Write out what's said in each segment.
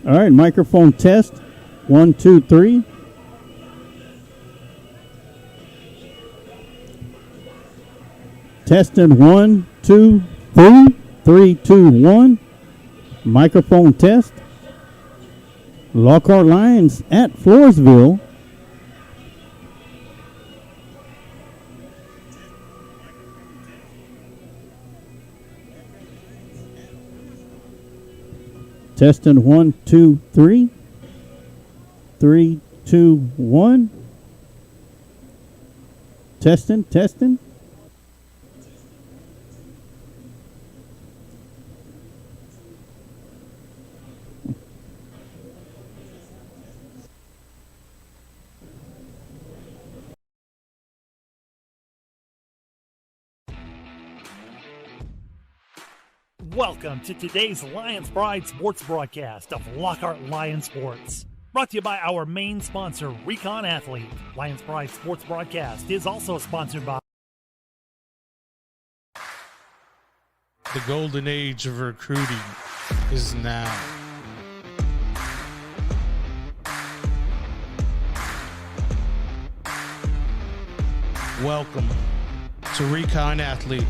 All right, microphone test. 1, 2, 3. Testing 1, 2, 3. 3, 2, 1. Microphone test. Lockhart Lions at Floresville. Testing 1, 2, 3. 3, 2, 1. Testing. Welcome to today's Lions Pride sports broadcast of Lockhart Lion Sports. Brought to you by our main sponsor, Recon Athlete. Lions Pride sports broadcast is also sponsored by The golden age of recruiting is now. Welcome to Recon Athlete.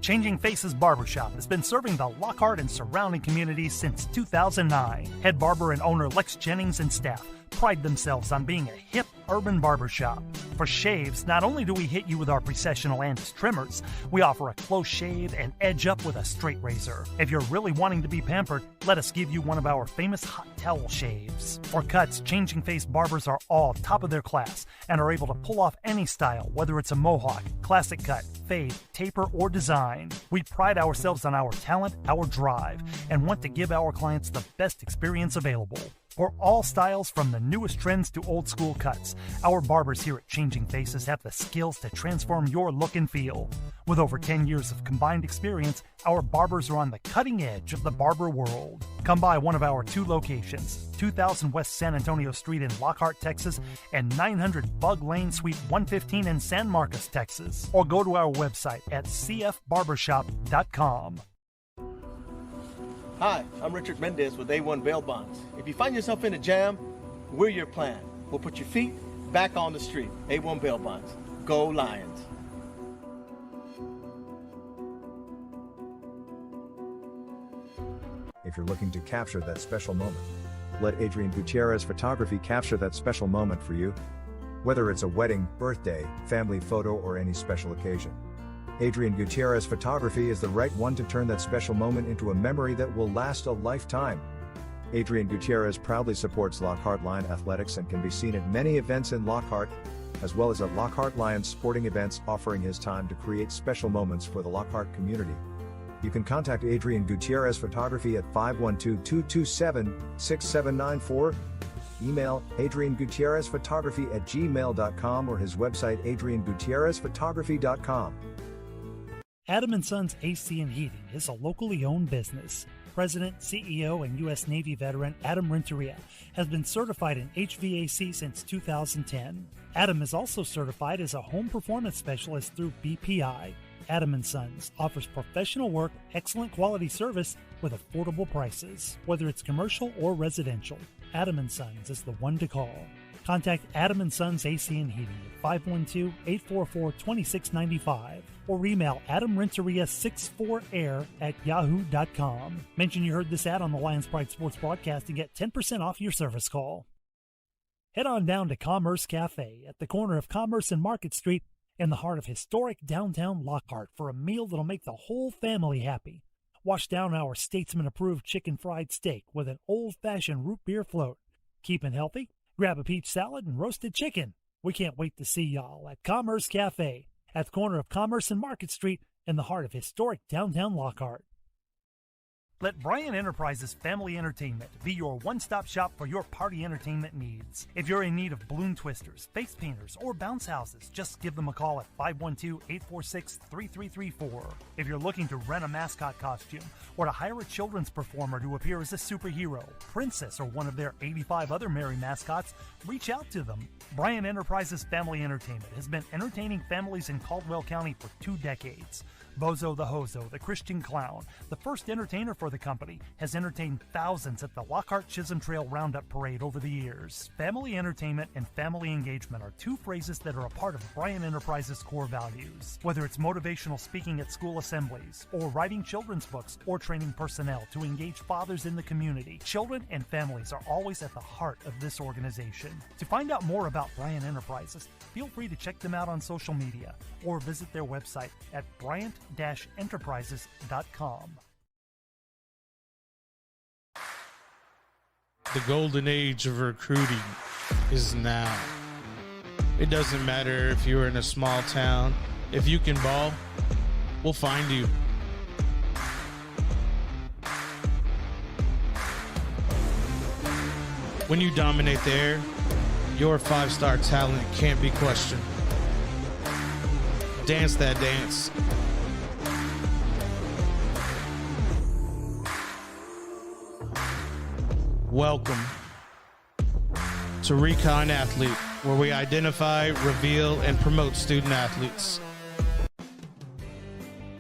Changing Faces Barbershop has been serving the Lockhart and surrounding communities since 2009. Head barber and owner Lex Jennings and staff pride themselves on being a hip urban barbershop. For shaves, not only do we hit you with our Precessional Andis trimmers, we offer a close shave and edge up with a straight razor. If you're really wanting to be pampered, let us give you one of our famous hot towel shaves. For cuts, Changing Face barbers are all top of their class and are able to pull off any style, whether it's a mohawk, classic cut, fade, taper, or design. We pride ourselves on our talent, our drive, and want to give our clients the best experience available. For all styles from the newest trends to old school cuts, our barbers here at Changing Faces have the skills to transform your look and feel. With over 10 years of combined experience, our barbers are on the cutting edge of the barber world. Come by one of our two locations, 2000 West San Antonio Street in Lockhart, Texas, and 900 Bug Lane, Suite 115 in San Marcos, Texas. Or go to our website at cfbarbershop.com. Hi, I'm Richard Mendez with A1 Bail Bonds. If you find yourself in a jam, we're your plan. We'll put your feet back on the street. A1 Bail Bonds. Go Lions. If you're looking to capture that special moment, let Adrian Gutierrez Photography capture that special moment for you. Whether it's a wedding, birthday, family photo, or any special occasion, Adrian Gutierrez Photography is the right one to turn that special moment into a memory that will last a lifetime. Adrian Gutierrez proudly supports Lockhart Lion Athletics and can be seen at many events in Lockhart, as well as at Lockhart Lions sporting events, offering his time to create special moments for the Lockhart community. You can contact Adrian Gutierrez Photography at 512-227-6794, email adriangutierrezphotography@gmail.com, or his website adriangutierrezphotography.com. Adam & Sons AC and Heating is a locally owned business. President, CEO, and U.S. Navy veteran Adam Renteria has been certified in HVAC since 2010. Adam is also certified as a home performance specialist through BPI. Adam & Sons offers professional work, excellent quality service with affordable prices. Whether it's commercial or residential, Adam & Sons is the one to call. Contact Adam & Sons AC and Heating at 512-844-2695 or email adamrenteria64air@yahoo.com. Mention you heard this ad on the Lions Pride Sports broadcast and get 10% off your service call. Head on down to Commerce Cafe at the corner of Commerce and Market Street in the heart of historic downtown Lockhart for a meal that'll make the whole family happy. Wash down our Statesman-approved chicken fried steak with an old-fashioned root beer float. Keeping healthy? Grab a peach salad and roasted chicken. We can't wait to see y'all at Commerce Cafe at the corner of Commerce and Market Street in the heart of historic downtown Lockhart. Let Bryan Enterprises Family Entertainment be your one-stop shop for your party entertainment needs. If you're in need of balloon twisters, face painters, or bounce houses, just give them a call at 512-846-3334. If you're looking to rent a mascot costume or to hire a children's performer to appear as a superhero, princess, or one of their 85 other merry mascots, reach out to them. Bryan Enterprises Family Entertainment has been entertaining families in Caldwell County for 2 decades. Bozo the Hozo, the Christian Clown, the first entertainer for the company, has entertained thousands at the Lockhart Chisholm Trail Roundup Parade over the years. Family entertainment and family engagement are two phrases that are a part of Bryan Enterprises' core values. Whether it's motivational speaking at school assemblies, or writing children's books, or training personnel to engage fathers in the community, children and families are always at the heart of this organization. To find out more about Bryan Enterprises, feel free to check them out on social media or visit their website at bryant-enterprises.com. The golden age of recruiting is now. It doesn't matter if you're in a small town. If you can ball, we'll find you. When you dominate the air, your 5-star talent can't be questioned. Dance that dance. Welcome to Recon Athlete, where we identify, reveal, and promote student athletes.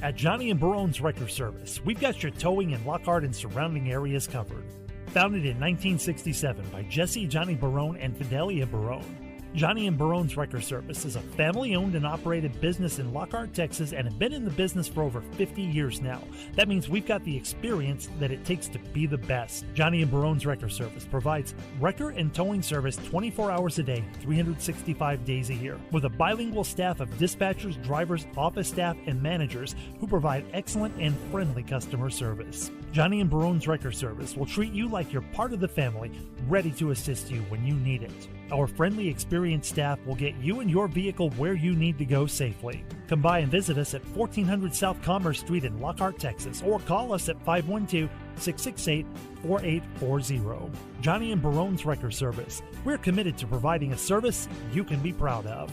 At Johnny and Barone's Wrecker Service, we've got your towing in Lockhart and surrounding areas covered. Founded in 1967 by Jesse Johnny Barone and Fidelia Barone, Johnny and Barone's Wrecker Service is a family-owned and operated business in Lockhart, Texas, and have been in the business for over 50 years now. That means we've got the experience that it takes to be the best. Johnny and Barone's Wrecker Service provides wrecker and towing service 24 hours a day, 365 days a year, with a bilingual staff of dispatchers, drivers, office staff, and managers who provide excellent and friendly customer service. Johnny and Barone's Wrecker Service will treat you like you're part of the family, ready to assist you when you need it. Our friendly, experienced staff will get you and your vehicle where you need to go safely. Come by and visit us at 1400 South Commerce Street in Lockhart, Texas, or call us at 512-668-4840. Johnny and Barone's Wrecker Service. We're committed to providing a service you can be proud of.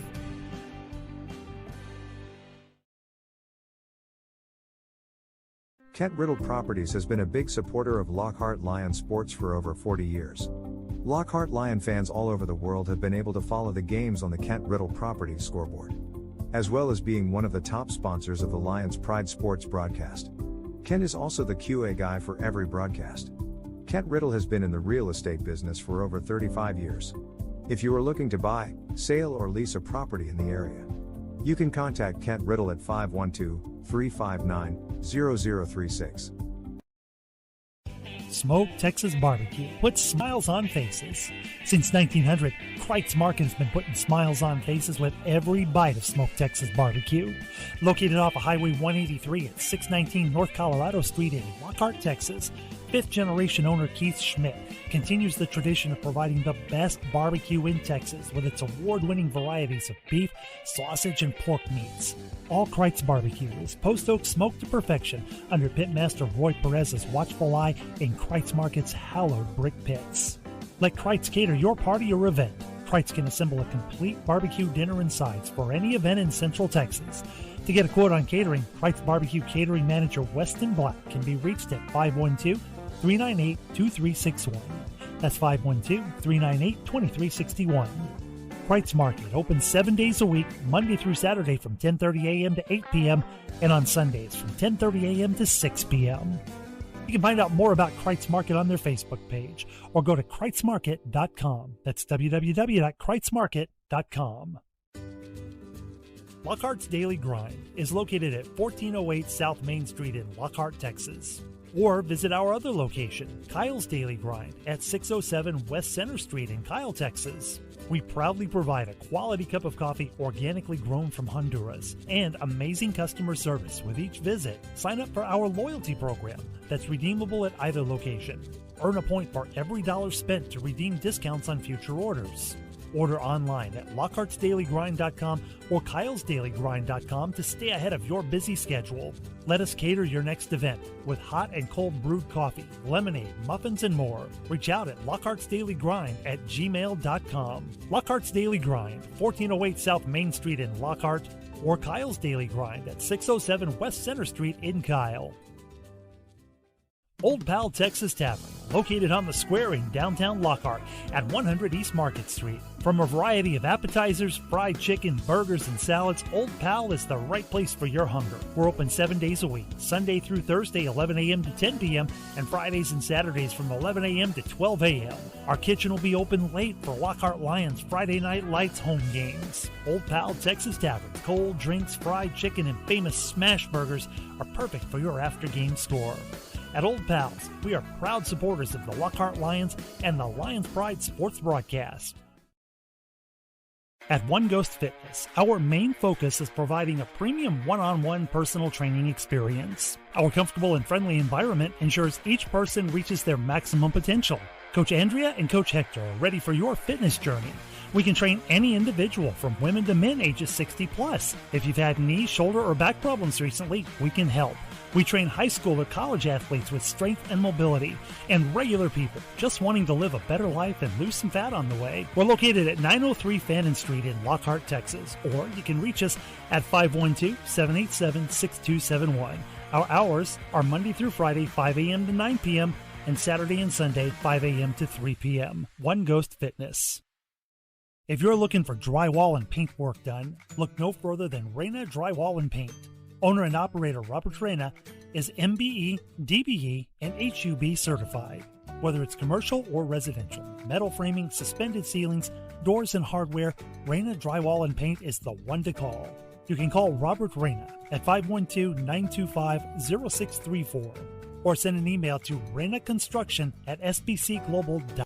Kent Riddle Properties has been a big supporter of Lockhart Lion sports for over 40 years. Lockhart Lion fans all over the world have been able to follow the games on the Kent Riddle Properties scoreboard, as well as being one of the top sponsors of the Lions Pride Sports broadcast. Kent is also the QA guy for every broadcast. Kent Riddle has been in the real estate business for over 35 years. If you are looking to buy, sale, or lease a property in the area, you can contact Kent Riddle at 512-359-0036. Smoke Texas Barbecue puts smiles on faces. Since 1900, Kreitz Market's been putting smiles on faces with every bite of Smoke Texas Barbecue. Located off of Highway 183 at 619 North Colorado Street in Lockhart, Texas, fifth-generation owner Keith Schmidt continues the tradition of providing the best barbecue in Texas with its award-winning varieties of beef, sausage, and pork meats. All Kreitz Barbecue is post oak smoked to perfection under Pitmaster Roy Perez's watchful eye in Kreitz Market's hallowed brick pits. Let Kreitz cater your party or event. Kreitz can assemble a complete barbecue dinner and sides for any event in Central Texas. To get a quote on catering, Kreitz Barbecue Catering Manager Weston Black can be reached at 512-398-2361. That's 512-398-2361. Kreitz Market opens 7 days a week, Monday through Saturday from 10:30 a.m. to 8 p.m. and on Sundays from 10:30 a.m. to 6 p.m. You can find out more about Kreitz Market on their Facebook page or go to kreitzmarket.com. That's www.kreitzmarket.com. Lockhart's Daily Grind is located at 1408 South Main Street in Lockhart, Texas. Or visit our other location, Kyle's Daily Grind, at 607 West Center Street in Kyle, Texas. We proudly provide a quality cup of coffee organically grown from Honduras and amazing customer service with each visit. Sign up for our loyalty program that's redeemable at either location. Earn a point for every dollar spent to redeem discounts on future orders. Order online at lockhartsdailygrind.com or kylesdailygrind.com to stay ahead of your busy schedule. Let us cater your next event with hot and cold brewed coffee, lemonade, muffins, and more. Reach out at lockhartsdailygrind@gmail.com. Lockhart's Daily Grind, 1408 South Main Street in Lockhart, or Kyle's Daily Grind at 607 West Center Street in Kyle. Old Pal Texas Tavern, located on the square in downtown Lockhart at 100 East Market Street. From a variety of appetizers, fried chicken, burgers, and salads, Old Pal is the right place for your hunger. We're open 7 days a week, Sunday through Thursday, 11 a.m. to 10 p.m., and Fridays and Saturdays from 11 a.m. to 12 a.m. Our kitchen will be open late for Lockhart Lions Friday Night Lights home games. Old Pal Texas Tavern, cold drinks, fried chicken, and famous smash burgers are perfect for your after-game score. At Old Pals, we are proud supporters of the Lockhart Lions and the Lions Pride sports broadcast. At One Ghost Fitness, our main focus is providing a premium one-on-one personal training experience. Our comfortable and friendly environment ensures each person reaches their maximum potential. Coach Andrea and Coach Hector are ready for your fitness journey. We can train any individual from women to men ages 60 plus. If you've had knee, shoulder, or back problems recently, we can help. We train high school or college athletes with strength and mobility, and regular people just wanting to live a better life and lose some fat on the way. We're located at 903 Fannin Street in Lockhart, Texas, or you can reach us at 512-787-6271. Our hours are Monday through Friday, 5 a.m. to 9 p.m., and Saturday and Sunday, 5 a.m. to 3 p.m. One Ghost Fitness. If you're looking for drywall and paint work done, look no further than Reyna Drywall and Paint. Owner and operator Robert Reyna is MBE, DBE, and HUB certified. Whether it's commercial or residential, metal framing, suspended ceilings, doors, and hardware, Reyna Drywall and Paint is the one to call. You can call Robert Reyna at 512-925-0634 or send an email to reynaconstruction@sbcglobal.com.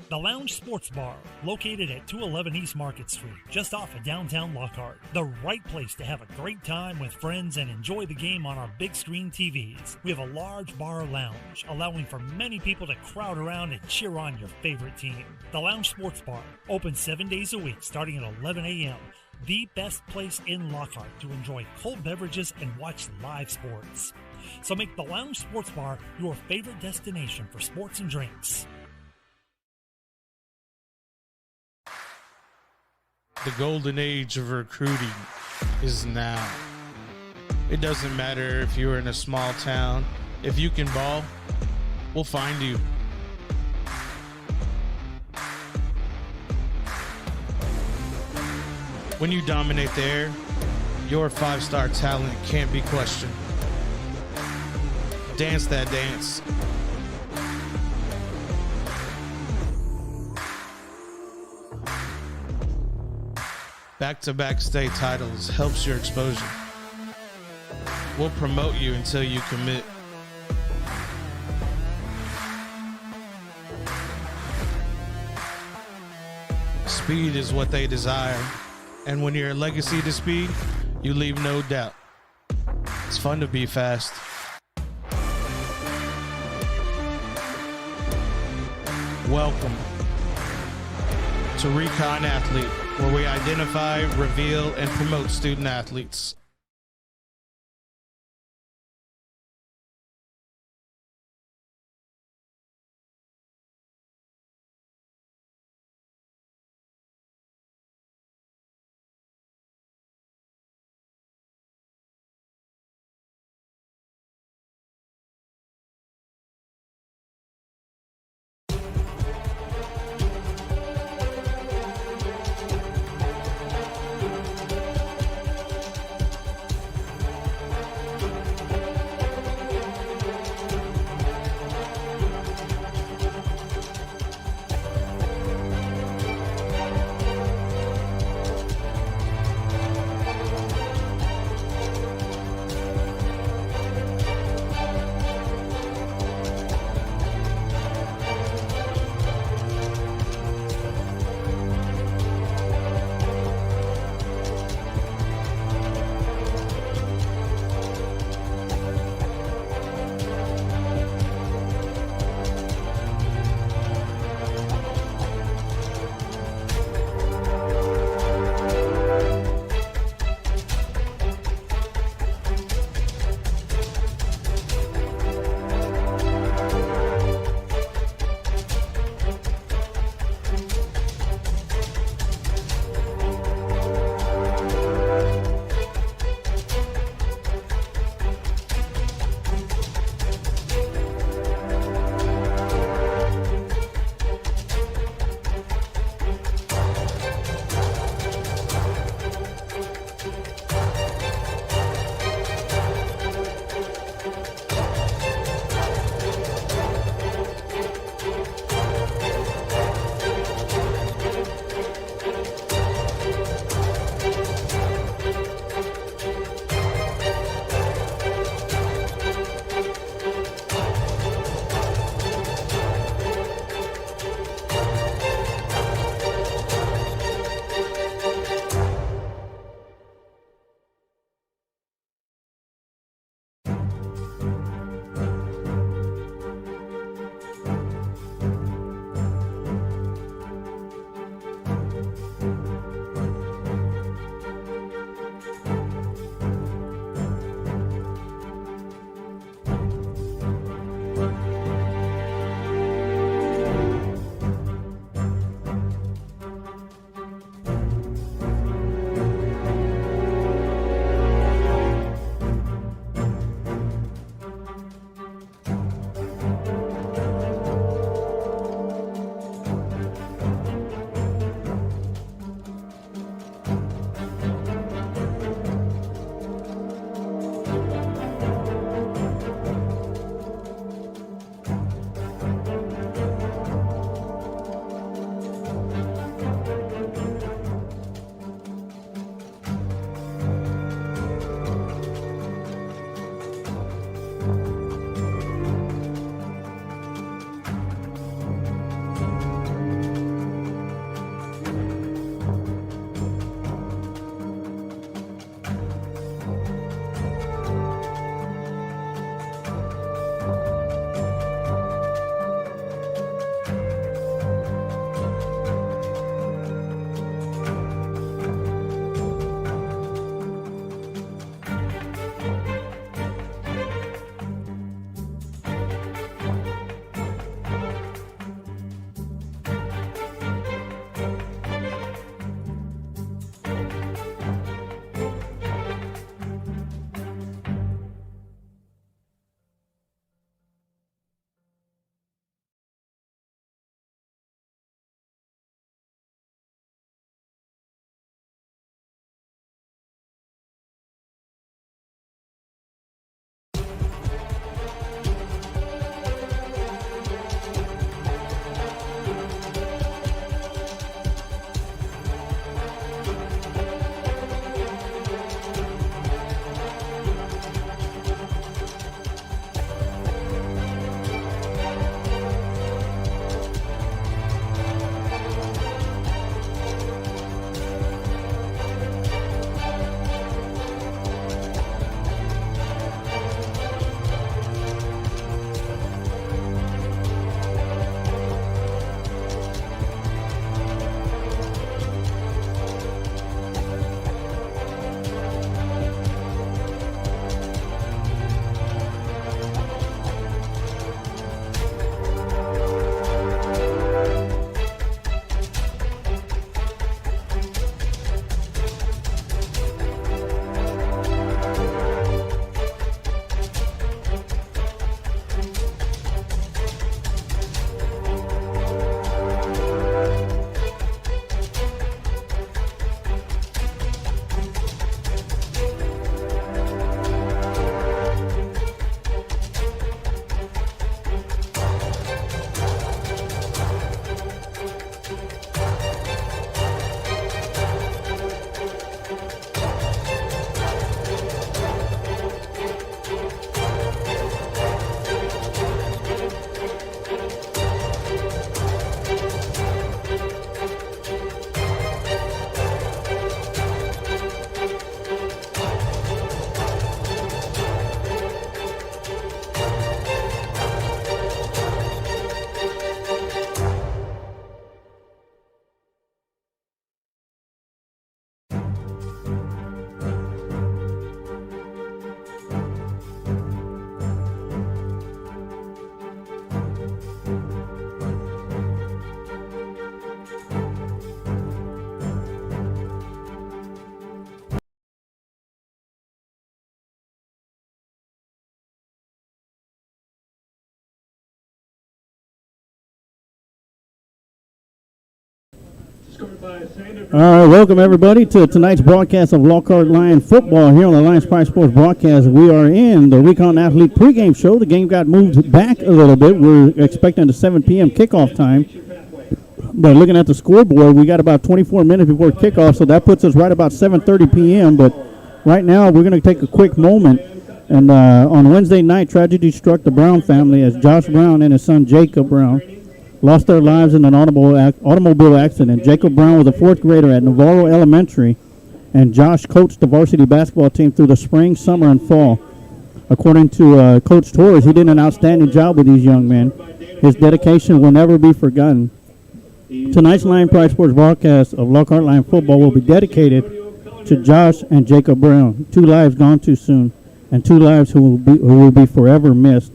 The Lounge Sports Bar, located at 211 East Market Street, just off of downtown Lockhart. The right place to have a great time with friends and enjoy the game on our big screen TVs. We have a large bar lounge, allowing for many people to crowd around and cheer on your favorite team. The Lounge Sports Bar, open 7 days a week, starting at 11 a.m. The best place in Lockhart to enjoy cold beverages and watch live sports. So make the Lounge Sports Bar your favorite destination for sports and drinks. The golden age of recruiting is now. It doesn't matter if you're in a small town. If you can ball, we'll find you. When you dominate the air, your 5-star talent can't be questioned. Dance that dance. Back-to-back state titles helps your exposure. We'll promote you until you commit. Speed is what they desire, and when you're a legacy to speed, you leave no doubt. It's fun to be fast. Welcome to Recon Athlete, where we identify, reveal, and promote student athletes. All right, welcome everybody to tonight's broadcast of Lockhart Lion football here on the Lions Pride Sports broadcast. We are in the Recon Athlete pregame show. The game got moved back a little bit. We're expecting the 7 p.m. kickoff time. But looking at the scoreboard, we got about 24 minutes before kickoff, so that puts us right about 7:30 p.m. But right now, we're going to take a quick moment. And on Wednesday night, tragedy struck the Brown family as Josh Brown and his son Jacob Brown lost their lives in an automobile accident. Jacob Brown was a fourth grader at Navarro Elementary, and Josh coached the varsity basketball team through the spring, summer, and fall. According to Coach Torres, he did an outstanding job with these young men. His dedication will never be forgotten. Tonight's Lion Pride Sports broadcast of Lockhart Lion football will be dedicated to Josh and Jacob Brown, 2 lives gone too soon, and 2 lives who will be forever missed.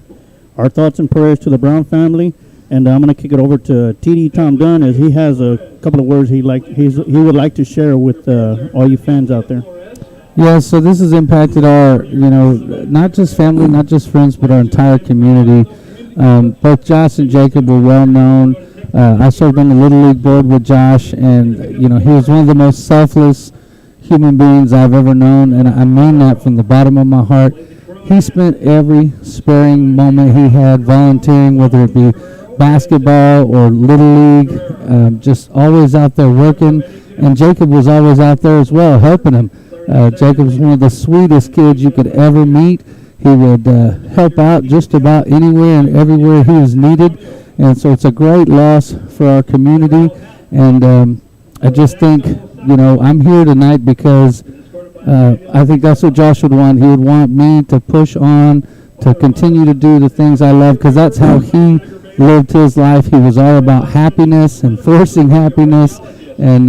Our thoughts and prayers to the Brown family. And I'm going to kick it over to TD Tom Dunn as he has a couple of words he would like to share with all you fans out there. Yeah, so this has impacted our, not just family, not just friends, but our entire community. Both Josh and Jacob were well known. I served on the Little League board with Josh, and, he was one of the most selfless human beings I've ever known, and I mean that from the bottom of my heart. He spent every sparing moment he had volunteering, whether it be basketball or Little League, just always out there working, and Jacob was always out there as well, helping him. Jacob was one of the sweetest kids you could ever meet. He would help out just about anywhere and everywhere he was needed, and so it's a great loss for our community, and I just think, I'm here tonight because I think that's what Josh would want. He would want me to push on, to continue to do the things I love, because that's how he lived his life. He was all about happiness and forcing happiness, and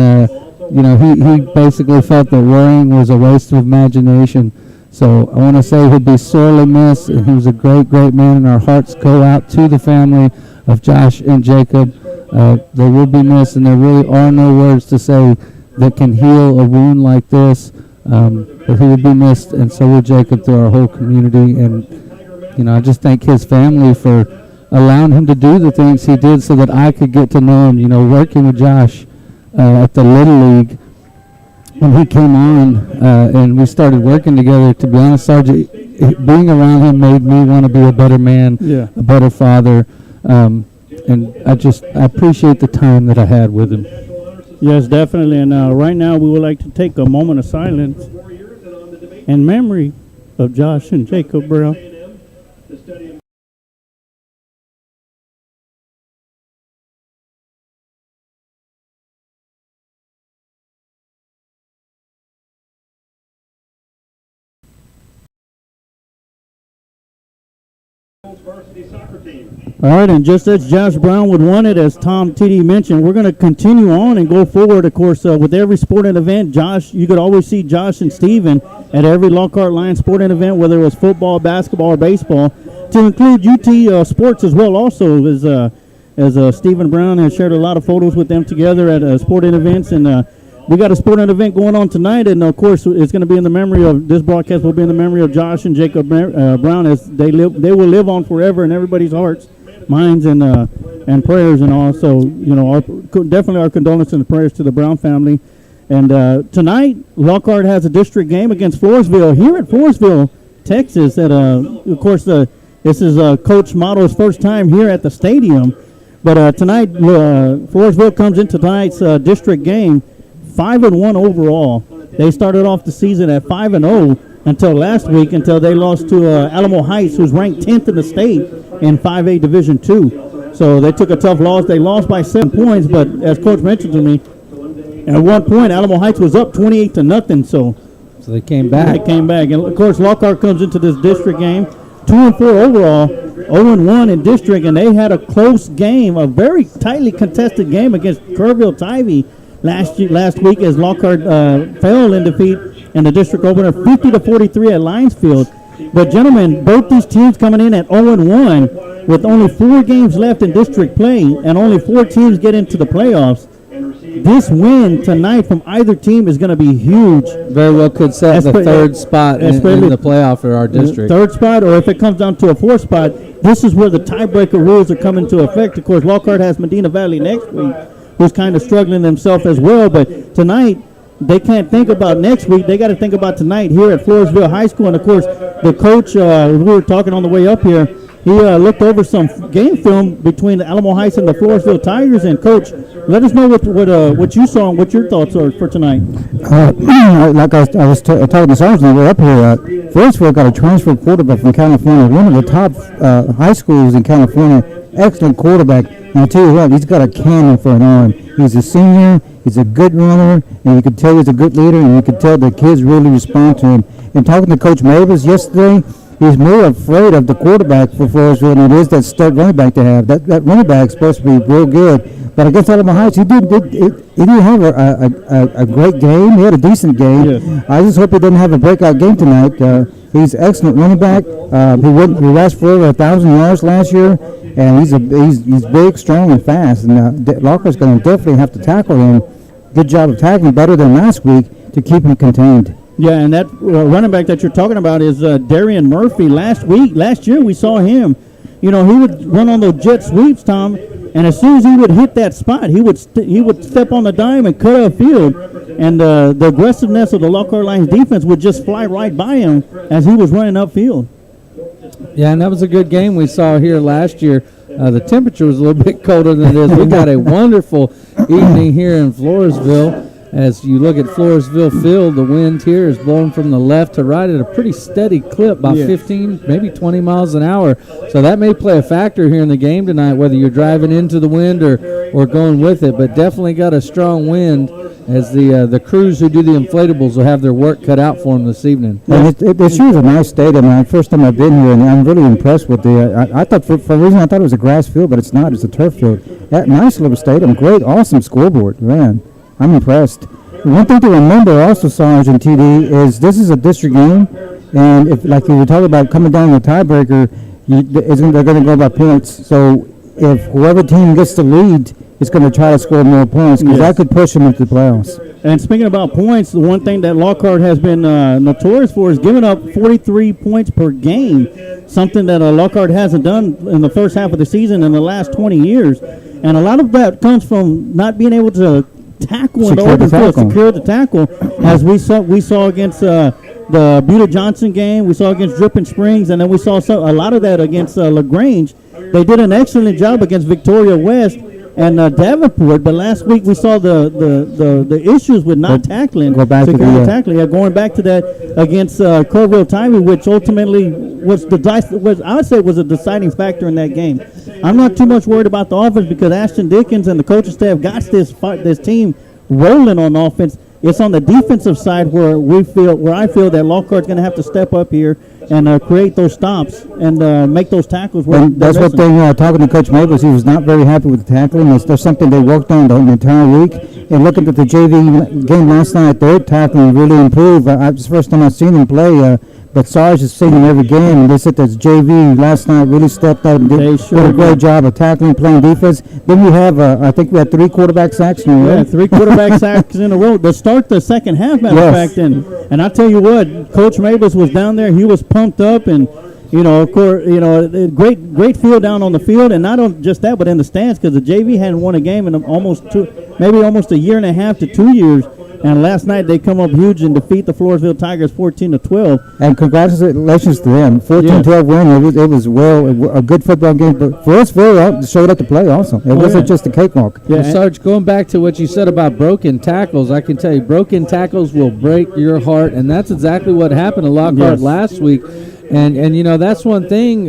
he basically felt that worrying was a waste of imagination. So I want to say he'll be sorely missed, and he was a great, great man, and our hearts go out to the family of Josh and Jacob. They will be missed, and there really are no words to say that can heal a wound like this, but he will be missed, and so will Jacob, through our whole community. And I just thank his family for allowing him to do the things he did so that I could get to know him. Working with Josh at the Little League, when he came on and we started working together, to be honest, Sergeant, being around him made me want to be a better man, a better father, and I appreciate the time that I had with him. Yes, definitely. And right now we would like to take a moment of silence in memory of Josh and Jacob Brown. All right, and just as Josh Brown would want it, as Tom TD mentioned, we're going to continue on and go forward. Of course, with every sporting event, you could always see Josh and Steven at every Lockhart Lions sporting event, whether it was football, basketball, or baseball, to include UT sports as well. Also, as Steven Brown has shared a lot of photos with them together at sporting events, and we got a sporting event going on tonight, and of course, it's going to be in the memory of this broadcast. Will be in the memory of Josh and Jacob Brown, as they will live on forever in everybody's hearts, minds, and prayers, and all. So, definitely our condolences and prayers to the Brown family. And tonight, Lockhart has a district game against Floresville here at Floresville, Texas. Of course, this is Coach Motto's first time here at the stadium. But tonight, Floresville comes into tonight's district game 5-1 overall. They started off the season at 5-0 until last week, until they lost to Alamo Heights, who's ranked 10th in the state in 5A Division II. So they took a tough loss. They lost by 7 points, but as Coach mentioned to me, at one point Alamo Heights was up 28-0. So they came back. And of course, Lockhart comes into this district game 2-4 overall, 0-1 in district, and they had a close game, a very tightly contested game against Kerrville-Tivy last week, as Lockhart fell in defeat in the district opener 50-43 at Lionsfield. But gentlemen, both these teams coming in at 0-1 with only 4 games left in district play, and only 4 teams get into the playoffs. This win tonight from either team is going to be huge. Very well could set the third spot in the playoff for our district. Third spot, or if it comes down to a 4th spot, this is where the tiebreaker rules are coming into effect. Of course, Lockhart has Medina Valley next week, who's kind of struggling himself as well. But tonight, they can't think about next week. They got to think about tonight here at Floresville High School. And, of course, the coach, we were talking on the way up here, he looked over some game film between the Alamo Heights and the Floresville Tigers. And, Coach, let us know what you saw and what your thoughts are for tonight. Like I was talking to Sarge when we were up here, Floresville got a transfer quarterback from California, one of the top high schools in California, excellent quarterback. And I'll tell you what, he's got a cannon for an arm. He's a senior, he's a good runner, and you could tell he's a good leader, and you could tell the kids really respond to him. And talking to Coach Mavis yesterday, he's more afraid of the quarterback for Floresville than it is that stud running back to have. That running back is supposed to be real good. But against Alamo Heights, he didn't have a great game. He had a decent game. Yes. I just hope he didn't have a breakout game tonight. He's an excellent running back. He rushed for over 1,000 yards last year, and he's big, strong, and fast. And Lockhart's going to definitely have to tackle him. Good job of tackling, better than last week, to keep him contained. Yeah, and that running back that you're talking about is Darian Murphy. Last year we saw him. You know, he would run on those jet sweeps, Tom, and as soon as he would hit that spot, he would step on the dime and cut a field, and the aggressiveness of the Lockhart Lions defense would just fly right by him as he was running upfield. Yeah, and that was a good game we saw here last year. The temperature was a little bit colder than it is. We got a wonderful evening here in Floresville. As you look at Floresville Field, the wind here is blowing from the left to right at a pretty steady clip, about 15, maybe 20 miles an hour. So that may play a factor here in the game tonight, whether you're driving into the wind or going with it. But definitely got a strong wind, as the crews who do the inflatables will have their work cut out for them this evening. And it sure is a nice stadium. First time I've been here, and I'm really impressed with I thought for a reason I thought it was a grass field, but it's not. It's a turf field. That nice little stadium, great, awesome scoreboard, man. I'm impressed. One thing to remember also, Sarge and TD, is this is a district game, and if, like you were talking about coming down the tiebreaker, they're going to go by points. So if whoever team gets the lead is going to try to score more points, because that could push them into the playoffs. And speaking about points, the one thing that Lockhart has been notorious for is giving up 43 points per game, something that Lockhart hasn't done in the first half of the season in the last 20 years. And a lot of that comes from not being able to tackle and secure the tackle, as we saw against the Buda Johnson game, we saw against Dripping Springs, and then we saw a lot of that against LaGrange. They did an excellent job against Victoria West and Davenport, but last week we saw the issues with not tackling. Going back to that against Corville Tyree, which ultimately was I would say was a deciding factor in that game. I'm not too much worried about the offense, because Ashton Dickens and the coaching staff got this team rolling on offense. It's on the defensive side where I feel that Lockhart's going to have to step up here and create those stops and make those tackles. That's what they talking to Coach Mabels. He was not very happy with the tackling. There's something they worked on the entire week. And looking at the JV game last night, their tackling really improved. It's the first time I've seen them play. But Sarge has seen him every game, and they said that JV last night really stepped up and did a great job of tackling, playing defense. Then we have, I think we had 3 quarterback sacks in a row. Yeah, 3 quarterback sacks in a row to start the second half, matter of fact. And I tell you what, Coach Mabels was down there. He was pumped up, and of course, great feel down on the field, and not on just that, but in the stands, because the JV hadn't won a game in almost a year and a half to 2 years. And last night they come up huge and defeat the Floresville Tigers 14-12. And congratulations to them, 14-12 win. It was a good football game. But Floresville showed up to play also. It wasn't just a cakewalk. Yeah, Sarge, going back to what you said about broken tackles, I can tell you broken tackles will break your heart, and that's exactly what happened to Lockhart last week. And that's one thing.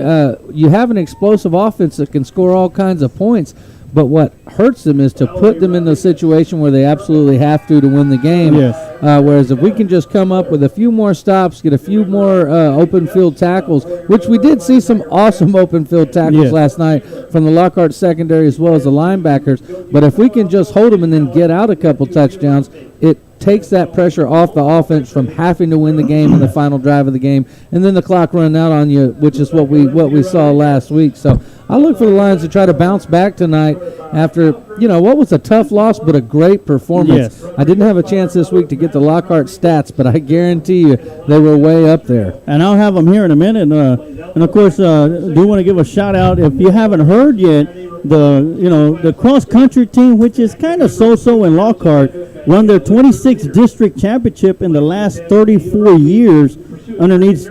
You have an explosive offense that can score all kinds of points. But what hurts them is to put them in the situation where they absolutely have to win the game. Yes. Whereas if we can just come up with a few more stops, get a few more open field tackles, which we did see some awesome open field tackles last night from the Lockhart secondary as well as the linebackers. But if we can just hold them and then get out a couple touchdowns, it takes that pressure off the offense from having to win the game in the final drive of the game, and then the clock running out on you, which is what we saw last week. So I look for the Lions to try to bounce back tonight after, what was a tough loss but a great performance. Yes. I didn't have a chance this week to get the Lockhart stats, but I guarantee you they were way up there. And I'll have them here in a minute. And of course, do want to give a shout out. If you haven't heard yet, the cross country team, which is kind of so-so in Lockhart, won their 26th district championship in the last 34 years underneath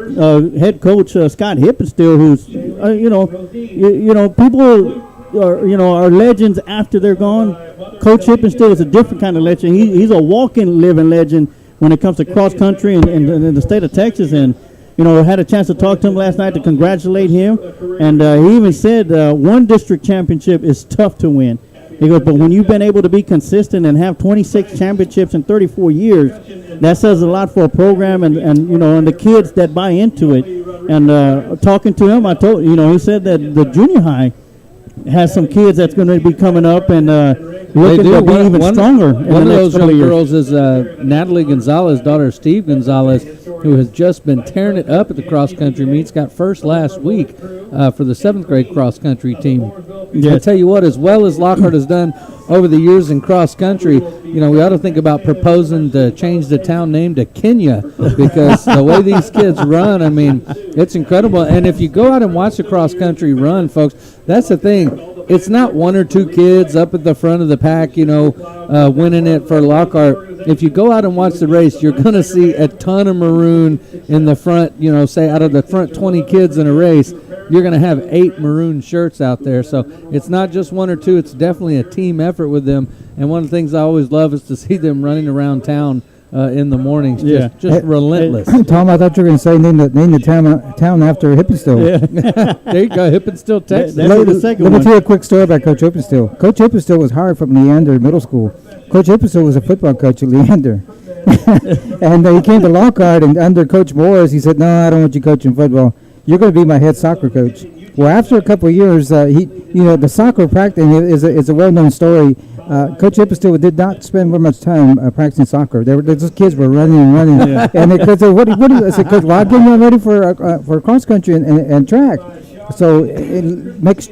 head coach Scott Hippenstill, who's people are legends after they're gone. Coach Hippenstill is a different kind of legend. He's a walking, living legend when it comes to cross country in the state of Texas. And had a chance to talk to him last night to congratulate him, and he even said one district championship is tough to win. He goes, but when you've been able to be consistent and have 26 championships in 34 years, that says a lot for a program and the kids that buy into it. And talking to him, I told he said that the junior high has some kids that's going to be coming up and looking to be even stronger. One of those young girls is Natalie Gonzalez, daughter of Steve Gonzalez, who has just been tearing it up at the cross country meets. Got first last week for the 7th grade cross country team. Yeah. I tell you what, as well as Lockhart has done over the years in cross country, we ought to think about proposing to change the town name to Kenya, because the way these kids run, I mean, it's incredible. And if you go out and watch the cross country run, folks, that's the thing. It's not one or two kids up at the front of the pack, winning it for Lockhart. If you go out and watch the race, you're going to see a ton of maroon in the front, say out of the front 20 kids in a race, you're going to have 8 maroon shirts out there. So it's not just one or two. It's definitely a team effort with them. And one of the things I always love is to see them running around town in the mornings, just relentless. Tom, I thought you were going to say name the town after Hippenstill. Yeah. There you go, Hippenstill, Texas. Let me tell you a quick story about Coach Hippenstill. Coach Hippenstill was hired from Leander Middle School. Coach Hippenstill was a football coach at Leander. And he came to Lockhart, and under Coach Morris, he said, no, I don't want you coaching football. You're going to be my head soccer coach. Well, after a couple of years, the soccer practice is a well-known story. Coach Hippenstill did not spend very much time practicing soccer. Those kids were running and running, and they said, "What do you?" I said, "Coach, well, I'm getting you ready for cross country and track." So,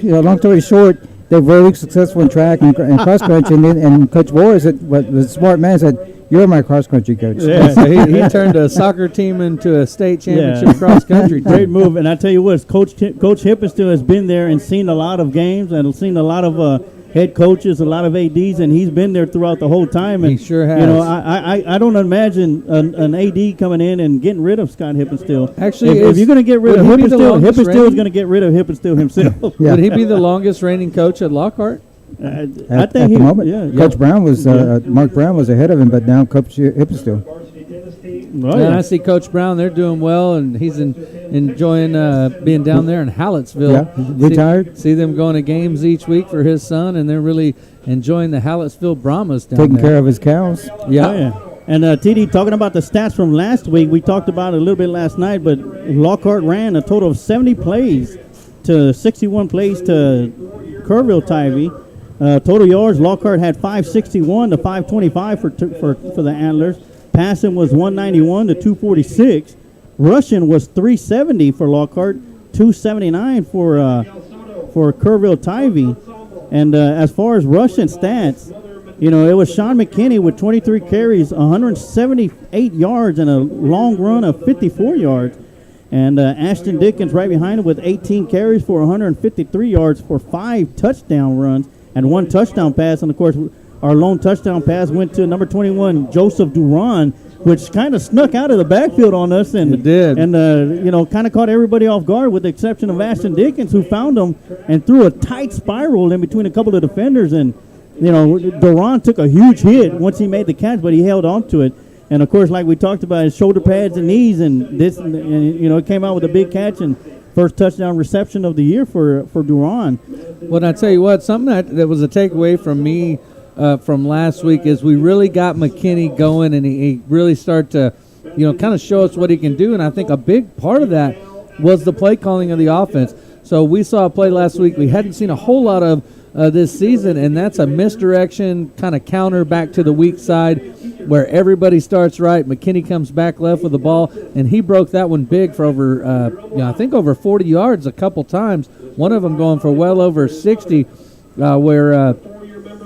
long story short, they're very successful in track and cross country. And Coach Morris, the smart man, said, "You're my cross country coach." Yeah, so he turned a soccer team into a state championship cross country team. Great move. And I tell you what, Coach Hippenstill has been there and seen a lot of games and seen a lot of head coaches, a lot of ADs, and he's been there throughout the whole time. And he sure has. I don't imagine an AD coming in and getting rid of Scott Hippenstill. Actually, if you're going to get rid of Hippenstill, Hippenstill is going to get rid of Hippenstill himself. Yeah. Would he be the longest reigning coach at Lockhart? I think at the moment, Coach Brown was Mark Brown was ahead of him, but now Coach Hippenstill. And I see Coach Brown; they're doing well, and he's enjoying being down there in Hallettsville. Yeah, retired. See them going to games each week for his son, and they're really enjoying the Hallettsville Brahmas down Taking there. care of his cows. Yeah. And TD, talking about the stats from last week, we talked about it a little bit last night, but Lockhart ran a total of 70 plays to 61 plays to Kerrville-Tivy. Total yards, Lockhart had 561 to 525 for the Antlers. Passing was 191 to 246. Rushing was 370 for Lockhart, 279 for Kerrville-Tivy. And as far as rushing stats, it was Sean McKinney with 23 carries, 178 yards, and a long run of 54 yards. And Ashton Dickens right behind him with 18 carries for 153 yards for 5 touchdown runs and 1 touchdown pass. And, of course, our lone touchdown pass went to number 21, Joseph Duran, which kind of snuck out of the backfield on us. And it did. And, kind of caught everybody off guard with the exception of Ashton Dickens, who found him and threw a tight spiral in between a couple of defenders. And, Duran took a huge hit once he made the catch, but he held on to it. And, of course, like we talked about, his shoulder pads and knees, and it came out with a big catch and first touchdown reception of the year for Duran. Well, I tell you what, something that was a takeaway from me from last week is we really got McKinney going, and he really started to, kind of show us what he can do. And I think a big part of that was the play calling of the offense. So we saw a play last week we hadn't seen a whole lot of this season, and that's a misdirection kind of counter back to the weak side where everybody starts right. McKinney comes back left with the ball, and he broke that one big for over, I think over 40 yards a couple times. One of them going for well over 60, where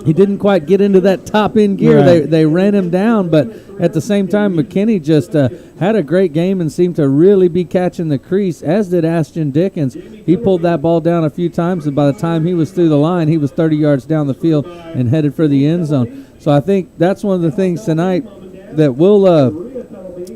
he didn't quite get into that top end gear. Right. They ran him down, but at the same time, McKinney just had a great game and seemed to really be catching the crease, as did Ashton Dickens. He pulled that ball down a few times, and by the time he was through the line, he was 30 yards down the field and headed for the end zone. So I think that's one of the things tonight that we'll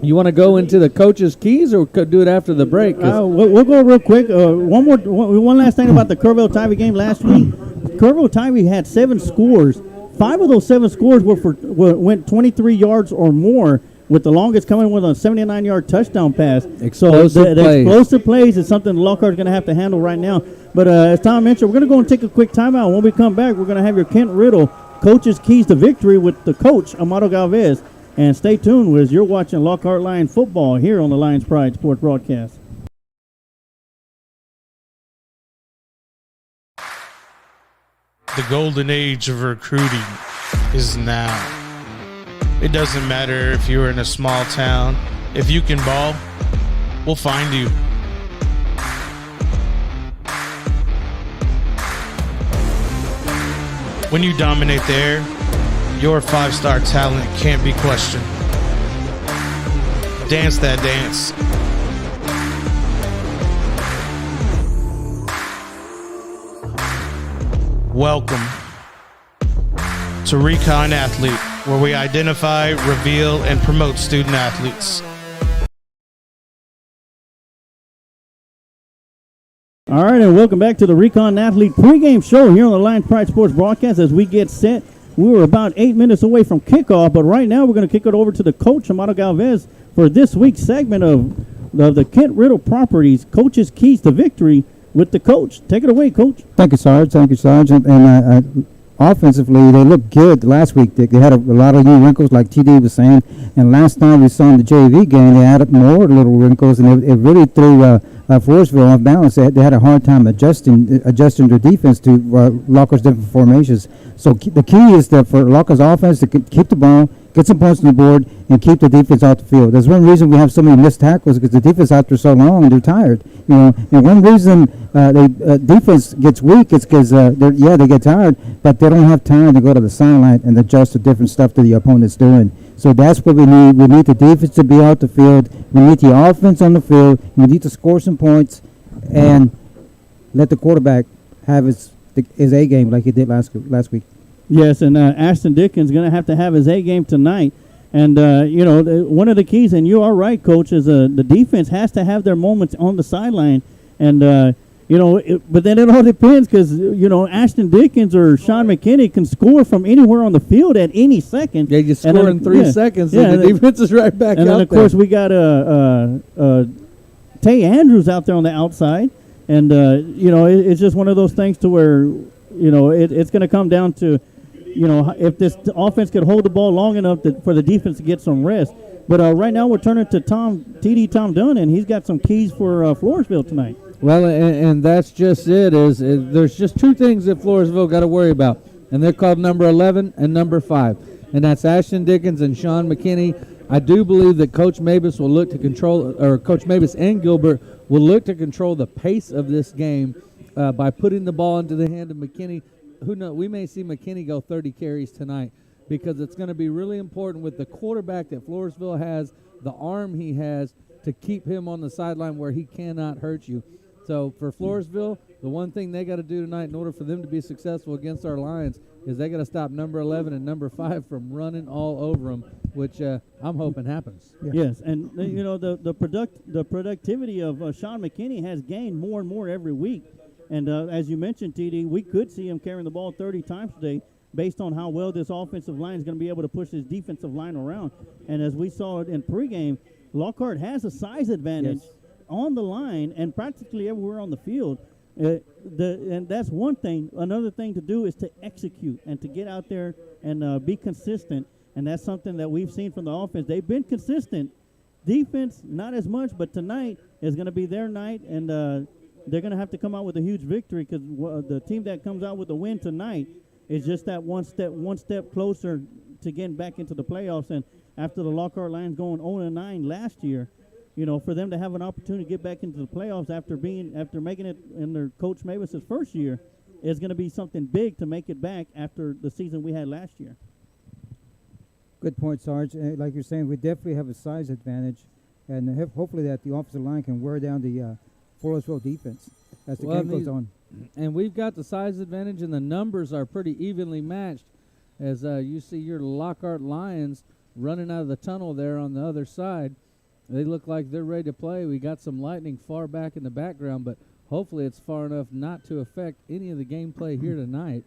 you want to go into the coach's keys, or could do it after the break? We'll go real quick. One last thing about the Kerrville-Tivy game last week. Kerrville-Tivy had 7 scores. 5 of those 7 scores went 23 yards or more, with the longest coming with a 79-yard touchdown pass. Explosive the explosive plays is something Lockhart's going to have to handle right now. But as Tom mentioned, we're going to go and take a quick timeout. When we come back, we're going to have your Kent Riddle coach's keys to victory with the coach, Amado Galvez. And stay tuned as you're watching Lockhart Lions football here on the Lions Pride Sports Broadcast. The golden age of recruiting is now. It doesn't matter if you're in a small town. If you can ball, we'll find you. When you dominate there, your 5-star talent can't be questioned. Dance that dance. Welcome to Recon Athlete, where we identify, reveal, and promote student athletes. All right, and welcome back to the Recon Athlete pregame show here on the Lions Pride Sports Broadcast. As we get set, we were about 8 minutes away from kickoff, but right now we're going to kick it over to the coach, Amado Galvez, for this week's segment of the Kent Riddle Properties Coach's Keys to Victory with the coach. Take it away, Coach. Thank you, Sarge. Thank you, Sergeant. And offensively, they looked good last week. They had a lot of new wrinkles, like TD was saying. And last time we saw in the JV game, they added more little wrinkles, and it really threw Floresville off balance. They had a hard time adjusting their defense to Lockhart's different formations. So the key is for Lockhart's offense to keep the ball, get some points on the board, and keep the defense off the field. There's one reason we have so many missed tackles, because the defense out there so long and they're tired. And one reason defense gets weak is because they get tired, but they don't have time to go to the sideline and adjust to different stuff that the opponent's doing. So that's what we need. We need the defense to be out the field. We need the offense on the field. We need to score some points and let the quarterback have his A game like he did last week. Yes, and Ashton Dickens going to have his A game tonight. And, one of the keys, and you are right, Coach, is the defense has to have their moments on the sideline. And, but then it all depends because, Ashton Dickens or Sean McKinney can score from anywhere on the field at any second. Yeah, you score in 3 seconds, and the defense is right back out there. And then, of course, we got Tay Andrews out there on the outside. And, it's just one of those things to where, it's going to come down to, if this offense could hold the ball long enough for the defense to get some rest. But right now we're turning to Tom Dunn, and he's got some keys for Floresville tonight. Well, and that's just it. There's just 2 things that Floresville got to worry about, and they're called number 11 and number 5, and that's Ashton Dickens and Sean McKinney. I do believe that Coach Mabus will look to control, or Coach Mabus and Gilbert will look to control the pace of this game by putting the ball into the hand of McKinney. Who knows? We may see McKinney go 30 carries tonight, because it's going to be really important with the quarterback that Floresville has, the arm he has, to keep him on the sideline where he cannot hurt you. So for Floresville, the one thing they got to do tonight in order for them to be successful against our Lions is they got to stop number 11 and number 5 from running all over them, which I'm hoping happens. Yeah. Yes, and the productivity of Sean McKinney has gained more and more every week. And as you mentioned, TD, we could see him carrying the ball 30 times today based on how well this offensive line is going to be able to push his defensive line around. And as we saw it in pregame, Lockhart has a size advantage on the line and practically everywhere on the field. And that's one thing. Another thing to do is to execute and to get out there and be consistent. And that's something that we've seen from the offense. They've been consistent. Defense, not as much, but tonight is going to be their night, and they're going to have to come out with a huge victory because the team that comes out with a win tonight is just that one step closer to getting back into the playoffs. And after the Lockhart Lions going 0-9 last year, for them to have an opportunity to get back into the playoffs after making it in their Coach Mavis's first year is going to be something big to make it back after the season we had last year. Good point, Sarge. Like you're saying, we definitely have a size advantage, and hopefully that the offensive line can wear down the Floresville defense as the game goes on. And we've got the size advantage, and the numbers are pretty evenly matched. As you see your Lockhart Lions running out of the tunnel there on the other side. They look like they're ready to play. We got some lightning far back in the background, but hopefully it's far enough not to affect any of the gameplay here tonight.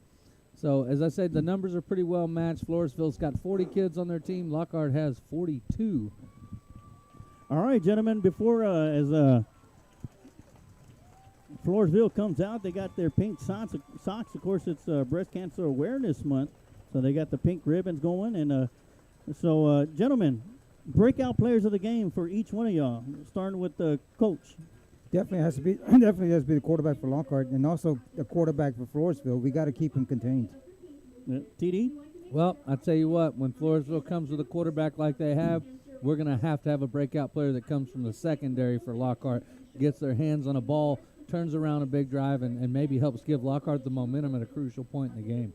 So, as I said, the numbers are pretty well matched. Floresville's got 40 kids on their team. Lockhart has 42. All right, gentlemen, before as Floresville comes out, they got their pink socks. Of course, it's Breast Cancer Awareness Month, so they got the pink ribbons going. And so, gentlemen, breakout players of the game for each one of y'all, starting with the coach. Definitely has to be the quarterback for Lockhart, and also the quarterback for Floresville. We got to keep him contained. TD? Well, I tell you what, when Floresville comes with a quarterback like they have, we're going to have a breakout player that comes from the secondary for Lockhart, gets their hands on a ball, turns around a big drive, and maybe helps give Lockhart the momentum at a crucial point in the game.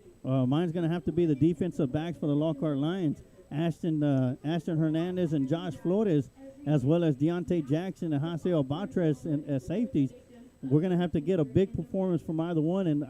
Mine's going to have to be the defensive backs for the Lockhart Lions, Ashton Hernandez and Josh Flores, as well as Deontay Jackson and Haseo Batres as safeties. We're going to have to get a big performance from either one, and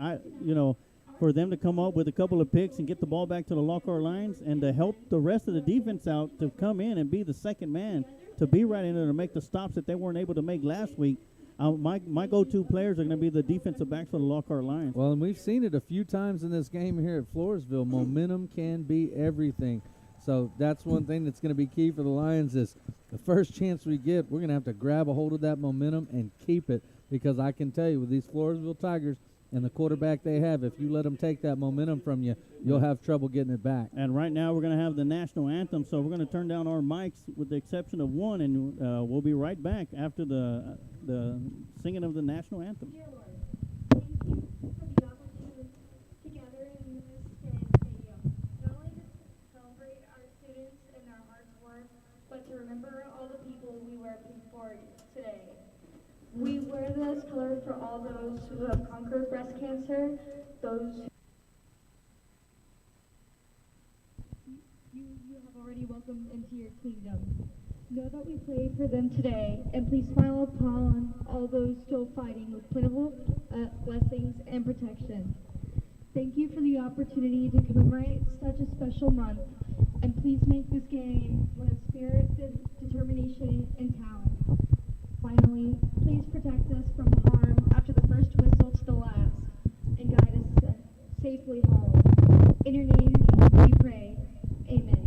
for them to come up with a couple of picks and get the ball back to the Lockhart Lions, and to help the rest of the defense out to come in and be the second man to be right in there to make the stops that they weren't able to make last week. My go-to players are going to be the defensive backs for the Lockhart Lions. Well, and we've seen it a few times in this game here at Floresville. Momentum can be everything. So that's one thing that's going to be key for the Lions is the first chance we get, we're going to have to grab a hold of that momentum and keep it, because I can tell you with these Floresville Tigers and the quarterback they have, if you let them take that momentum from you, you'll have trouble getting it back. And right now we're going to have the national anthem, so we're going to turn down our mics with the exception of one, and we'll be right back after the singing of the national anthem. Dear Lord, thank you for the opportunity to gather in this stadium, not only to celebrate our students and their hard work, but to remember all the people we were for today. We wear this color for all those who have conquered breast cancer, those you have already welcomed into your kingdom. Know that we pray for them today, and please smile upon all those still fighting with plentiful blessings and protection. Thank you for the opportunity to commemorate such a special month, and please make this game one of spirit, determination, and talent. Finally, please protect us from harm after the first whistle to the last, and guide us safely home. In your name we pray. Amen.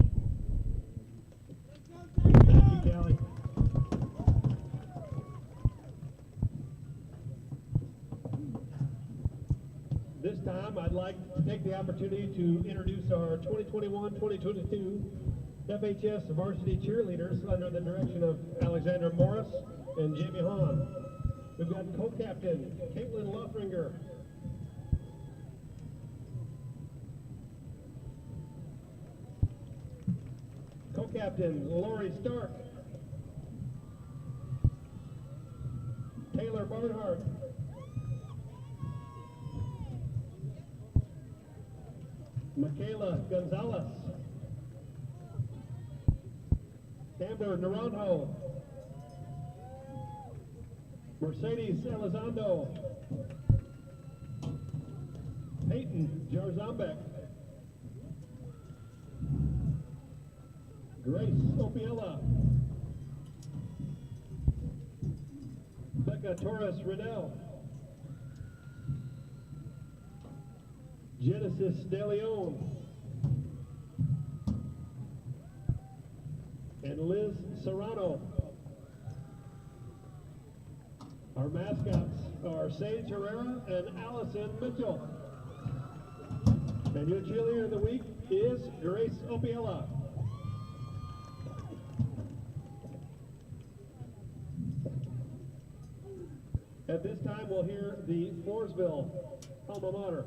Thank you, Callie. This time, I'd like to take the opportunity to introduce our 2021-2022 FHS varsity cheerleaders under the direction of Alexander Morris and Jamie Hahn. We've got co-captain Caitlin Lothringer, co-captain Lori Stark, Taylor Barnhart, Michaela Gonzalez, Amber Naranjo, Mercedes Elizondo, Peyton Jarzambek, Grace Opiella, Becca Torres Riddell, Genesis De Leon, and Liz Serrano. Our mascots are Sage Herrera and Allison Mitchell. And your cheerleader of the week is Grace Opiella. At this time, we'll hear the Floresville alma mater.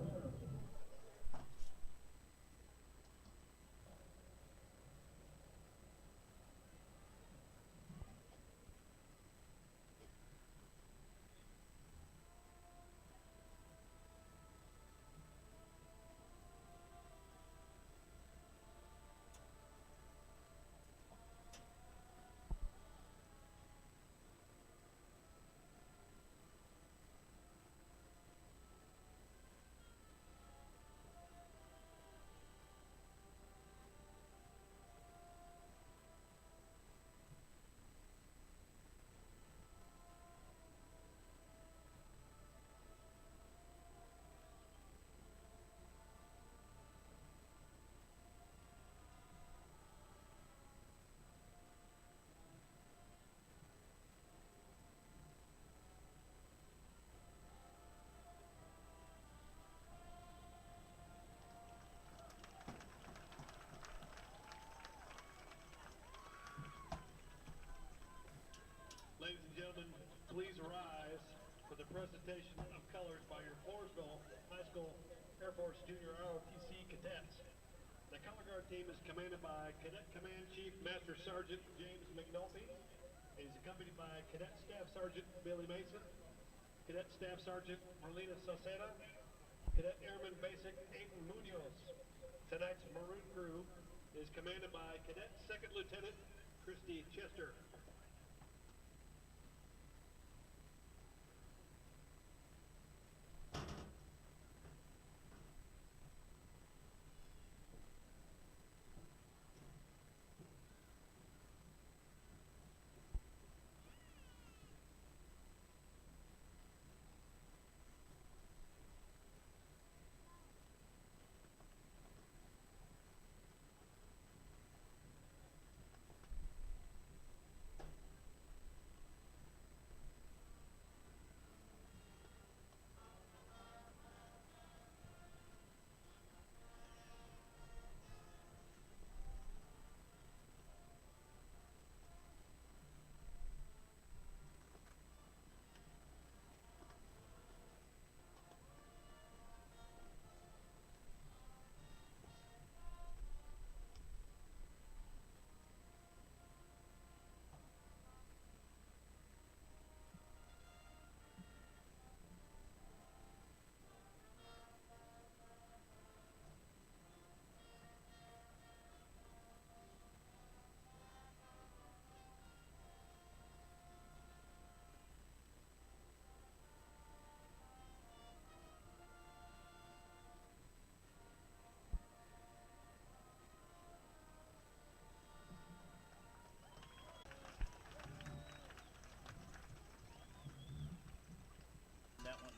presentation of colors by your Floresville High School Air Force Junior ROTC cadets. The color guard team is commanded by Cadet Command Chief Master Sergeant James McNulty. He is accompanied by Cadet Staff Sergeant Billy Mason, Cadet Staff Sergeant Marlena Sauceda, Cadet Airman Basic Aiden Munoz. Tonight's maroon crew is commanded by Cadet Second Lieutenant Christy Chester. That one.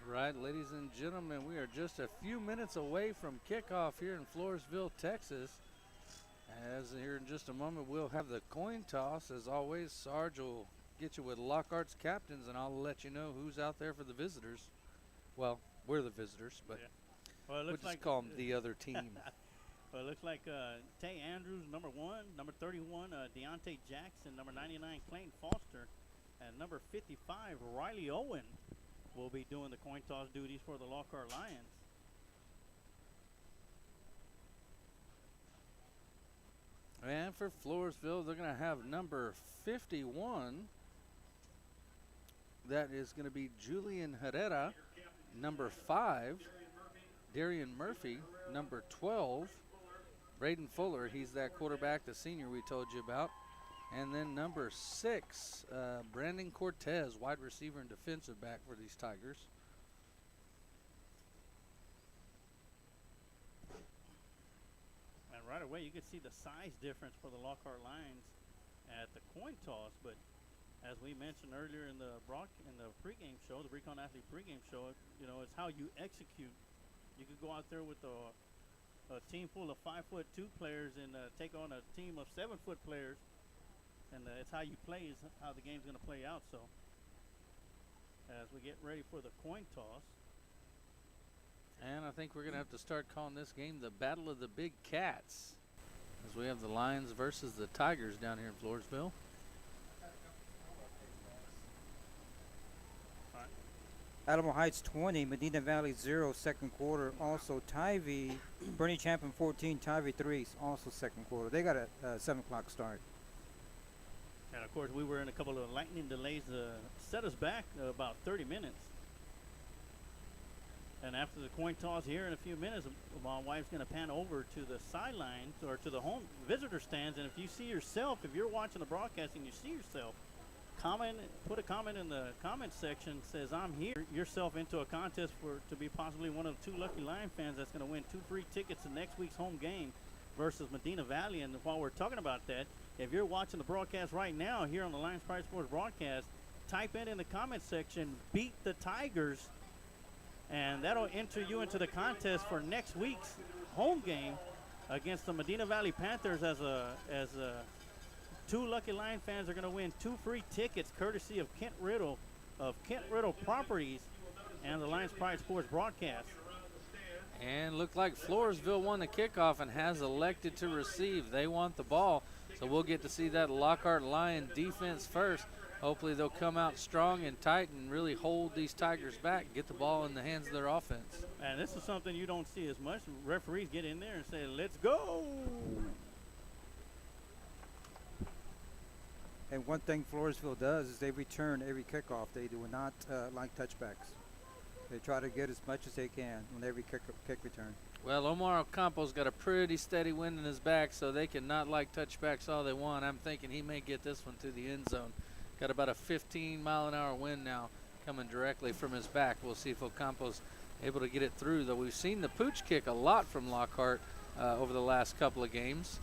Right, ladies and gentlemen, we are just a few minutes away from kickoff here in Floresville, Texas. As here in just a moment, we'll have the coin toss. As always, Sarge will get you with Lockhart's captains, and I'll let you know who's out there for the visitors. Well, we're the visitors, but Well, it we'll looks just like call them the other team. Well, it looks like Tay Andrews, number 1, number 31, Deontay Jackson, number 99, Clayton Foster, and number 55, Riley Owen, will be doing the coin toss duties for the Lockhart Lions. And for Floresville, they're going to have number 51. That is going to be Julian Herrera. Number 5, Darian Murphy. Number 12, Braden Fuller. He's that quarterback, the senior we told you about. And then number 6, Brandon Cortez, wide receiver and defensive back for these Tigers. And right away, you can see the size difference for the Lockhart Lions at the coin toss. But as we mentioned earlier in the pregame show, the Recon Athlete pregame show, you know, it's how you execute. You could go out there with a team full of 5'2" players and take on a team of 7-foot players. And it's how you play is how the game's going to play out. So as we get ready for the coin toss. And I think we're going to have to start calling this game the Battle of the Big Cats, as we have the Lions versus the Tigers down here in Floresville. Alamo Heights 20, Medina Valley 0, second quarter. Also, Tivy, Bernie Champion 14, Tivy 3, also second quarter. They got a 7 o'clock start. And, of course, we were in a couple of lightning delays set us back about 30 minutes. And after the coin toss here in a few minutes, my wife's going to pan over to the sidelines or to the home visitor stands. And if you see yourself, if you're watching the broadcast and you see yourself, put a comment in the comment section says, "I'm here." Yourself into a contest to be possibly one of the 2 lucky Lion fans that's going to win 2 free tickets to next week's home game versus Medina Valley. And while we're talking about that, if you're watching the broadcast right now here on the Lions Pride Sports broadcast, type in the comment section, beat the Tigers, and that'll enter you into the contest for next week's home game against the Medina Valley Panthers. As two lucky Lion fans are going to win 2 free tickets courtesy of Kent Riddle of Kent Riddle Properties and the Lions Pride Sports broadcast. And looked like Floresville won the kickoff and has elected to receive. They want the ball, so we'll get to see that Lockhart Lion defense first. Hopefully they'll come out strong and tight and really hold these Tigers back, get the ball in the hands of their offense. And this is something you don't see as much. Referees get in there and say, let's go. And one thing Floresville does is they return every kickoff. They do not like touchbacks. They try to get as much as they can on every kick return. Well, Omar Ocampo's got a pretty steady wind in his back, so they can not like touchbacks all they want. I'm thinking he may get this one to the end zone. Got about a 15-mile-an-hour wind now coming directly from his back. We'll see if Ocampo's able to get it through, though we've seen the pooch kick a lot from Lockhart over the last couple of games,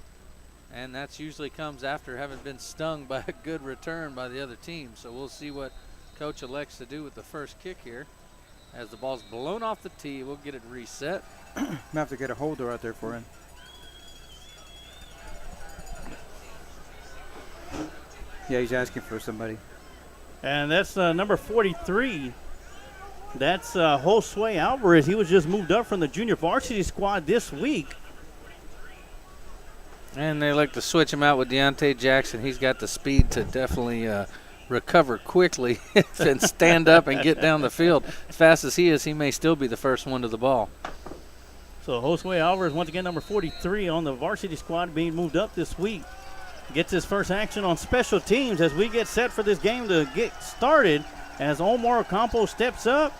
and that's usually comes after having been stung by a good return by the other team. So we'll see what Coach elects to do with the first kick here. As the ball's blown off the tee, we'll get it reset. Might have to get a holder out there for him. Yeah, he's asking for somebody. And that's number 43. That's Josue Alvarez. He was just moved up from the junior varsity squad this week. And they like to switch him out with Deontay Jackson. He's got the speed to definitely recover quickly and stand up and get down the field. As fast as he is, he may still be the first one to the ball. So Josue Alvarez, once again, number 43 on the varsity squad, being moved up this week. Gets his first action on special teams as we get set for this game to get started, as Omar Ocampo steps up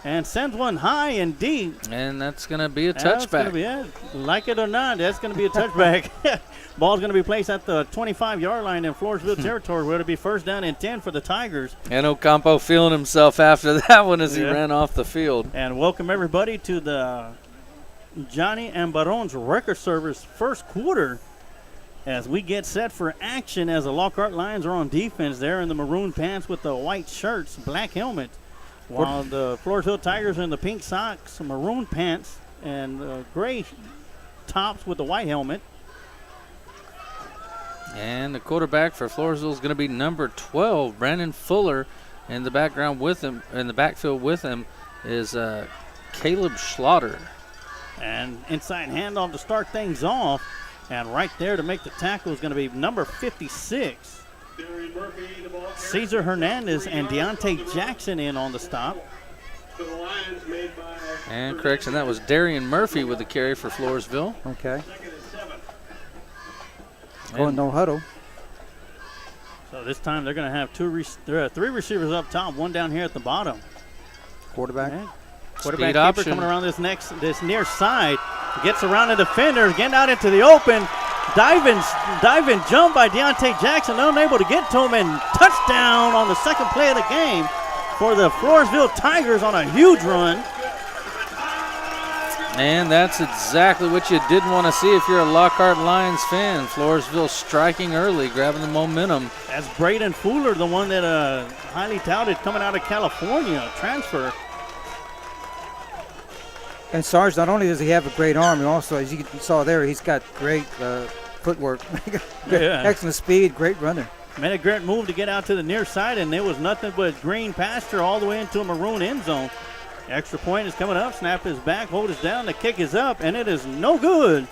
and sends one high and deep. And that's going to be a touchback. Like it or not, that's going to be a touchback. Ball's going to be placed at the 25-yard line in Floresville territory, where it'll be first down and 10 for the Tigers. And Ocampo feeling himself after that one as he ran off the field. And welcome everybody to the Johnny and Baron's record service first quarter, as we get set for action, as the Lockhart Lions are on defense. They're in the maroon pants with the white shirts, black helmet, while the Floresville Tigers are in the pink socks, maroon pants, and gray tops with the white helmet. And the quarterback for Floresville is going to be number 12, Brandon Fuller. In the background with him, in the backfield with him, is Caleb Schlaughter. And inside handoff to start things off. And right there to make the tackle is going to be number 56. Cesar Hernandez and Deontay Jackson in on the stop. And correction, that was Darian Murphy with the carry for Floresville. Okay. Going no huddle. So this time they're going to have three receivers up top, one down here at the bottom. Quarterback. Okay. Quarterback keeper coming around this near side. Gets around the defender, getting out into the open. Diving jump by Deontay Jackson, unable to get to him, and touchdown on the second play of the game for the Floresville Tigers on a huge run. And that's exactly what you didn't want to see if you're a Lockhart Lions fan. Floresville striking early, grabbing the momentum. That's Braden Fuller, the one that highly touted coming out of California, transfer. And Sarge, not only does he have a great arm, he also, as you saw there, he's got great footwork. Excellent speed, great runner. Made a great move to get out to the near side, and there was nothing but green pasture all the way into a maroon end zone. Extra point is coming up. Snap is back. Hold is down. The kick is up, and it is no good.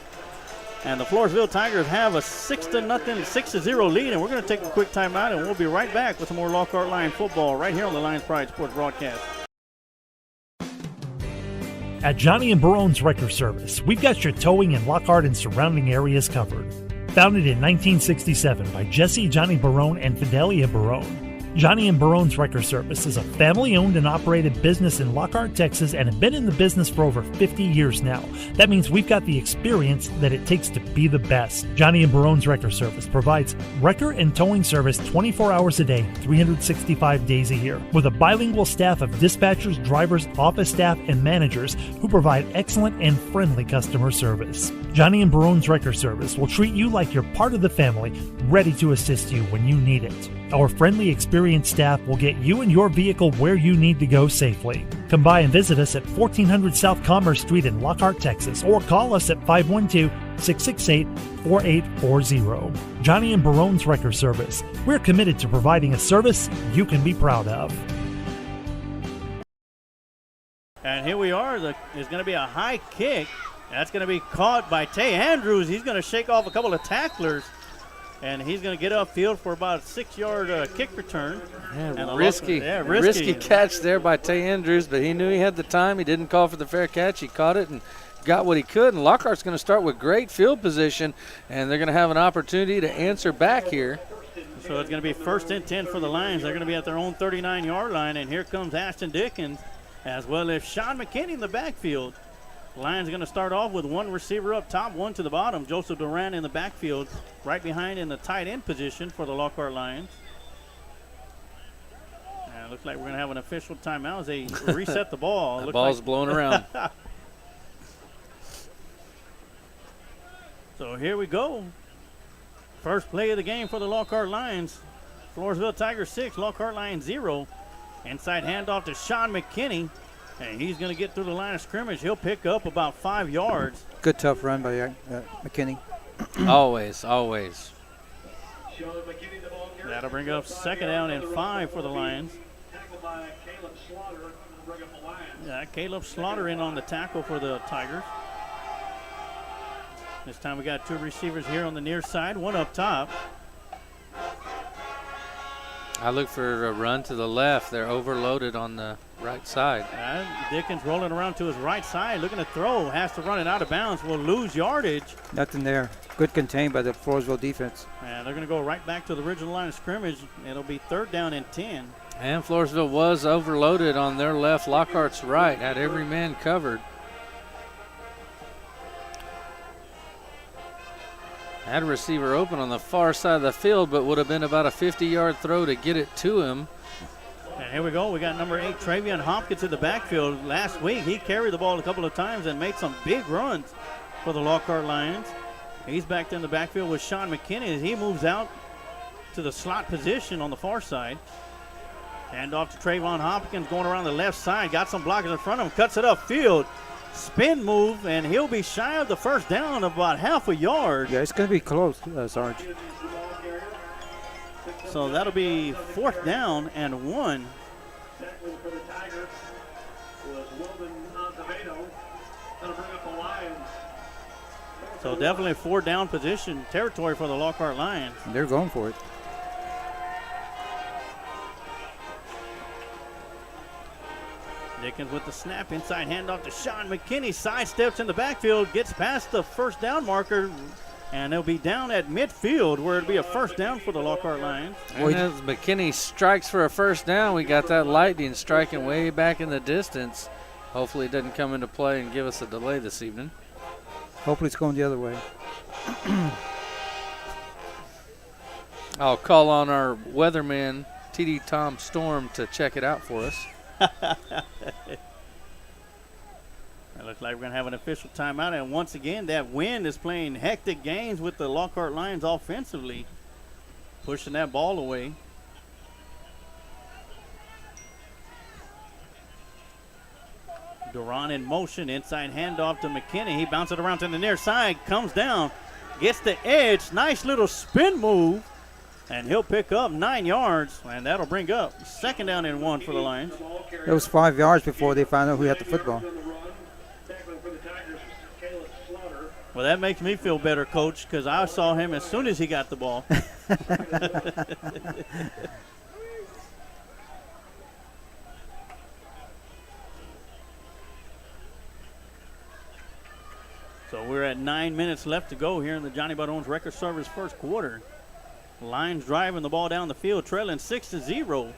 And the Floresville Tigers have a 6-0 lead, and we're going to take a quick timeout, and we'll be right back with some more Lockhart Lion football right here on the Lions Pride Sports broadcast. At Johnny and Barone's Wrecker Service, we've got your towing in Lockhart and surrounding areas covered. Founded in 1967 by Jesse Johnny Barone and Fidelia Barone, Johnny and Barone's Wrecker Service is a family-owned and operated business in Lockhart, Texas, and have been in the business for over 50 years now. That means we've got the experience that it takes to be the best. Johnny and Barone's Wrecker Service provides wrecker and towing service 24 hours a day, 365 days a year, with a bilingual staff of dispatchers, drivers, office staff, and managers who provide excellent and friendly customer service. Johnny and Barone's Wrecker Service will treat you like you're part of the family, ready to assist you when you need it. Our friendly, experienced staff will get you and your vehicle where you need to go safely. Come by and visit us at 1400 South Commerce Street in Lockhart, Texas, or call us at 512-668-4840. Johnny and Barone's Wrecker Service. We're committed to providing a service you can be proud of. And here we are. There's going to be a high kick. That's going to be caught by Tay Andrews. He's going to shake off a couple of tacklers. And he's going to get upfield for about a 6-yard kick return. And risky catch there by Tay Andrews, but he knew he had the time. He didn't call for the fair catch. He caught it and got what he could. And Lockhart's going to start with great field position, and they're going to have an opportunity to answer back here. So it's going to be 1st and 10 for the Lions. They're going to be at their own 39-yard line, and here comes Ashton Dickens, as well as Sean McKinney in the backfield. Lions going to start off with one receiver up top, one to the bottom. Joseph Duran in the backfield, right behind in the tight end position for the Lockhart Lions. And it looks like we're going to have an official timeout as they reset the ball. The ball's blown around. So here we go. First play of the game for the Lockhart Lions. Floresville Tigers 6, Lockhart Lions 0. Inside handoff to Sean McKinney. And he's going to get through the line of scrimmage. He'll pick up about 5 yards. Good tough run by McKinney. Always. That'll bring up 2nd down and 5 for the Lions. Caleb Slaughter in on the tackle for the Tigers. This time we got 2 receivers here on the near side, one up top. I look for a run to the left. They're overloaded on the right side. Dickens rolling around to his right side, looking to throw. Has to run it out of bounds. Will lose yardage. Nothing there. Good contained by the Floresville defense. And they're going to go right back to the original line of scrimmage. It'll be 3rd down and 10. And Floresville was overloaded on their left. Lockhart's right. Had every man covered. Had a receiver open on the far side of the field, but would have been about a 50-yard throw to get it to him. And here we go. We got number 8, Travion Hopkins in the backfield. Last week, he carried the ball a couple of times and made some big runs for the Lockhart Lions. He's back in the backfield with Sean McKinney as he moves out to the slot position on the far side. Hand off to Travion Hopkins going around the left side. Got some blockers in front of him. Cuts it upfield. Spin move, and he'll be shy of the 1st down of about half a yard. Yeah, it's going to be close, Sarge. So that'll be 4th down and 1. So definitely 4 down position territory for the Lockhart Lions. They're going for it. Dickens with the snap, inside handoff to Sean McKinney, sidesteps in the backfield, gets past the 1st down marker, and they'll be down at midfield where it'll be a 1st down for the Lockhart Lions. And as McKinney strikes for a 1st down, we got that lightning striking way back in the distance. Hopefully it doesn't come into play and give us a delay this evening. Hopefully it's going the other way. I'll call on our weatherman, TD Tom Storm, to check it out for us. It looks like we're going to have an official timeout, and once again that wind is playing hectic games with the Lockhart Lions offensively, pushing that ball away. Duran in motion, inside handoff to McKinney. He bounces it around to the near side, comes down, gets the edge, nice little spin move, and he'll pick up 9 yards, and that'll bring up 2nd down and 1 for the Lions. It was 5 yards before they found out who had the football. Well, that makes me feel better, Coach, because I saw him as soon as he got the ball. So we're at 9 minutes left to go here in the Johnny Barone's Wrecker Service 1st quarter. Lions driving the ball down the field, trailing 6-0.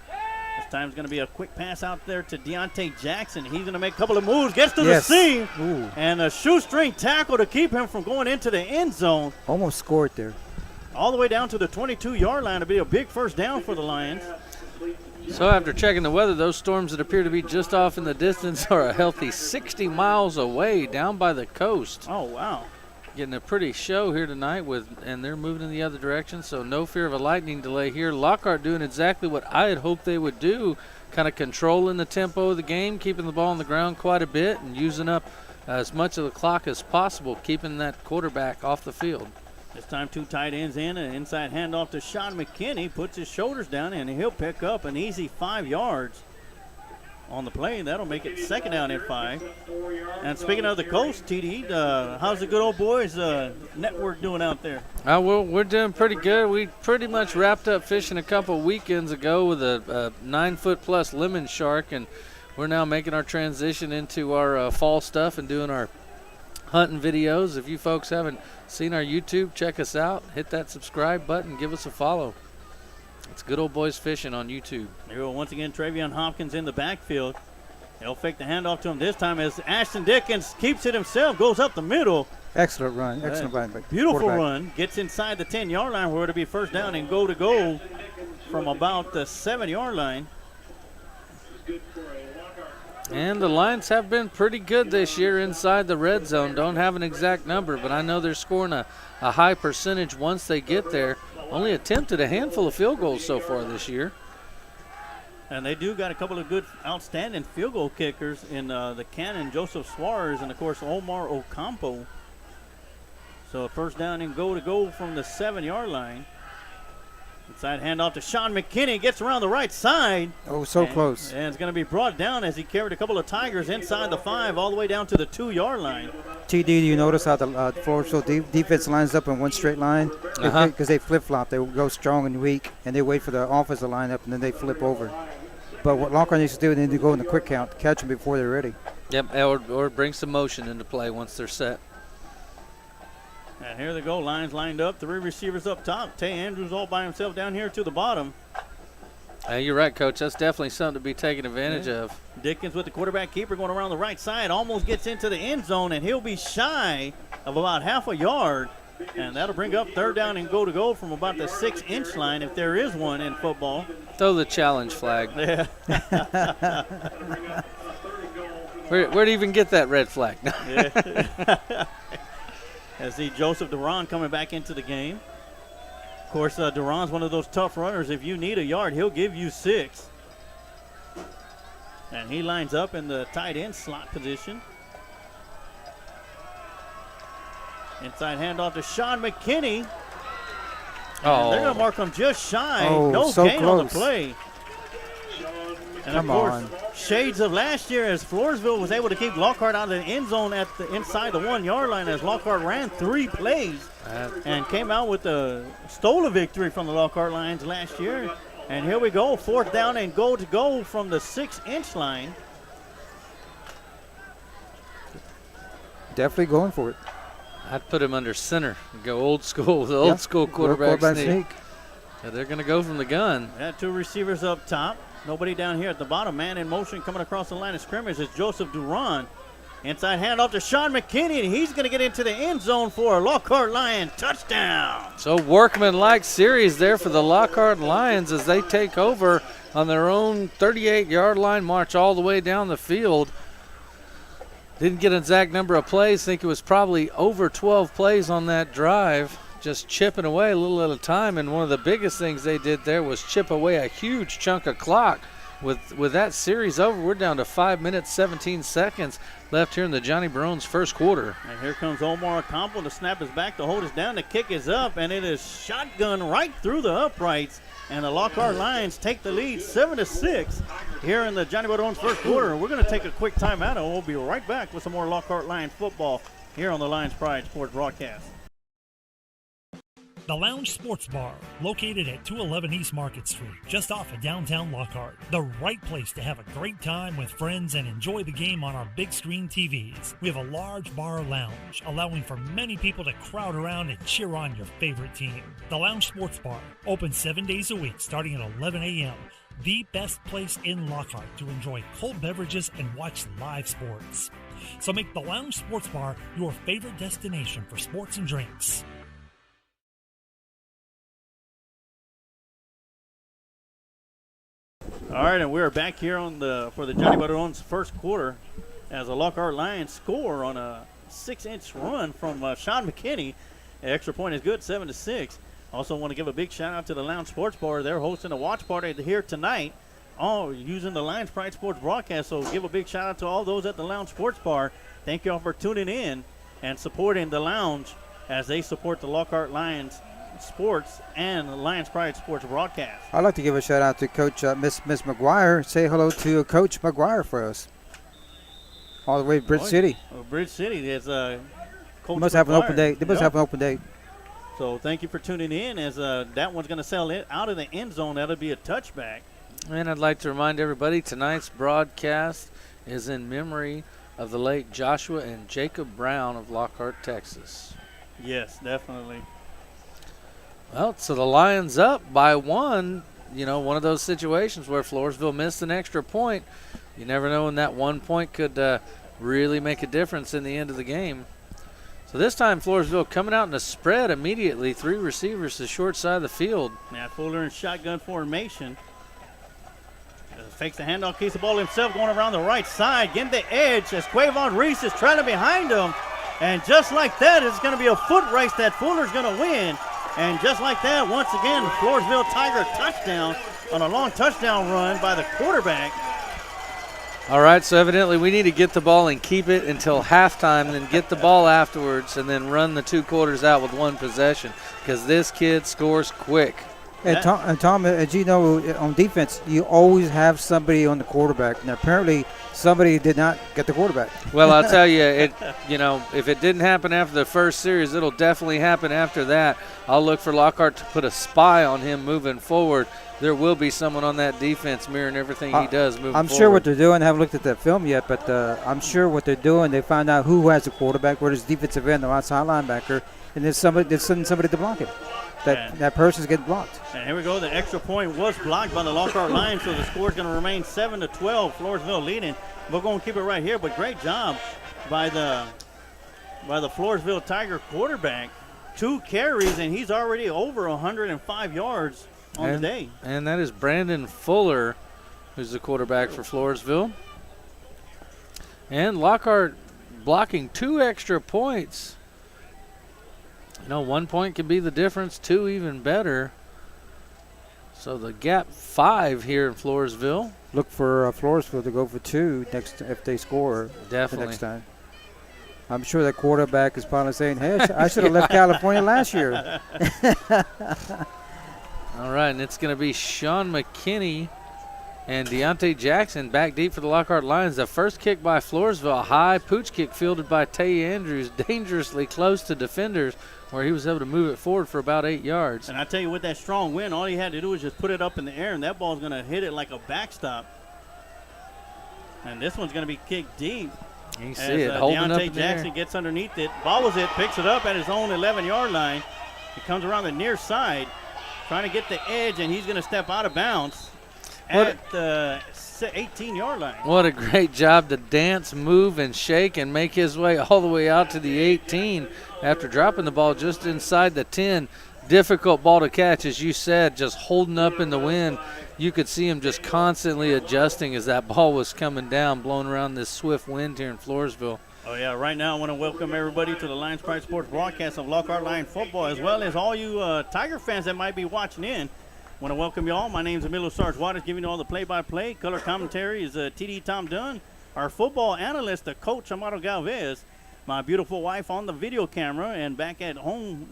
This time's going to be a quick pass out there to Deontay Jackson. He's going to make a couple of moves, gets to the seam, and a shoestring tackle to keep him from going into the end zone. Almost scored there. All the way down to the 22-yard line to be a big first down for the Lions. So after checking the weather, those storms that appear to be just off in the distance are a healthy 60 miles away down by the coast. Oh, wow. Getting a pretty show here tonight, and they're moving in the other direction, so no fear of a lightning delay here. Lockhart doing exactly what I had hoped they would do, kind of controlling the tempo of the game, keeping the ball on the ground quite a bit, and using up as much of the clock as possible, keeping that quarterback off the field. This time 2 tight ends in, an inside handoff to Sean McKinney, puts his shoulders down, and he'll pick up an easy 5 yards on the play. That'll make it second down at 5. And speaking of the coast, TD, how's the good old boys network doing out there? Well, we're doing pretty good. We pretty much wrapped up fishing a couple weekends ago with a 9-foot-plus lemon shark, and we're now making our transition into our fall stuff and doing our hunting videos. If you folks haven't seen our YouTube, check us out. Hit that subscribe button. Give us a follow. It's Good Old Boys Fishing on YouTube. Here once again, Travion Hopkins in the backfield. He'll fake the handoff to him this time as Ashton Dickens keeps it himself, goes up the middle. Excellent run. Excellent run. Beautiful run. Gets inside the 10-yard line where it'll be first down and go to goal from about the 7-yard line. And the Lions have been pretty good this year inside the red zone. Don't have an exact number, but I know they're scoring a high percentage once they get there. Only attempted a handful of field goals so far this year. And they do got a couple of good, outstanding field goal kickers in the cannon, Joseph Suarez, and, of course, Omar Ocampo. So a first down and go to goal from the 7-yard line. Inside handoff to Sean McKinney. Gets around the right side. Oh, so close. And it's going to be brought down as he carried a couple of Tigers inside the 5 all the way down to the 2-yard line. TD, do you notice how the Floresville defense lines up in one straight line? Because they flip-flop. They go strong and weak, and they wait for the offensive line up, and then they flip over. But what Lockhart needs to do, they need to go in the quick count to catch them before they're ready. Yep, or bring some motion into play once they're set. And here they go, Lions lined up, 3 receivers up top. Tay Andrews all by himself down here to the bottom. You're right, Coach. That's definitely something to be taken advantage of. Dickens with the quarterback keeper going around the right side, almost gets into the end zone, and he'll be shy of about half a yard. And that'll bring up third down and go to goal from about the 6-inch line, if there is one in football. Throw the challenge flag. Yeah. Where'd he even get that red flag? Yeah. I see Joseph Duran coming back into the game. Of course, Duran's one of those tough runners. If you need a yard, he'll give you 6. And he lines up in the tight end slot position. Inside handoff to Sean McKinney. And they're going to mark him just shy. No so gain close on the play. And Come of course, on. shades of last year as Floresville was able to keep Lockhart out of the end zone at the inside the 1-yard line as Lockhart ran 3 plays and came out with stole a victory from the Lockhart Lions last year. And here we go, 4th down and go to goal from the 6-inch line. Definitely going for it. I'd put him under center and go old school, the old school quarterback sneak. Yeah, they're going to go from the gun. 2 receivers up top. Nobody down here at the bottom. Man in motion coming across the line of scrimmage is Joseph Duran. Inside handoff to Sean McKinney, and he's going to get into the end zone for a Lockhart Lion touchdown. So workman-like series there for the Lockhart Lions as they take over on their own 38-yard line, march all the way down the field. Didn't get an exact number of plays. Think it was probably over 12 plays on that drive, just chipping away a little at a time. And one of the biggest things they did there was chip away a huge chunk of clock. With that series over, we're down to 5 minutes, 17 seconds left here in the Johnny Barone's first quarter. And here comes Omar Ocampo to snap his back to hold us down. The kick is up, and it is shotgun right through the uprights. And the Lockhart Lions take the lead 7-6 here in the Johnny Barone's first quarter. We're going to take a quick timeout, and we'll be right back with some more Lockhart Lions football here on the Lions Pride Sports broadcast. The Lounge Sports Bar, located at 211 East Market Street, just off of downtown Lockhart. The right place to have a great time with friends and enjoy the game on our big screen TVs. We have a large bar lounge, allowing for many people to crowd around and cheer on your favorite team. The Lounge Sports Bar, open 7 days a week starting at 11 a.m. The best place in Lockhart to enjoy cold beverages and watch live sports. So make the Lounge Sports Bar your favorite destination for sports and drinks. All right, and we're back here for the Johnny Barron's first quarter as the Lockhart Lions score on a 6-inch run from Sean McKinney. The extra point is good, 7-6. Also want to give a big shout out to the Lounge Sports Bar. They're hosting a watch party here tonight, all using the Lions Pride Sports broadcast. So give a big shout out to all those at the Lounge Sports Bar. Thank you all for tuning in and supporting the Lounge as they support the Lockhart Lions Sports and Lions Pride Sports broadcast. I'd like to give a shout out to Coach Miss McGuire. Say hello to Coach McGuire for us. All the way to Bridge City. Bridge City is Coach Must have an open day. They must Yep. have an open day. So thank you for tuning in as that one's going to sail it out of the end zone. That'll be a touchback. And I'd like to remind everybody tonight's broadcast is in memory of the late Joshua and Jacob Brown of Lockhart, Texas. Yes, definitely. Well, so the Lions up by 1. You know, one of those situations where Floresville missed an extra point. You never know when that 1 point could really make a difference in the end of the game. So this time Floresville coming out in a spread immediately. 3 receivers to the short side of the field. Matt Fuller in shotgun formation. Fakes the handoff, keeps the ball himself, going around the right side, getting the edge as Quavon Reese is trailing behind him. And just like that, it's going to be a foot race that Fuller's going to win. And just like that, once again, the Floresville Tiger touchdown on a long touchdown run by the quarterback. All right, so evidently we need to get the ball and keep it until halftime, then get the ball afterwards, and then run the 2 quarters out with 1 possession because this kid scores quick. And Tom, as you know, on defense, you always have somebody on the quarterback. And apparently somebody did not get the quarterback. Well, I'll tell you, if it didn't happen after the first series, it'll definitely happen after that. I'll look for Lockhart to put a spy on him moving forward. There will be someone on that defense mirroring everything he does moving forward. I'm sure what they're doing. I haven't looked at that film yet, but I'm sure what they're doing, they find out who has the quarterback, whether it's defensive end or outside linebacker, and then they're sending somebody to block him. That person's getting blocked. And here we go. The extra point was blocked by the Lockhart Lions, so the score is going to remain 7-12. Floresville leading. We're going to keep it right here, but great job by the Floresville Tiger quarterback. 2 carries, and he's already over 105 yards on the day. And that is Brandon Fuller, who's the quarterback for Floresville. And Lockhart blocking 2 extra points. 1 point can be the difference, 2 even better. So the gap 5 here in Floresville. Look for Floresville to go for 2 next if they score. Definitely. The next time. I'm sure that quarterback is probably saying, hey, I should have left California last year. All right, and it's going to be Sean McKinney and Deontay Jackson back deep for the Lockhart Lions. The first kick by Floresville, a high pooch kick fielded by Tay Andrews, dangerously close to defenders, where he was able to move it forward for about 8 yards. And I tell you, with that strong wind, all he had to do was just put it up in the air, and that ball's going to hit it like a backstop. And this one's going to be kicked deep. You see it holding up in Deontay the air. Jackson gets underneath it, bobbles it, picks it up at his own 11-yard line. He comes around the near side, trying to get the edge, and he's going to step out of bounds at the 18-yard line. What a great job to dance, move, and shake and make his way all the way out to the 18 after dropping the ball just inside the 10. Difficult ball to catch, as you said, just holding up in the wind. You could see him just constantly adjusting as that ball was coming down, blowing around this swift wind here in Floresville. Oh, yeah, right now I want to welcome everybody to the Lions Pride Sports broadcast of Lockhart Lion football, as well as all you Tiger fans that might be watching in. I want to welcome you all. My name is Emilio Sarge Waters, giving you all the play-by-play. Color commentary is TD Tom Dunn. Our football analyst, Coach Amaro Galvez. My beautiful wife on the video camera, and back at home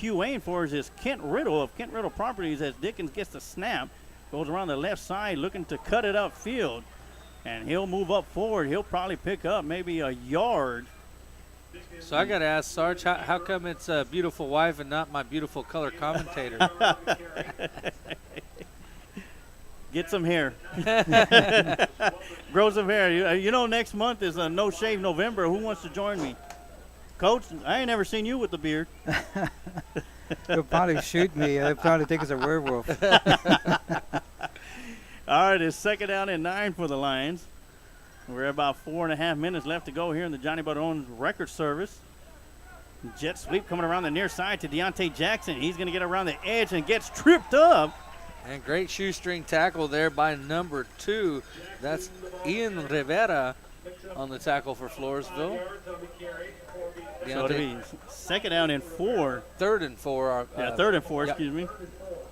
QAing for us is Kent Riddle of Kent Riddle Properties as Dickens gets the snap. Goes around the left side looking to cut it upfield. And he'll move up forward. He'll probably pick up maybe a yard So I got to ask Sarge, how come it's a beautiful wife and not my beautiful color commentator? Get some hair. Grow some hair. You know, next month is a No Shave November. Who wants to join me? Coach, I ain't never seen you with the beard. They'll probably shoot me. They'll probably think it's a werewolf. All right, it's second down and 9 for the Lions. We're about 4.5 minutes left to go here in the Johnny Bodone's record service. Jet sweep coming around the near side to Deontay Jackson. He's going to get around the edge and gets tripped up. And great shoestring tackle there by number 2. That's Ian Rivera on the tackle for Floresville. So it'll be second down and 4. Third and 4. Third and 4, yep. excuse me.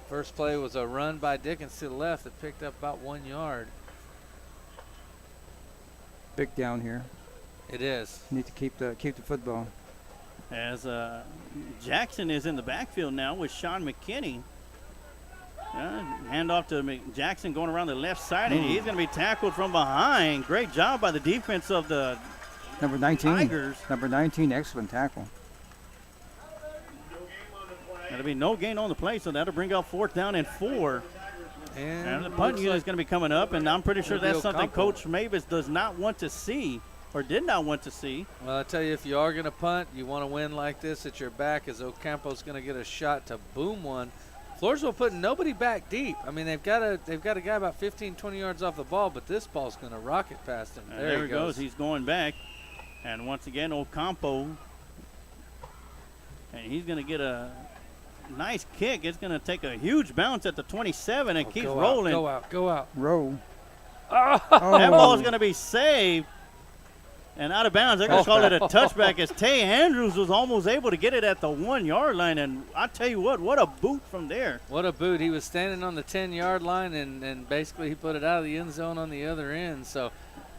First play was a run by Dickens to the left that picked up about 1 yard. Big down here. It is. Need to keep the football. As Jackson is in the backfield now with Sean McKinney. Hand off to Jackson going around the left side, and he's going to be tackled from behind. Great job by the defense of the Number 19. Tigers. Number 19, excellent tackle. That'll be no gain on the play, so that'll bring up 4th down and 4. And the punt unit is going to be coming up, and I'm pretty sure that's something Coach Mavis does not want to see or did not want to see. Well, I tell you, if you are going to punt, you want to win like this at your back, as Ocampo's going to get a shot to boom one. Floresville putting nobody back deep. I mean, they've got a guy about 15, 20 yards off the ball, but this ball's going to rocket past him. There he goes. He's going back. And once again, Ocampo. And he's going to get a nice kick. It's going to take a huge bounce at the 27 and keeps rolling. Go out. Roll. Oh. That ball's going to be saved. And out of bounds, they're going to call it a touchback as Tay Andrews was almost able to get it at the 1 yard line. And I tell you what a boot from there. What a boot. He was standing on the 10-yard line, and basically he put it out of the end zone on the other end. So,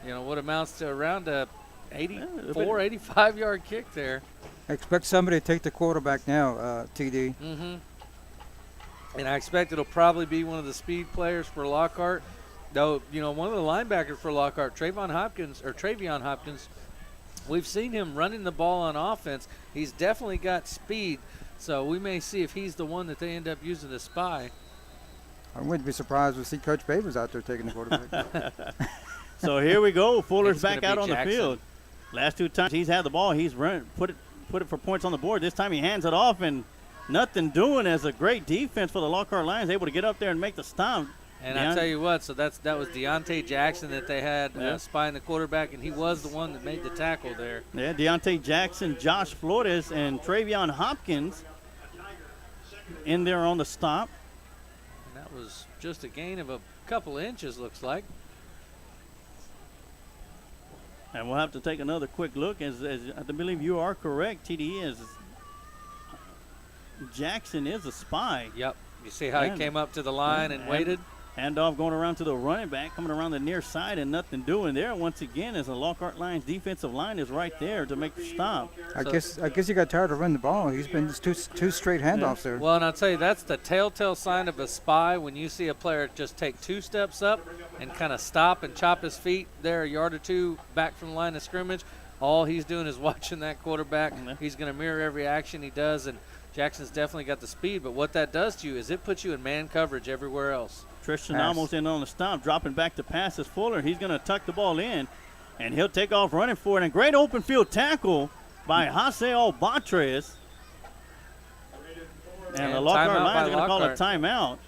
you know, what amounts to around a 84, 85-yard kick there. I expect somebody to take the quarterback now, TD. Mm-hmm. And I expect it'll probably be one of the speed players for Lockhart. Though, you know, one of the linebackers for Lockhart, Travion Hopkins, we've seen him running the ball on offense. He's definitely got speed, so we may see if he's the one that they end up using to spy. I wouldn't be surprised to see Coach Babers out there taking the quarterback. So here we go. Fuller's back out on Jackson. the field. Last 2 times he's had the ball, he's put it for points on the board. This time he hands it off, and nothing doing as a great defense for the Lockhart Lions, able to get up there and make the stop. And I tell you what, so that was Deontay Jackson that they had spying the quarterback, and he was the one that made the tackle there. Yeah, Deontay Jackson, Josh Flores, and Travion Hopkins in there on the stop. And that was just a gain of a couple inches, looks like. And we'll have to take another quick look, as I believe you are correct, TD, is Jackson is a spy. Yep. You see how he came up to the line and waited? Handoff going around to the running back, coming around the near side, and nothing doing there. Once again, as the Lockhart Lions defensive line is right there to make the stop. I guess he got tired of running the ball. He's been two straight handoffs there. Well, and I'll tell you, that's the telltale sign of a spy, when you see a player just take 2 steps up and kind of stop and chop his feet there a yard or 2 back from the line of scrimmage. All he's doing is watching that quarterback. He's going to mirror every action he does, and Jackson's definitely got the speed. But what that does to you is it puts you in man coverage everywhere else. Tristan almost in on the stop, dropping back to pass is Fuller. He's going to tuck the ball in, and he'll take off running for it. And great open field tackle by Jose Albatres. And the Lockhart Lions are going to call a timeout.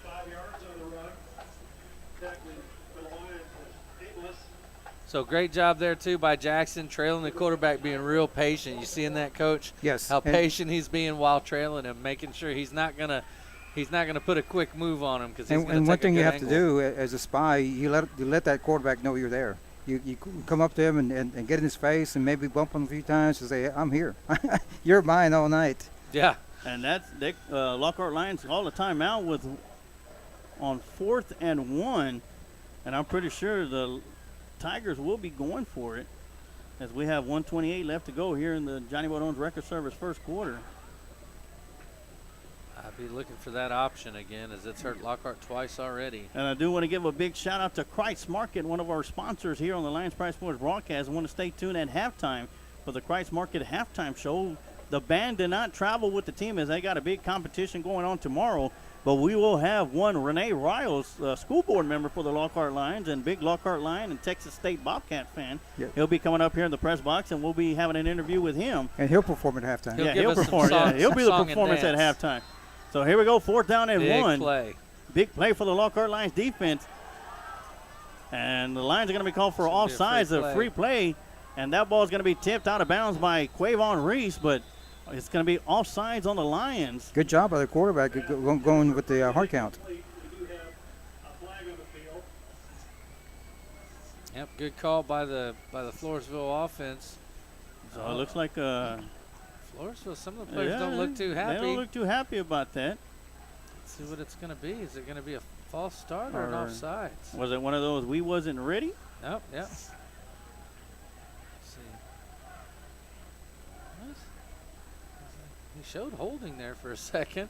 So great job there, too, by Jackson, trailing the quarterback, being real patient. You seeing that, Coach? Yes. How patient he's being while trailing him, making sure he's not going to put a quick move on him, because he's going to take a good angle. And one thing you have to do as a spy, you let that quarterback know you're there. You come up to him and get in his face and maybe bump him a few times and say, I'm here. You're mine all night. Yeah. And that's Lockhart Lions call a timeout on 4th and 1. And I'm pretty sure the Tigers will be going for it, as we have 1:28 left to go here in the Johnny Bodone's record service first quarter. I'd be looking for that option again, as it's hurt Lockhart twice already. And I do want to give a big shout out to Kreitz Market, one of our sponsors here on the Lions Price Sports broadcast. I want to stay tuned at halftime. for the Christ Market halftime show. The band did not travel with the team as they got a big competition going on tomorrow. But we will have one Renee Riles, school board member for the Lockhart Lions and big Lockhart Lion and Texas State Bobcat fan. Yep. He'll be coming up here in the press box, and we'll be having an interview with him. And he'll perform at halftime. He'll perform. He'll be the performance at halftime. So here we go, 4th down and 1. Big play for the Lockhart Lions defense. And the Lions are going to be called for offsides, a free play. And that ball is going to be tipped out of bounds by Quavon Reese, but it's going to be offsides on the Lions. Good job by the quarterback going with the hard count. Yep, good call by the Floresville offense. So it looks like Floresville, some of the players don't look too happy. They don't look too happy about that. Let's see what it's going to be. Is it going to be a false start or an offsides? Was it one of those we wasn't ready? Nope, yep. Let's see. What? He showed holding there for a second.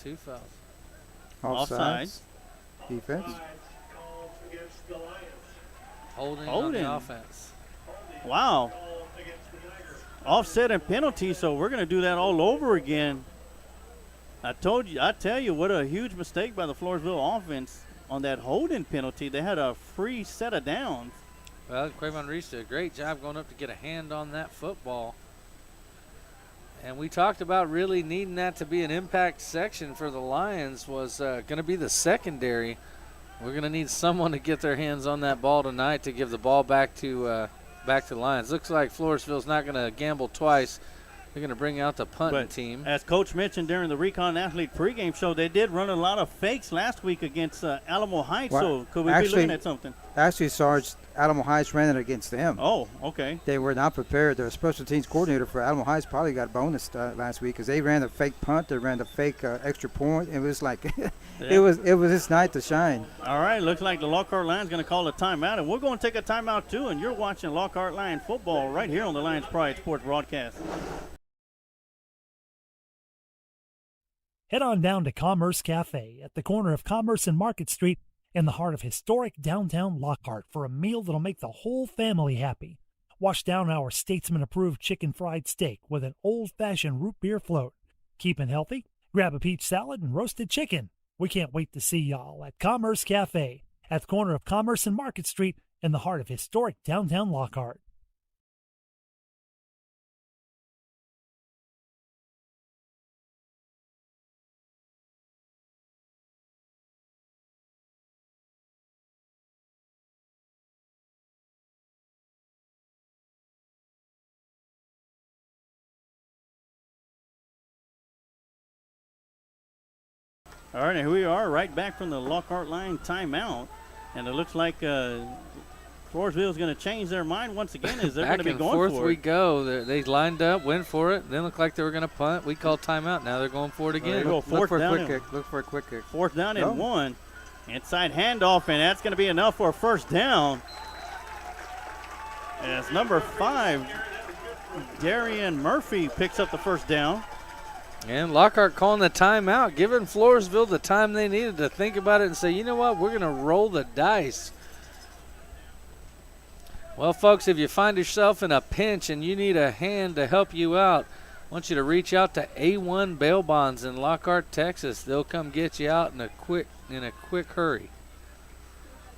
2 fouls. Offsides. Defense. Holding on the offense. Wow. Offset and penalty, so we're going to do that all over again. I tell you, what a huge mistake by the Floresville offense on that holding penalty. They had a free set of downs. Well, Quavon Reese did a great job going up to get a hand on that football. And we talked about really needing that to be an impact section for the Lions was going to be the secondary. We're going to need someone to get their hands on that ball tonight to give the ball back to the Lions. Looks like Floresville's not going to gamble twice. They're going to bring out the punting team. As Coach mentioned during the Recon Athlete pregame show, they did run a lot of fakes last week against Alamo Heights. Well, so could we be looking at something? Actually, Sarge, Alamo Heights ran it against them. Oh, okay. They were not prepared. Their special teams coordinator for Alamo Heights probably got bonus last week because they ran a fake punt. They ran the fake extra point. It was like it was this night to shine. All right, looks like the Lockhart Lions going to call a timeout, and we're going to take a timeout too. And you're watching Lockhart Lion football right here on the Lions Pride Sports broadcast. Head on down to Commerce Cafe at the corner of Commerce and Market Street in the heart of historic downtown Lockhart for a meal that'll make the whole family happy. Wash down our Statesman-approved chicken fried steak with an old-fashioned root beer float. Keeping healthy? Grab a peach salad and roasted chicken. We can't wait to see y'all at Commerce Cafe at the corner of Commerce and Market Street in the heart of historic downtown Lockhart. All right, and here we are right back from the Lockhart Line timeout. And it looks like Floresville is going to change their mind once again as they're going to be going for it. Back and forth we go. They lined up, went for it. Then looked like they were going to punt. We called timeout. Now they're going for it again. Look for a quick kick. Look for a quick kick. 4th down and 1. Inside handoff, and that's going to be enough for a first down. As number 5, Darian Murphy picks up the first down. And Lockhart calling the timeout, giving Floresville the time they needed to think about it and say, you know what, we're going to roll the dice. Well, folks, if you find yourself in a pinch and you need a hand to help you out, I want you to reach out to A1 Bail Bonds in Lockhart, Texas. They'll come get you out in a quick hurry.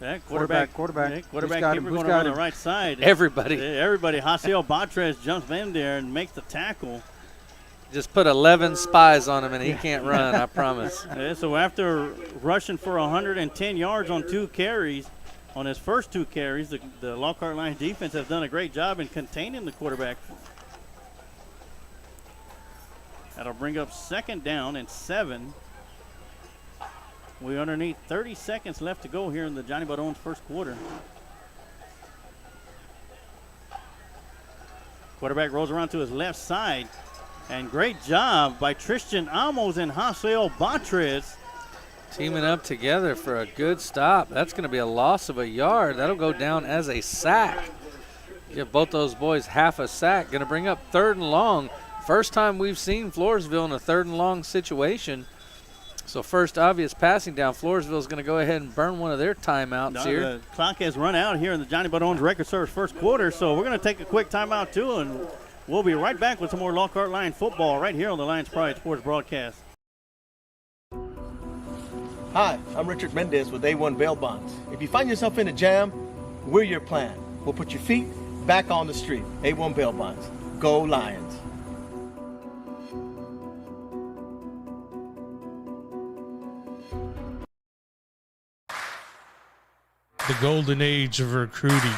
That quarterback keeper going on the right side. Everybody. Hasiel Batres jumps in there and makes the tackle. Just put 11 spies on him, and he can't run, I promise. Yeah, so after rushing for 110 yards on 2 carries, on his first 2 carries, the Lockhart Lions defense has done a great job in containing the quarterback. That'll bring up 2nd down and 7. We underneath 30 seconds left to go here in the Johnny Badone's first quarter. Quarterback rolls around to his left side. And great job by Tristan Amos and Hasiel Batres. Teaming up together for a good stop. That's going to be a loss of a yard. That'll go down as a sack. Give both those boys half a sack. Going to bring up 3rd and long. First time we've seen Floresville in a 3rd and long situation. So first obvious passing down. Floresville is going to go ahead and burn one of their timeouts here. The clock has run out here in the Johnny Bodone's record service first quarter, so we're going to take a quick timeout too, and we'll be right back with some more Lockhart Lions football right here on the Lions Pride Sports broadcast. Hi, I'm Richard Mendez with A1 Bail Bonds. If you find yourself in a jam, we're your plan. We'll put your feet back on the street. A1 Bail Bonds. Go Lions. The golden age of recruiting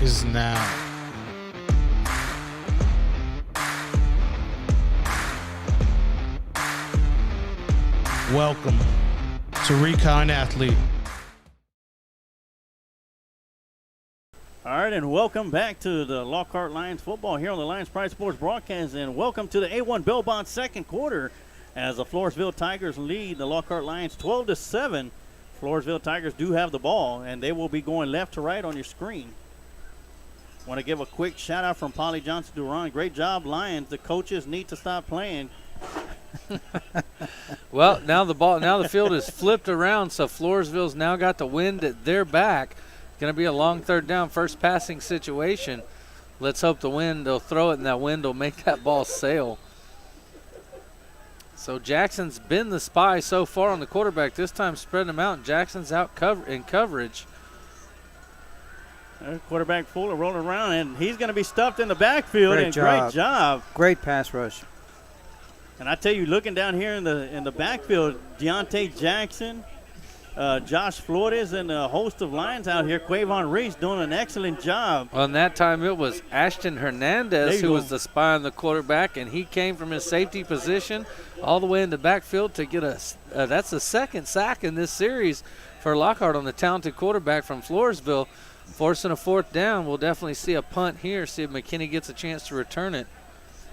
is now. Welcome to Recon Athlete. All right, and welcome back to the Lockhart Lions football here on the Lions Pride Sports broadcast, and welcome to the A1 Bail Bonds second quarter as the Floresville Tigers lead the Lockhart Lions 12-7. Floresville Tigers do have the ball, and they will be going left to right on your screen. Want to give a quick shout out from Polly Johnson Duran. Great job, Lions. The coaches need to stop playing. Well, now the field is flipped around, so Floresville's now got the wind at their back. Going to be a long third down, first passing situation. Let's hope the wind, they'll throw it and that wind will make that ball sail. So Jackson's been the spy so far on the quarterback. This time spreading him out, and Jackson's out in coverage. Quarterback Fuller rolling around, and he's going to be stuffed in the backfield. Great job. Great pass rush. And I tell you, looking down here in the backfield, Deontay Jackson, Josh Flores, and a host of Lions out here. Quavon Reese doing an excellent job. On that time, it was Ashton Hernandez who was the spy on the quarterback, and he came from his safety position all the way in the backfield to get that's the second sack in this series for Lockhart on the talented quarterback from Floresville. Forcing a fourth down, we'll definitely see a punt here, see if McKinney gets a chance to return it.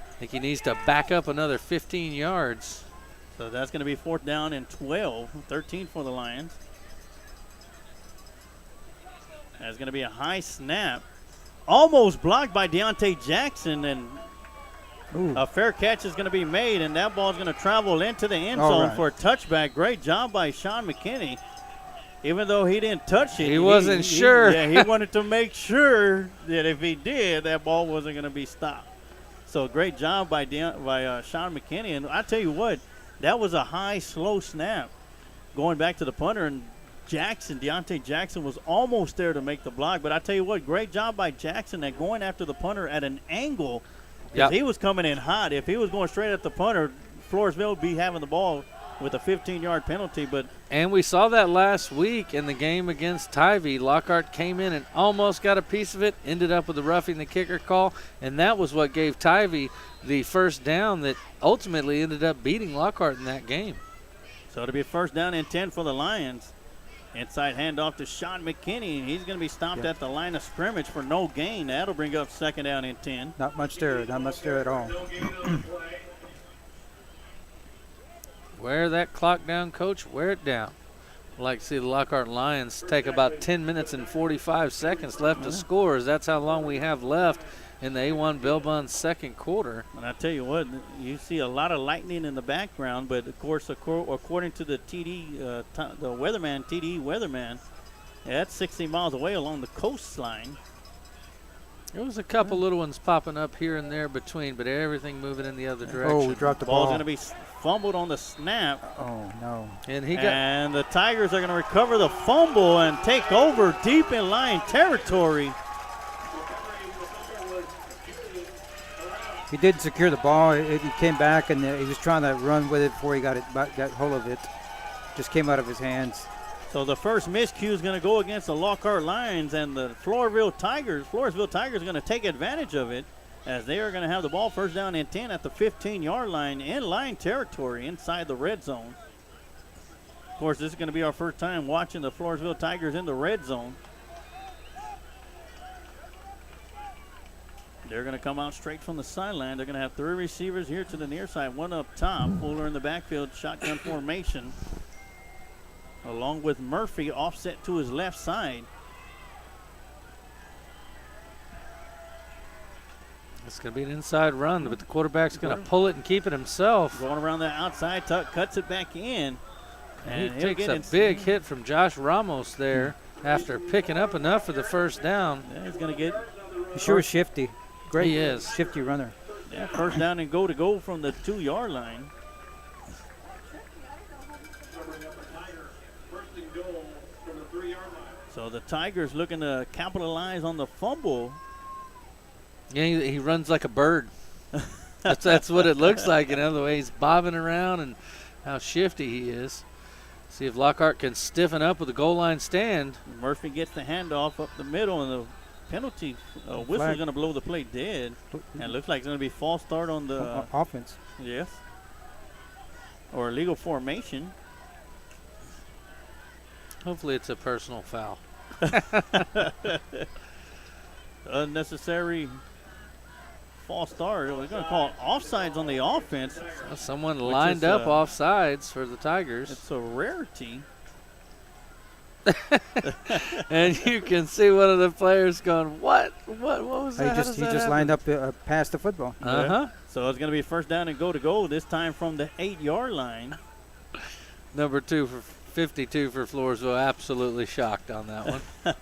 I think he needs to back up another 15 yards. So that's going to be fourth down and 12, 13 for the Lions. That's going to be a high snap. Almost blocked by Deontay Jackson, and a fair catch is going to be made, and that ball is going to travel into the end zone for a touchback. Great job by Sean McKinney. Even though he didn't touch it. He wasn't sure. He wanted to make sure that if he did, that ball wasn't going to be stopped. So great job by Sean McKinney. And I tell you what, that was a high, slow snap. Going back to the punter, and Deontay Jackson was almost there to make the block. But I tell you what, great job by Jackson at going after the punter at an angle. Yep. He was coming in hot. If he was going straight at the punter, Floresville would be having the ball with a 15-yard penalty. And we saw that last week in the game against Tivy. Lockhart came in and almost got a piece of it, ended up with a roughing the kicker call, and that was what gave Tivy the first down that ultimately ended up beating Lockhart in that game. So it'll be a first down and 10 for the Lions. Inside handoff to Sean McKinney, and he's going to be stopped at the line of scrimmage for no gain. That'll bring up second down and 10. Not much there at all. Wear that clock down, Coach. Wear it down. I'd like to see the Lockhart Lions take about 10 minutes and 45 seconds left to score, as that's how long we have left in the A1 Bail Bonds second quarter. And I tell you what, you see a lot of lightning in the background, but of course, according to the the weatherman, TD weatherman, that's 60 miles away along the coastline. There was a couple little ones popping up here and there between, but everything moving in the other direction. Oh, we dropped the ball. Ball's going to be fumbled on the snap. Oh, no. And the Tigers are going to recover the fumble and take over deep in line territory. He did secure the ball. He came back, and he was trying to run with it before he got hold of it. Just came out of his hands. So the first miscue is going to go against the Lockhart Lions, and the Floresville Tigers are going to take advantage of it, as they are going to have the ball first down and 10 at the 15-yard line, in line territory inside the red zone. Of course, this is going to be our first time watching the Floresville Tigers in the red zone. They're going to come out straight from the sideline. They're going to have three receivers here to the near side, one up top. Fuller in the backfield, shotgun formation, along with Murphy offset to his left side. It's going to be an inside run, but the quarterback's going to pull it and keep it himself. Going around the outside, Tuck cuts it back in. And he he'll takes get a big hit from Josh Ramos there after picking up enough for the first down. Yeah, he's going to get. He's sure shifty. Great. He is. Shifty runner. Yeah, first down and go from the 2-yard line. So the Tigers looking to capitalize on the fumble. Yeah, he runs like a bird. That's what it looks like, the way he's bobbing around and how shifty he is. See if Lockhart can stiffen up with a goal line stand. Murphy gets the handoff up the middle, and the penalty whistle's going to blow the play dead. And it looks like it's going to be false start on the offense. Yes. Or illegal formation. Hopefully it's a personal foul. Unnecessary false start. We're going to call offsides on the offense. So someone lined up offsides for the Tigers. It's a rarity. And you can see one of the players going, what was that? He just lined up past the football. Uh-huh. So it's going to be first down and go, this time from the 8-yard line. Number 2 for 52 for Floresville. Absolutely shocked on that one.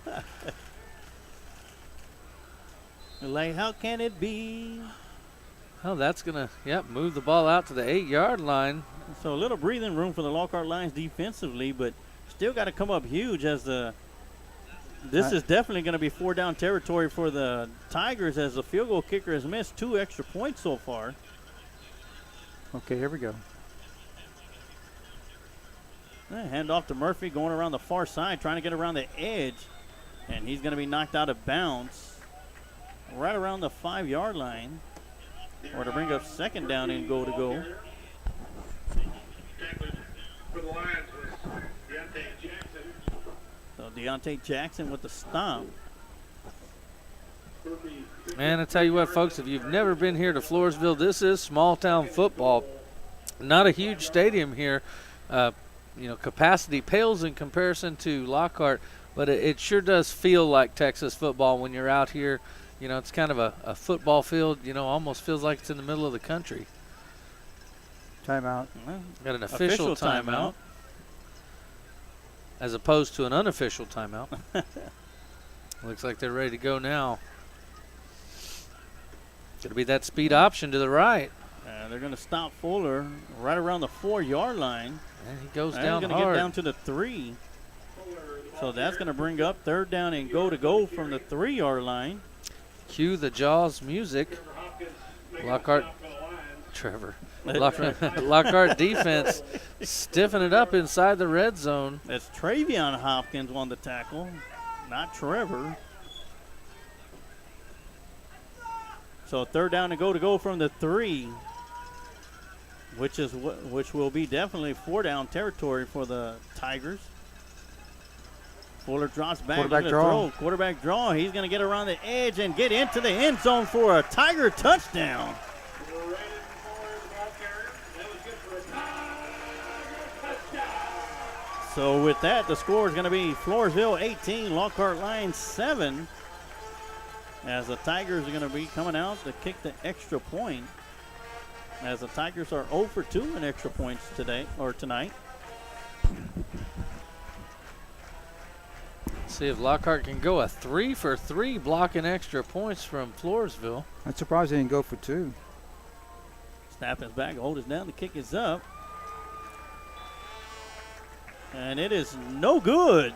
Like, how can it be? Oh, that's going to, move the ball out to the 8-yard line. So a little breathing room for the Lockhart Lions defensively, but still got to come up huge as this is definitely going to be 4-down territory for the Tigers as the field goal kicker has missed 2 extra points so far. Okay, here we go. Hand off to Murphy going around the far side, trying to get around the edge. And he's going to be knocked out of bounds right around the 5-yard line. Or to bring up second down and go. So Deontay Jackson with the stop. And I tell you what, folks, if you've never been here to Floresville, this is small town football. Not a huge stadium here. Capacity pales in comparison to Lockhart, but it sure does feel like Texas football when you're out here. It's kind of a football field, almost feels like it's in the middle of the country. Timeout. Got an official timeout. As opposed to an unofficial timeout. Looks like they're ready to go now. Going to be that speed option to the right. They're going to stop Fuller right around the 4-yard line. And he goes down hard. He's going to get down to the 3. So that's going to bring up third down and go from the 3-yard line. Cue the Jaws music. Lockhart defense stiffen it up inside the red zone. That's Travion Hopkins on the tackle, not Trevor. So third down and go from the 3, which will be definitely 4-down territory for the Tigers. Fuller drops back. Quarterback draw. He's going to get around the edge and get into the end zone for a Tiger touchdown. So with that, the score is going to be Floresville 18, Lockhart Lions 7. As the Tigers are going to be coming out to kick the extra point. As the Tigers are 0 for 2 in extra points tonight. See if Lockhart can go a 3 for 3 blocking extra points from Floresville. I'm surprised they didn't go for 2. Snap is back, hold is down, the kick is up. And it is no good.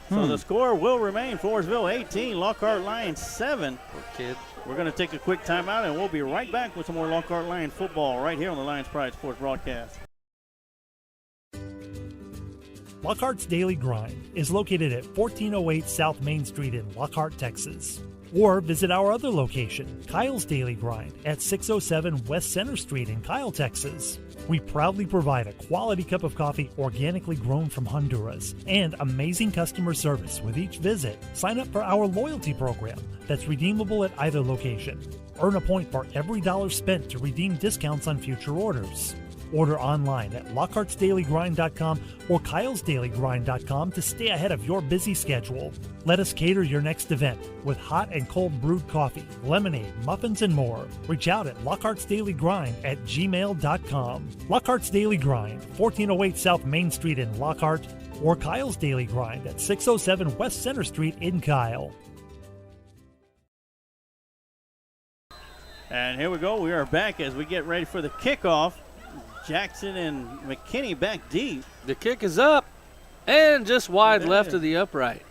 So the score will remain Floresville 18, Lockhart Lions 7. Poor kid. We're going to take a quick timeout, and we'll be right back with some more Lockhart Lions football right here on the Lions Pride Sports broadcast. Lockhart's Daily Grind is located at 1408 South Main Street in Lockhart, Texas. Or visit our other location, Kyle's Daily Grind, at 607 West Center Street in Kyle, Texas. We proudly provide a quality cup of coffee organically grown from Honduras and amazing customer service with each visit. Sign up for our loyalty program that's redeemable at either location. Earn a point for every dollar spent to redeem discounts on future orders. Order online at Lockhart'sDailyGrind.com or KylesDailyGrind.com to stay ahead of your busy schedule. Let us cater your next event with hot and cold brewed coffee, lemonade, muffins, and more. Reach out at Lockhart'sDailyGrind@gmail.com. Lockhart's Daily Grind, 1408 South Main Street in Lockhart, or Kyle's Daily Grind at 607 West Center Street in Kyle. And here we go. We are back as we get ready for the kickoff. Jackson and McKinney back deep. The kick is up and just wide left of the upright.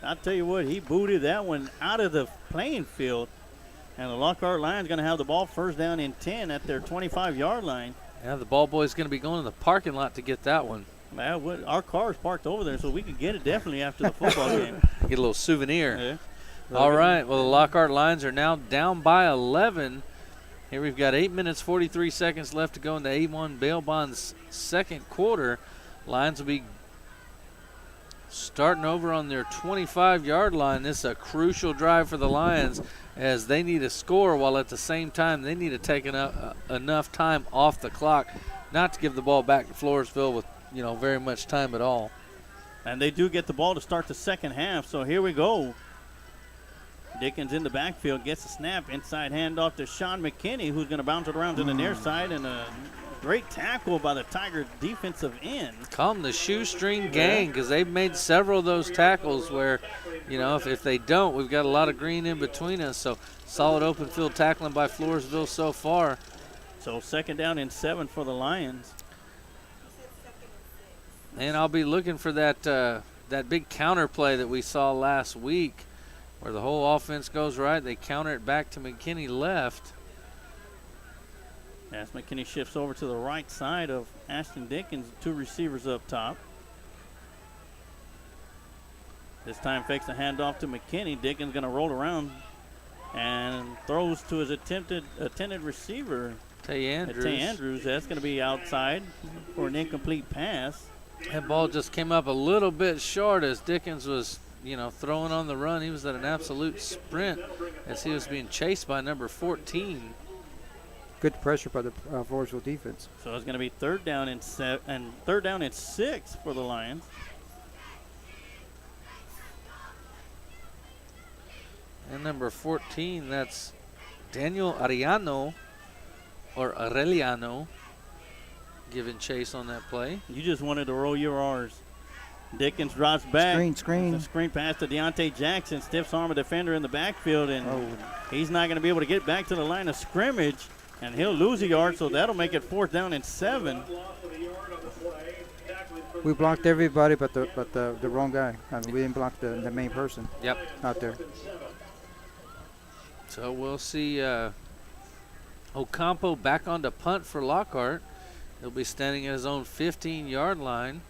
I'll tell you what, he booted that one out of the playing field. And the Lockhart Lions going to have the ball first down and 10 at their 25-yard line. Yeah, the ball boy's going to be going to the parking lot to get that one. Man, our car's parked over there, so we could get it definitely after the football game. Get a little souvenir. Yeah. All right, well, the Lockhart Lions are now down by 11. Here we've got 8 minutes, 43 seconds left to go in the A1 Bail Bonds second quarter. Lions will be starting over on their 25-yard line. This is a crucial drive for the Lions as they need a score while at the same time they need to take enough time off the clock not to give the ball back to Floresville with very much time at all. And they do get the ball to start the second half, so here we go. Dickens in the backfield gets a snap, inside handoff to Sean McKinney, who's going to bounce it around to the near side, and a great tackle by the Tigers defensive end. Call them the shoestring gang because they've made several of those tackles where, if they don't, we've got a lot of green in between us. So solid open field tackling by Floresville so far. So second down and 7 for the Lions. And I'll be looking for that big counter play that we saw last week where the whole offense goes right. They counter it back to McKinney left. As McKinney shifts over to the right side of Ashton Dickens, 2 receivers up top. This time fakes a handoff to McKinney. Dickens going to roll around and throws to his intended receiver, Tay Andrews. That's going to be outside for an incomplete pass. That ball just came up a little bit short as Dickens was throwing on the run. He was at an absolute sprint as he was being chased by number 14. Good pressure by the Floresville defense. So it's going to be third down and 6 for the Lions. And number 14, that's Daniel Arellano giving chase on that play. You just wanted to roll your R's. Dickens drops back. Screen. It's a screen pass to Deontay Jackson. Stiffs arm a defender in the backfield, and he's not going to be able to get back to the line of scrimmage, and he'll lose a yard, so that'll make it fourth down and 7. We blocked everybody but the wrong guy. I mean, we didn't block the main person. Yep. Out there. So we'll see Ocampo back on to punt for Lockhart. He'll be standing at his own 15-yard line.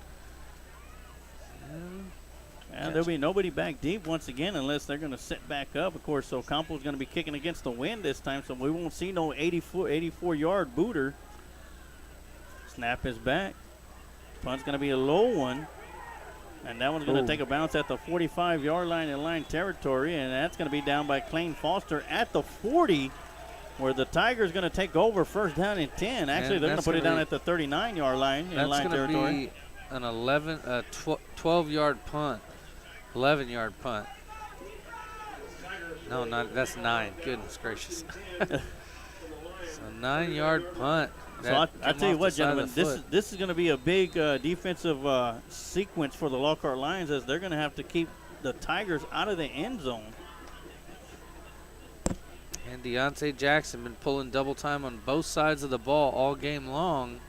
And there'll be nobody back deep once again unless they're going to set back up. Of course, Ocampo's going to be kicking against the wind this time, so we won't see no 84-yard booter. Snap is back. Punt's going to be a low one. And that one's going to take a bounce at the 45-yard line in line territory, and that's going to be down by Clayne Foster at the 40, where the Tigers going to take over first down and 10. Actually, they're going to put it down at the 39-yard line in line territory. An 12-yard punt, 11-yard punt. No, that's 9. Goodness gracious. So 9-yard punt. So I tell you what, gentlemen, this is going to be a big defensive sequence for the Lockhart Lions, as they're going to have to keep the Tigers out of the end zone. And Deontay Jackson been pulling double time on both sides of the ball all game long.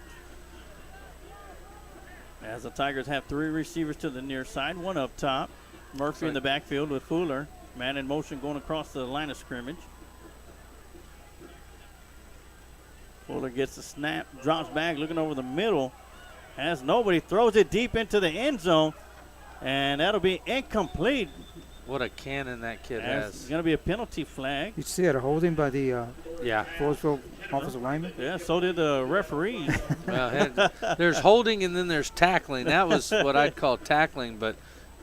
As the Tigers have 3 receivers to the near side, 1 up top. Murphy in the backfield with Fuller. Man in motion going across the line of scrimmage. Fuller gets the snap, drops back, looking over the middle. Has nobody, throws it deep into the end zone, and that'll be incomplete. What a cannon that kid has. It's going to be a penalty flag. You see it, a holding by the Floresville offensive lineman? Yeah, so did the referees. Well, there's holding and then there's tackling. That was what I'd call tackling, but,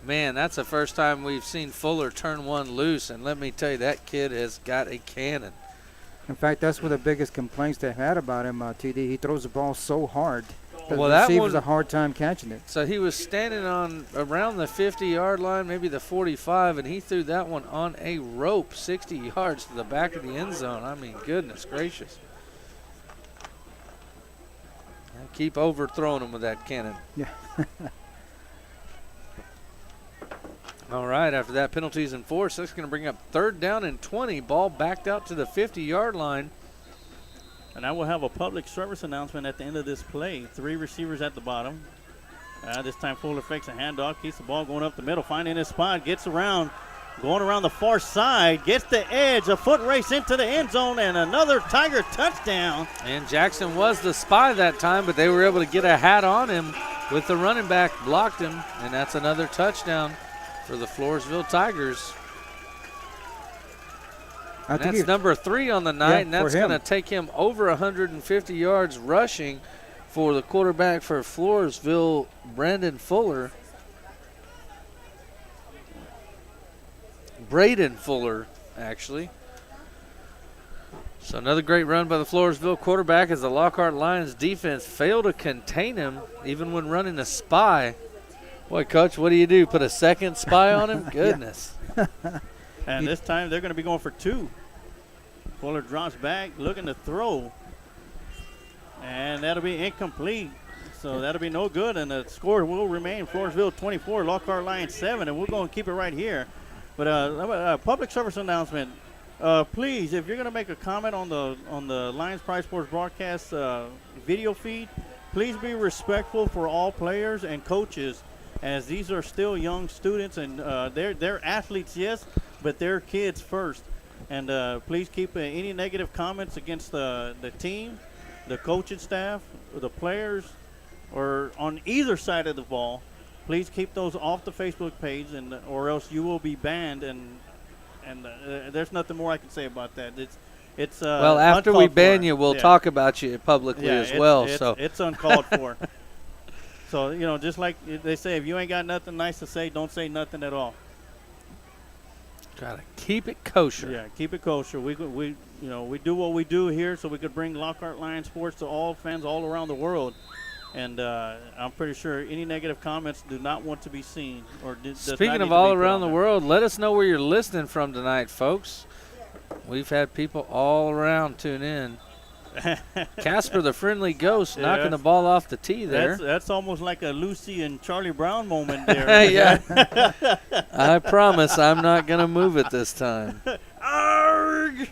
man, that's the first time we've seen Fuller turn one loose, and let me tell you, that kid has got a cannon. In fact, that's one of the biggest complaints they've had about him, TD. He throws the ball so hard. The receiver's a hard time catching it. So he was standing on around the 50-yard line, maybe the 45, and he threw that one on a rope 60 yards to the back of the end zone. I mean, goodness gracious. Keep overthrowing him with that cannon. Yeah. All right, after that, penalties enforced. That's going to bring up 3rd down and 20. Ball backed out to the 50-yard line. And I will have a public service announcement at the end of this play. 3 receivers at the bottom. This time Fuller fakes a handoff, keeps the ball going up the middle, finding his spot, gets around, going around the far side, gets the edge, a foot race into the end zone, and another Tiger touchdown. And Jackson was the spy that time, but they were able to get a hat on him with the running back, blocked him, and that's another touchdown for the Floresville Tigers. And that's number 3 on the night, and that's going to take him over 150 yards rushing for the quarterback for Floresville, Brandon Fuller. Braden Fuller, actually. So another great run by the Floresville quarterback as the Lockhart Lions defense failed to contain him even when running a spy. Boy, Coach, what do you do? Put a second spy on him? Goodness. And this time they're going to be going for 2. Fuller drops back, looking to throw. And that'll be incomplete. So that'll be no good. And the score will remain Floresville 24, Lockhart Lions 7. And we're going to keep it right here. But a public service announcement. Please, if you're going to make a comment on the Lions Pride Sports broadcast video feed, please be respectful for all players and coaches, as these are still young students, and they're athletes, yes, but they're kids first. And please keep any negative comments against the team, the coaching staff, the players, or on either side of the ball. Please keep those off the Facebook page, or else you will be banned. And there's nothing more I can say about that. It's well, after we ban you, we'll talk about you publicly as well. So it's uncalled for. So, just like they say, if you ain't got nothing nice to say, don't say nothing at all. Gotta keep it kosher. Yeah, keep it kosher. We do what we do here so we could bring Lockhart Lions sports to all fans all around the world. And I'm pretty sure any negative comments do not want to be seen. Speaking of all around the world, let us know where you're listening from tonight, folks. We've had people all around tune in. Casper the Friendly Ghost knocking the ball off the tee there. That's almost like a Lucy and Charlie Brown moment there. Yeah. I promise I'm not going to move it this time. Arrgh!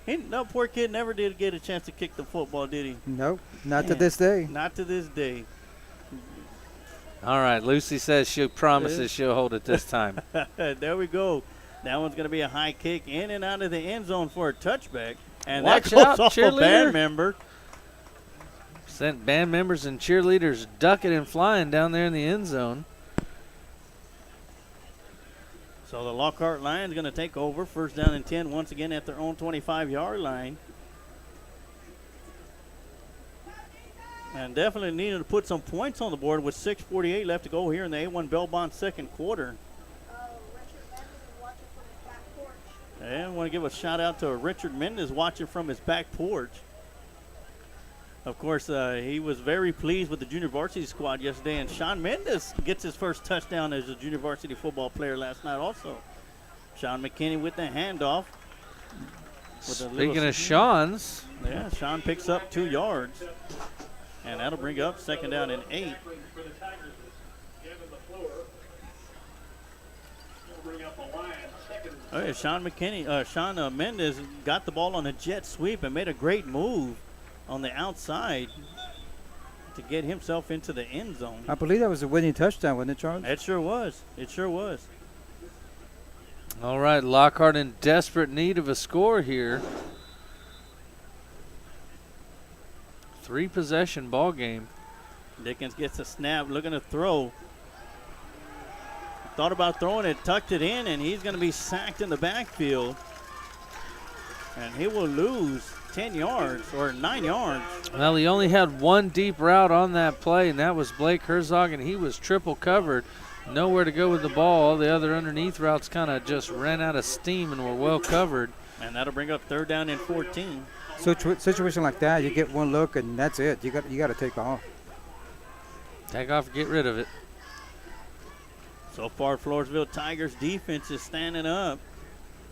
No, poor kid never did get a chance to kick the football, did he? Nope, not to this day. Not to this day. All right, Lucy says she promises she'll hold it this time. There we go. That one's going to be a high kick in and out of the end zone for a touchback. And Watch that goes out, off cheerleader. a band member. Sent band members and cheerleaders ducking and flying down there in the end zone. So the Lockhart Lions going to take over. 1st down and 10 once again at their own 25-yard line. And definitely needed to put some points on the board with 6:48 left to go here in the A1 Belmont second quarter. And I want to give a shout out to Richard Mendez watching from his back porch. Of course, he was very pleased with the junior varsity squad yesterday, and Sean Mendez gets his first touchdown as a junior varsity football player last night also. Sean McKinney with the handoff. Speaking of Sean's. Yeah, Sean picks up 2 yards. And that'll bring up 2nd down and 8. Sean Mendez got the ball on a jet sweep and made a great move on the outside to get himself into the end zone. I believe that was a winning touchdown, wasn't it, Charles? It sure was. It sure was. All right, Lockhart in desperate need of a score here. 3-possession ball game. Dickens gets a snap, looking to throw. Thought about throwing it, tucked it in, and he's going to be sacked in the backfield. And he will lose 10 yards or 9 yards. Well, he only had one deep route on that play, and that was Blake Herzog, and he was triple covered. nowhere to go with the ball. All the other underneath routes kind of just ran out of steam and were well covered. And that'll bring up 3rd down and 14. Situation like that, you get one look and that's it. You got to take off. Take off and get rid of it. So far, Floresville Tigers defense is standing up.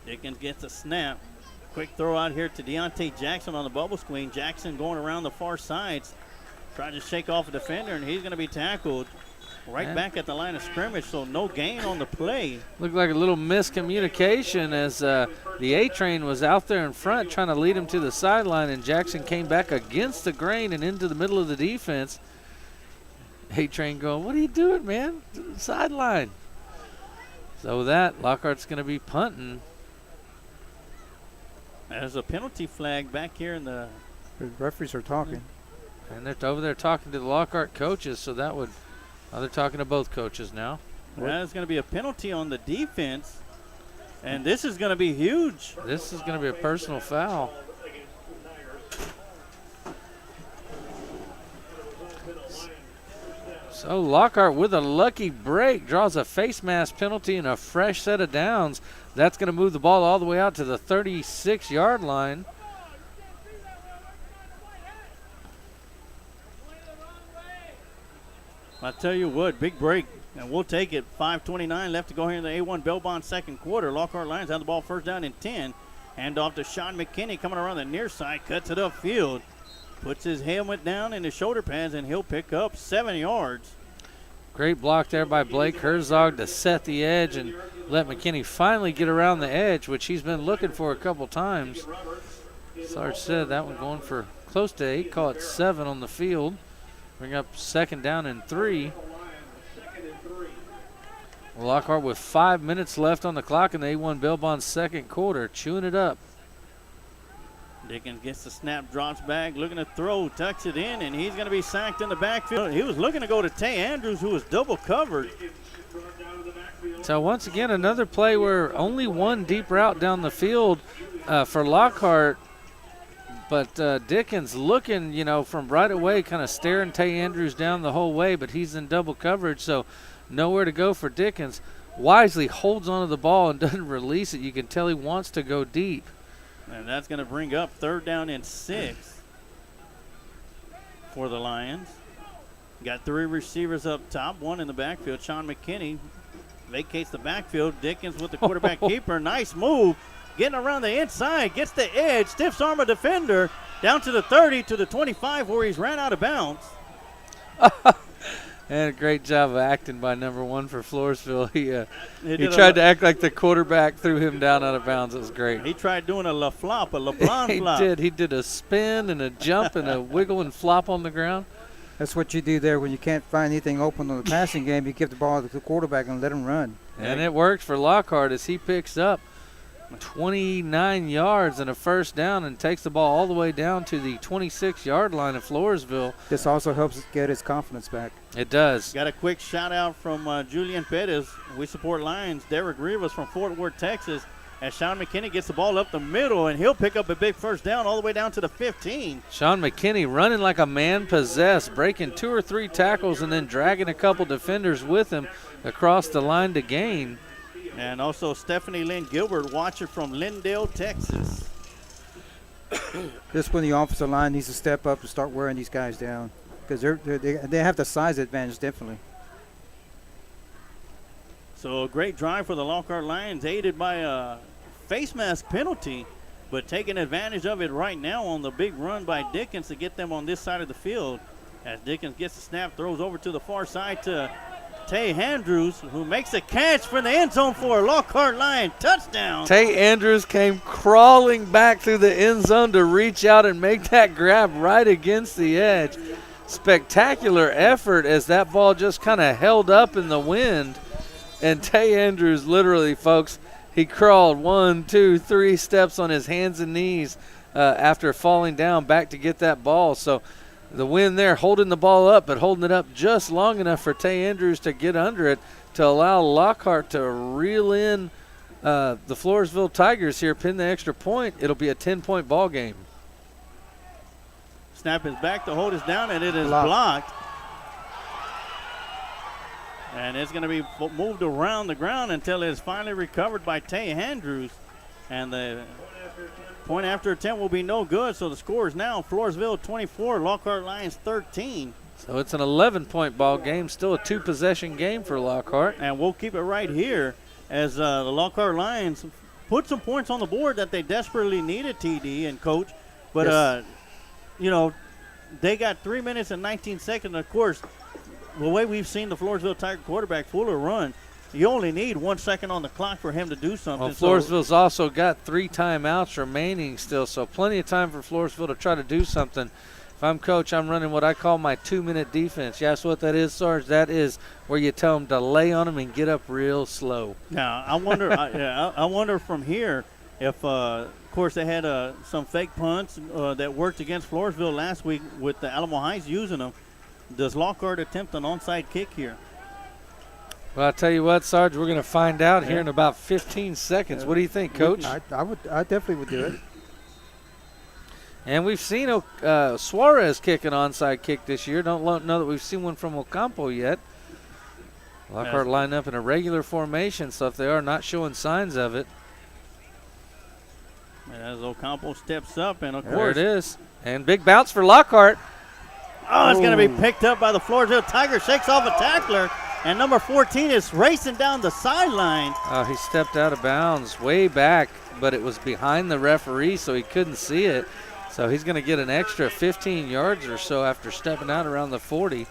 Dickens gets a snap. Quick throw out here to Deontay Jackson on the bubble screen. Jackson going around the far sides. Trying to shake off a defender, and he's going to be tackled right back at the line of scrimmage, so no gain on the play. Looked like a little miscommunication as the A-Train was out there in front trying to lead him to the sideline, and Jackson came back against the grain and into the middle of the defense. A-Train going, what are you doing, man? To the sideline. So with that, Lockhart's going to be punting. There's a penalty flag back here in the... The referees are talking. And they're over there talking to the Lockhart coaches, so that would... they're talking to both coaches now. There's going to be a penalty on the defense, and this is going to be huge. This is going to be a personal foul. So Lockhart with a lucky break draws a face mask penalty and a fresh set of downs. That's going to move the ball all the way out to the 36-yard line. I tell you what, big break, and we'll take it. 5:29 left to go here in the A1 Bell-Bond second quarter. Lockhart Lions have the ball 1st down and 10. Hand off to Sean McKinney coming around the near side, cuts it upfield. Puts his helmet down in his shoulder pads, and he'll pick up 7 yards. Great block there by Blake Herzog to set the edge and let McKinney finally get around the edge, which he's been looking for a couple times. Sarge said that one going for close to 8, call it 7 on the field. Bring up 2nd down and 3. Lockhart with 5 minutes left on the clock in the A1 Bell-Bond second quarter, chewing it up. Dickens gets the snap, drops back, looking to throw, tucks it in, and he's going to be sacked in the backfield. He was looking to go to Tay Andrews, who was double covered. So once again, another play where only one deep route down the field for Lockhart, but Dickens looking, from right away, kind of staring Tay Andrews down the whole way, but he's in double coverage, so nowhere to go for Dickens. Wisely holds onto the ball and doesn't release it. You can tell he wants to go deep. And that's going to bring up 3rd down and 6 for the Lions. Got 3 receivers up top, 1 in the backfield. Sean McKinney vacates the backfield. Dickens with the quarterback keeper. Nice move. Getting around the inside. Gets the edge. Stiffs arm a defender. Down to the 30, to the 25 where he's ran out of bounds. And a great job of acting by number 1 for Floresville. He tried to act like the quarterback threw him down out of bounds. It was great. He tried doing a LeBlanc flop. He did. He did a spin and a jump and a wiggle and flop on the ground. That's what you do there when you can't find anything open on the passing game. You give the ball to the quarterback and let him run. And it worked for Lockhart as he picks up 29 yards and a 1st down and takes the ball all the way down to the 26-yard line of Floresville. This also helps get his confidence back. It does. Got a quick shout out from Julian Pettis. We support Lions. Derek Rivas from Fort Worth, Texas. As Sean McKinney gets the ball up the middle, and he'll pick up a big 1st down all the way down to the 15. Sean McKinney running like a man possessed, breaking 2 or 3 tackles and then dragging a couple defenders with him across the line to gain. And also Stephanie Lynn Gilbert, watcher from Lindale, Texas. This is when the offensive line needs to step up and start wearing these guys down, because they have the size advantage, definitely. So a great drive for the Lockhart Lions, aided by a face mask penalty, but taking advantage of it right now on the big run by Dickens to get them on this side of the field. As Dickens gets the snap, throws over to the far side to Tay Andrews, who makes a catch for the end zone for a Lockhart Lion touchdown. Tay Andrews came crawling back through the end zone to reach out and make that grab right against the edge. Spectacular effort as that ball just kind of held up in the wind. And Tay Andrews literally, folks, he crawled 1, 2, 3 steps on his hands and knees after falling down back to get that ball. So the win there, holding the ball up, but holding it up just long enough for Tay Andrews to get under it to allow Lockhart to reel in the Floresville Tigers here, pin the extra point. It'll be a 10-point ball game. Snap is back, the hold is down, and it is blocked. And it's going to be moved around the ground until it's finally recovered by Tay Andrews. And the point after attempt will be no good. So the score is now Floresville 24, Lockhart Lions 13. So it's an 11-point ball game, still a 2-possession game for Lockhart. And we'll keep it right here as the Lockhart Lions put some points on the board that they desperately needed, TD and Coach. But, Yes. They got 3 minutes and 19 seconds. Of course, the way we've seen the Floresville Tiger quarterback Fuller run, you only need 1 second on the clock for him to do something. Well, Floresville's also got 3 timeouts remaining still, so plenty of time for Floresville to try to do something. If I'm coach, I'm running what I call my 2-minute defense. You ask what that is, Sarge? That is where you tell them to lay on them and get up real slow. Now, I wonder I wonder from here if, of course, they had some fake punts that worked against Floresville last week with the Alamo Heights using them. Does Lockhart attempt an onside kick here? Well, I'll tell you what, Sarge, we're going to find out here in about 15 seconds. What do you think, Coach? I definitely would do it. And we've seen Suarez kick an onside kick this year. Don't know that we've seen one from Ocampo yet. Lockhart lined up in a regular formation, so if they are not showing signs of it. As Ocampo steps up, and of There course. it is. And big bounce for Lockhart. Oh, it's going to be picked up by the Floresville Tigers. Shakes off a tackler, and number 14 is racing down the sideline. He stepped out of bounds way back, but it was behind the referee, so he couldn't see it. So he's going to get an extra 15 yards or so after stepping out around the 40.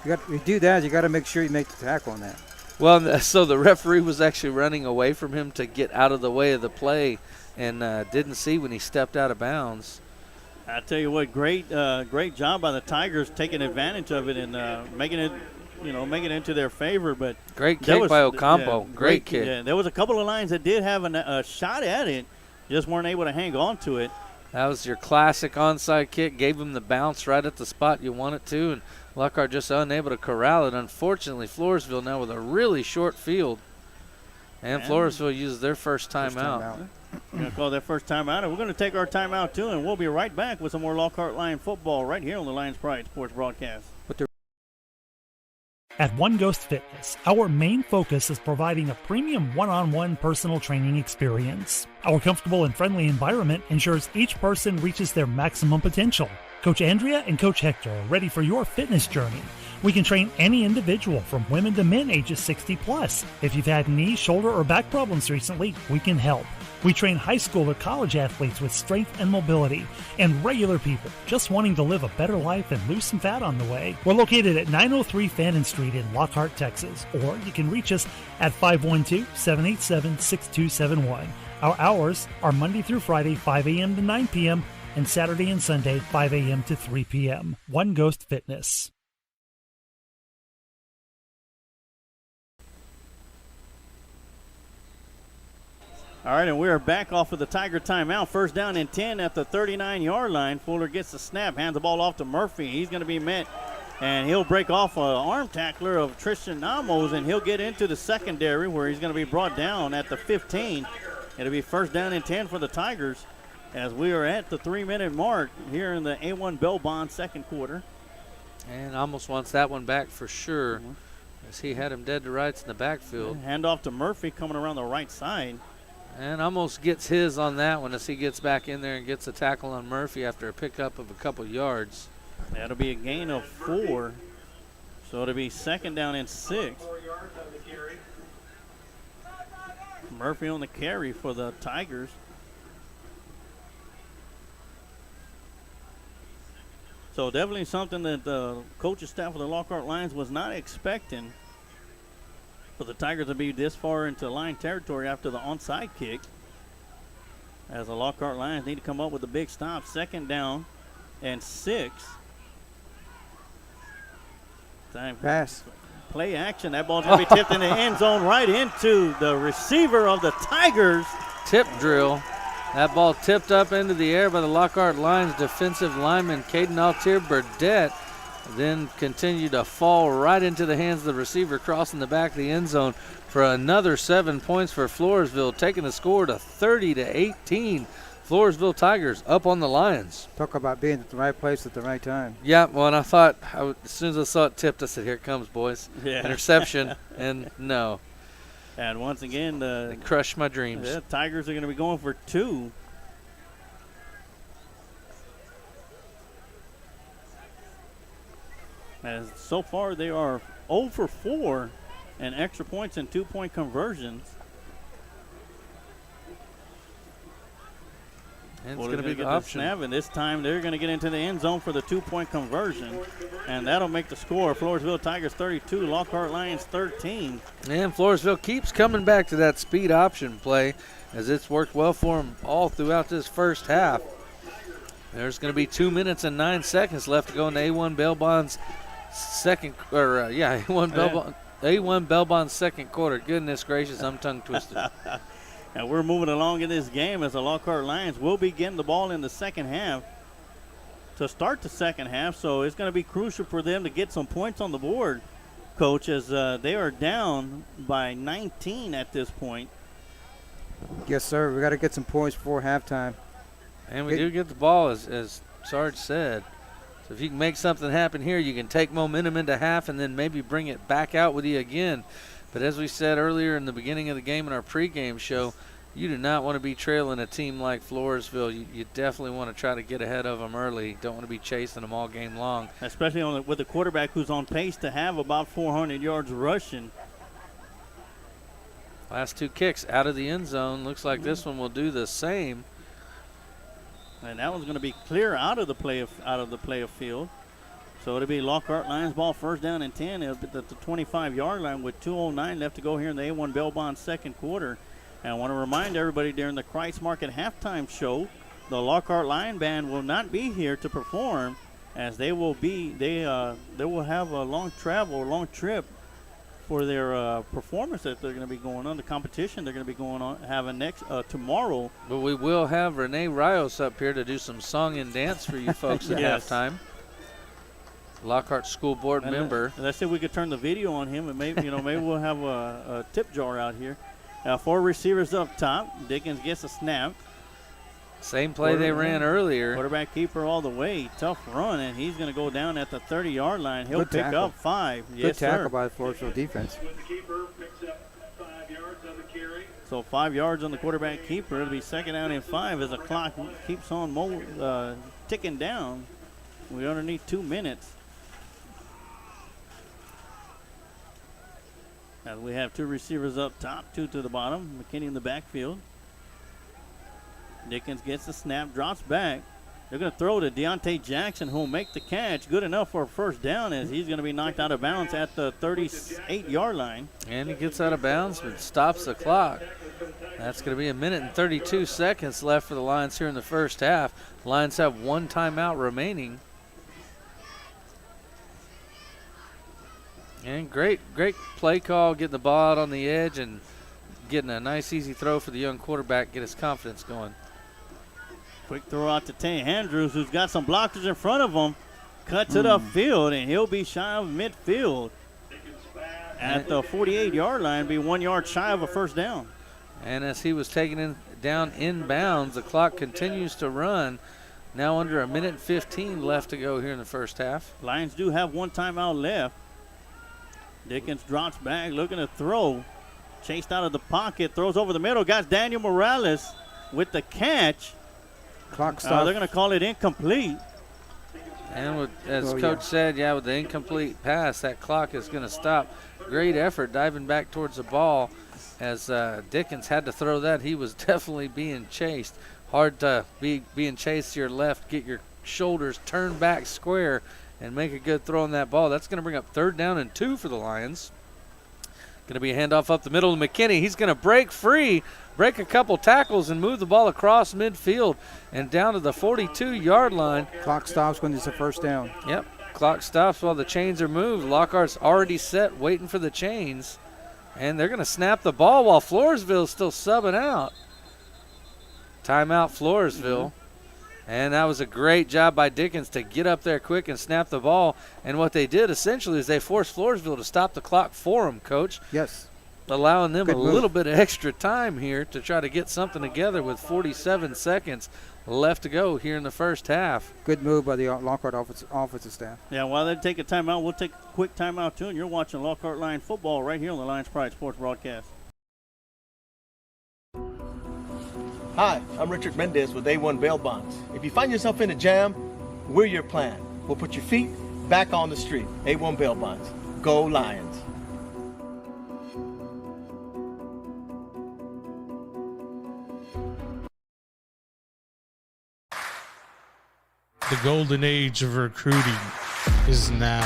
You do that, you got to make sure you make the tackle on that. Well, so the referee was actually running away from him to get out of the way of the play and didn't see when he stepped out of bounds. I tell you what, great job by the Tigers taking advantage of it and making it into their favor. But great kick by Ocampo. Yeah, great kick. Yeah, there was a couple of lines that did have a shot at it, just weren't able to hang on to it. That was your classic onside kick. Gave him the bounce right at the spot you want it to, and Lockhart just unable to corral it. Unfortunately, Floresville now with a really short field. And Floresville uses their first timeout. We're going to call that first timeout, and we're going to take our timeout too, and we'll be right back with some more Lockhart Lion football right here on the Lions Pride Sports Broadcast. At One Ghost Fitness, our main focus is providing a premium one-on-one personal training experience. Our comfortable and friendly environment ensures each person reaches their maximum potential. Coach Andrea and Coach Hector are ready for your fitness journey. We can train any individual from women to men ages 60 plus. If you've had knee, shoulder, or back problems recently, we can help. We train high school or college athletes with strength and mobility, and regular people just wanting to live a better life and lose some fat on the way. We're located at 903 Fannin Street in Lockhart, Texas, or you can reach us at 512-787-6271. Our hours are Monday through Friday, 5 a.m. to 9 p.m., and Saturday and Sunday, 5 a.m. to 3 p.m. One Ghost Fitness. All right, and we are back off of the Tiger timeout. First down and 10 at the 39-yard line. Fuller gets the snap, hands the ball off to Murphy. He's going to be met, and he'll break off an arm tackler of Tristan Namos, and he'll get into the secondary where he's going to be brought down at the 15. It'll be first down and 10 for the Tigers as we are at the 3-minute mark here in the A1 Bell Bond second quarter. And almost wants that one back for sure as he had him dead to rights in the backfield. Hand off to Murphy coming around the right side. And almost gets his on that one as he gets back in there and gets a tackle on Murphy after a pickup of a couple yards. That'll be a gain of 4. So it'll be second down and 6. Murphy on the carry for the Tigers. So definitely something that the coaching staff of the Lockhart Lions was not expecting. For the Tigers to be this far into line territory after the onside kick. As the Lockhart Lions need to come up with a big stop. Second down and 6. Time pass. Play action. That ball's going to be tipped in the end zone right into the receiver of the Tigers. Tip drill. That ball tipped up into the air by the Lockhart Lions defensive lineman, Caden Altier Burdette. Then continued to fall right into the hands of the receiver, crossing the back of the end zone for another 7 points for Floresville, taking the score to 30-18. Floresville Tigers up on the Lions. Talk about being at the right place at the right time. Yeah, well, and I thought, as soon as I saw it tipped, I said, here it comes, boys. Yeah. Interception, and no. And once again, They crushed my dreams. the Tigers are going to be going for 2. As so far, they are 0 for 4 in extra points and 2-point conversions. And Well, it's going to be the option. Snap, and this time they're going to get into the end zone for the 2-point conversion, and that'll make the score. Floresville Tigers 32, Lockhart Lions 13. And Floresville keeps coming back to that speed option play as it's worked well for them all throughout this first half. There's going to be 2 minutes and 9 seconds left to go in the A1 Bell Bonds A1 Bell Bonds second quarter. Goodness gracious, I'm tongue twisted. And we're moving along in this game as the Lockhart Lions will be getting the ball in the second half to start the second half. So it's going to be crucial for them to get some points on the board, Coach, as they are down by 19 at this point. Yes, sir. We got to get some points before halftime. And we do get the ball, as Sarge said. So if you can make something happen here, you can take momentum into half and then maybe bring it back out with you again. But as we said earlier in the beginning of the game in our pregame show, you do not want to be trailing a team like Floresville. You definitely want to try to get ahead of them early. Don't want to be chasing them all game long. Especially with a quarterback who's on pace to have about 400 yards rushing. Last 2 kicks out of the end zone. Looks like this one will do the same. And that one's going to be clear out of the play of field. So it'll be Lockhart Lions ball, first down and 10. It'll be at the 25-yard line with 2:09 left to go here in the A1 Bell Bond second quarter. And I want to remind everybody during the Christ Market halftime show, the Lockhart Lion Band will not be here to perform, as they will have a long trip for their performance that they're going to be going on, the competition they're going to be going on having tomorrow. But we will have Renee Rios up here to do some song and dance for you folks at Yes. halftime. Lockhart School Board member. Let's see if we could turn the video on him, and maybe we'll have a tip jar out here. 4 receivers up top. Dickens gets a snap. Same play they ran earlier. Quarterback keeper all the way. Tough run, and he's going to go down at the 30-yard line. He'll Good pick tackle. up 5. Good Yes, tackle sir. by the Floresville defense. So 5 yards on the quarterback keeper. It'll be second down and 5 as the clock keeps on ticking down. We're underneath 2 minutes. As we have 2 receivers up top, 2 to the bottom. McKinney in the backfield. Dickens gets the snap, drops back. They're going to throw to Deontay Jackson, who will make the catch. Good enough for a first down, as he's going to be knocked out of bounds at the 38-yard line. And he gets out of bounds, but stops the clock. That's going to be 1 minute and 32 seconds left for the Lions here in the first half. The Lions have 1 timeout remaining. And great play call, getting the ball out on the edge and getting a nice, easy throw for the young quarterback, get his confidence going. Quick throw out to Tay Andrews, who's got some blockers in front of him. Cuts it upfield, and he'll be shy of midfield. At the 48-yard line, be 1 yard shy of a first down. And as he was taken down inbounds, the clock continues to run. Now under 1 minute and 15 left to go here in the first half. Lions do have 1 timeout left. Dickens drops back, looking to throw. Chased out of the pocket, throws over the middle. Got Daniel Morales with the catch. Clock stop. They're going to call it incomplete. And as Coach said, with the incomplete pass, that clock is going to stop. Great effort diving back towards the ball. As Dickens had to throw that, he was definitely being chased. Hard to be being chased to your left, get your shoulders turned back square, and make a good throw on that ball. That's going to bring up 3rd down and 2 for the Lions. Going to be a handoff up the middle to McKinney. He's going to break free, break a couple tackles, and move the ball across midfield and down to the 42-yard line. Clock stops when it's a first down. Yep, clock stops while the chains are moved. Lockhart's already set, waiting for the chains. And they're going to snap the ball while Floresville's still subbing out. Timeout, Floresville. And that was a great job by Dickens to get up there quick and snap the ball. And what they did essentially is they forced Floresville to stop the clock for them, Coach. Yes. allowing them Good a move. little bit of extra time here to try to get something together with 47 seconds left to go here in the first half. Good move by the Lockhart offensive staff. Yeah, while they take a timeout, we'll take a quick timeout too, and you're watching Lockhart Lion football right here on the Lions Pride Sports broadcast. Hi, I'm Richard Mendez with A1 Bail Bonds. If you find yourself in a jam, we're your plan. We'll put your feet back on the street. A1 Bail Bonds. Go Lions. The golden age of recruiting is now.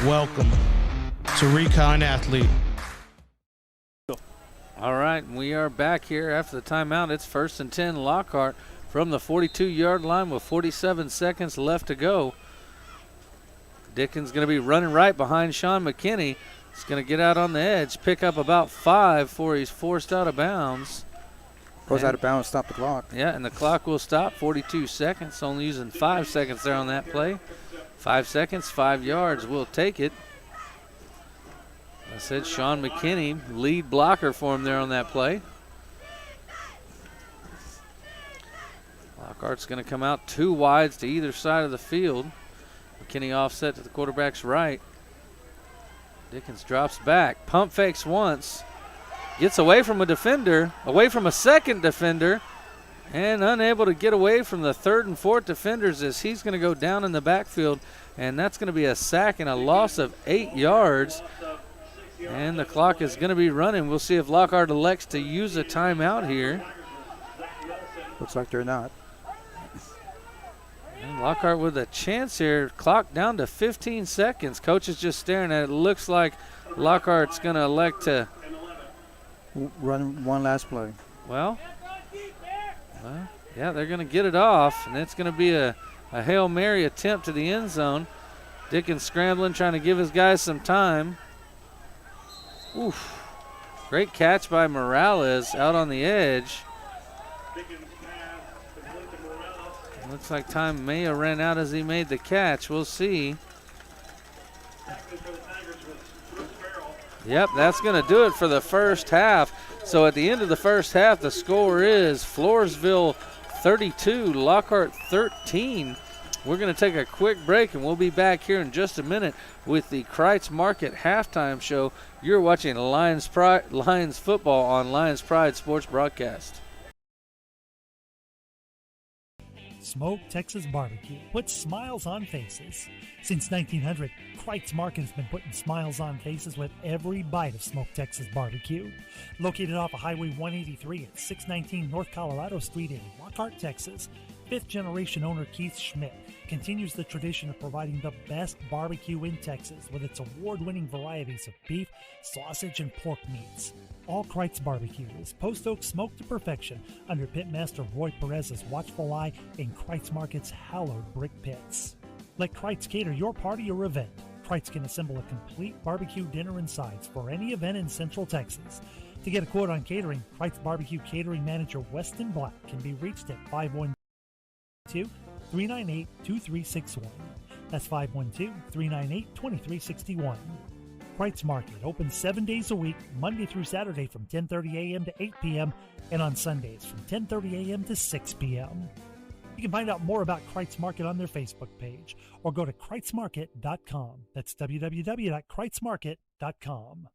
Welcome to Recon Athlete. All right, we are back here after the timeout. It's 1st and 10 Lockhart from the 42-yard line with 47 seconds left to go. Dickens going to be running right behind Sean McKinney. He's going to get out on the edge, pick up about 5 before he's forced out of bounds. Goes out of bounds, stop the clock. Yeah, and the clock will stop. 42 seconds, only using 5 seconds there on that play. 5 seconds, 5 yards. We'll take it. I said Sean McKinney, lead blocker for him there on that play. Lockhart's going to come out 2 wides to either side of the field. McKinney offset to the quarterback's right. Dickens drops back, pump fakes once, gets away from a defender, away from a second defender, and unable to get away from the 3rd and 4th defenders as he's going to go down in the backfield, and that's going to be a sack and a loss of 8 yards. And the clock is going to be running. We'll see if Lockhart elects to use a timeout here. Looks like they're not. And Lockhart with a chance here. Clock down to 15 seconds. Coach is just staring at it. Looks like Lockhart's going to elect to run one last play. Well, yeah, they're going to get it off, and it's going to be a Hail Mary attempt to the end zone. Dickens scrambling, trying to give his guys some time. Oof. Great catch by Morales out on the edge. Looks like time may have ran out as he made the catch. We'll see. Yep, that's going to do it for the first half. So at the end of the first half, the score is Floresville 32, Lockhart 13. We're going to take a quick break, and we'll be back here in just a minute with the Kreitz Market halftime show. You're watching Lions football on Lions Pride Sports Broadcast. Smoke Texas Barbecue puts smiles on faces. Since 1900, Kreitz Market has been putting smiles on faces with every bite of Smoke Texas Barbecue. Located off of Highway 183 at 619 North Colorado Street in Lockhart, Texas, 5th generation owner Keith Schmidt continues the tradition of providing the best barbecue in Texas with its award-winning varieties of beef, sausage, and pork meats. All Kreitz Barbecue is Post Oak smoked to perfection under Pitmaster Roy Perez's watchful eye in Kreitz Market's hallowed brick pits. Let Kreitz cater your party or event. Kreitz can assemble a complete barbecue dinner and sides for any event in Central Texas. To get a quote on catering, Kreitz Barbecue Catering Manager Weston Black can be reached at 512-398-2361. That's 512-398-2361. Kreitz Market opens 7 days a week, Monday through Saturday from 10:30 a.m. to 8 p.m. and on Sundays from 10:30 a.m. to 6 p.m. You can find out more about Kreitz Market on their Facebook page or go to kreitzmarket.com. That's www.kreitzmarket.com.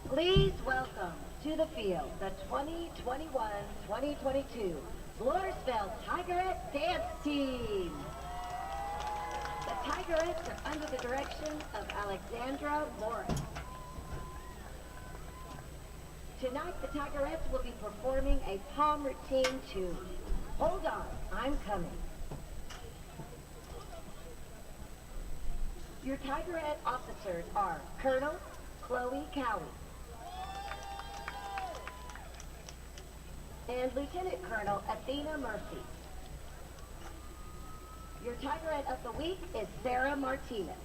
Please welcome to the field the 2021-2022 Floresville Tigerette Dance Team. The Tigerettes are under the direction of Alexandra Morris. Tonight, the Tigerettes will be performing a palm routine to Hold On, I'm Coming. Your Tigerette officers are Colonel Chloe Cowie and Lieutenant Colonel Athena Murphy. Your Tigerette of the week is Sarah Martinez.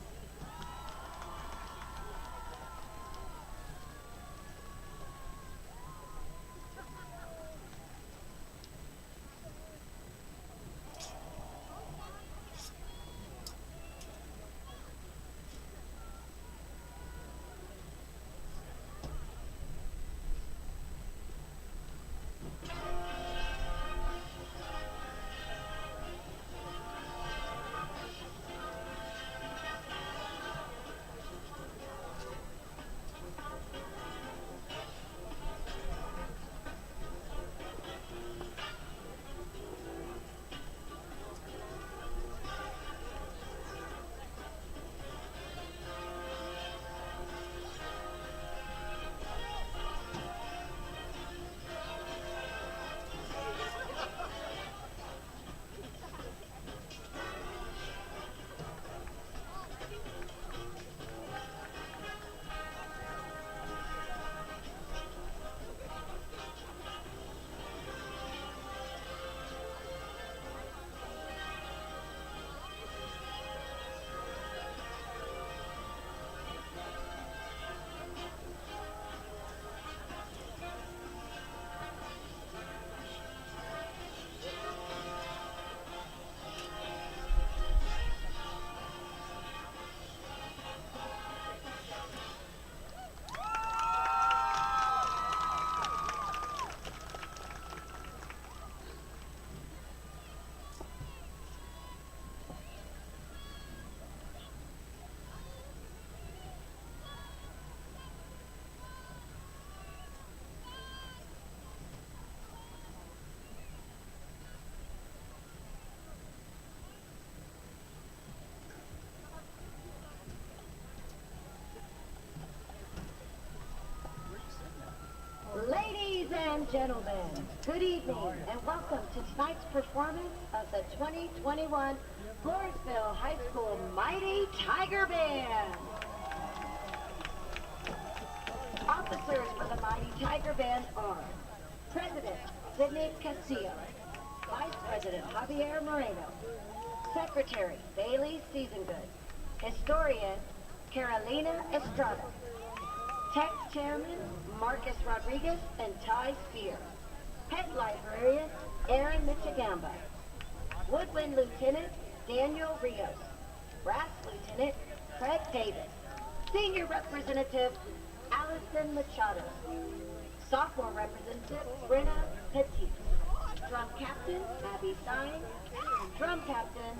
Ladies and gentlemen, good evening and welcome to tonight's performance of the 2021 Floresville High School Mighty Tiger Band. Officers for the Mighty Tiger Band are President Sidney Castillo, Vice President Javier Moreno, Secretary Bailey Seasongood, Historian Carolina Estrada, Tech Chairman Marcus Rodriguez and Ty Spear, Head Librarian Aaron Michigamba, Woodwind Lieutenant Daniel Rios, Brass Lieutenant Craig Davis, Senior Representative Allison Machado, Sophomore Representative Brenna Petit, Drum Captain Abby Stein, Drum Captain,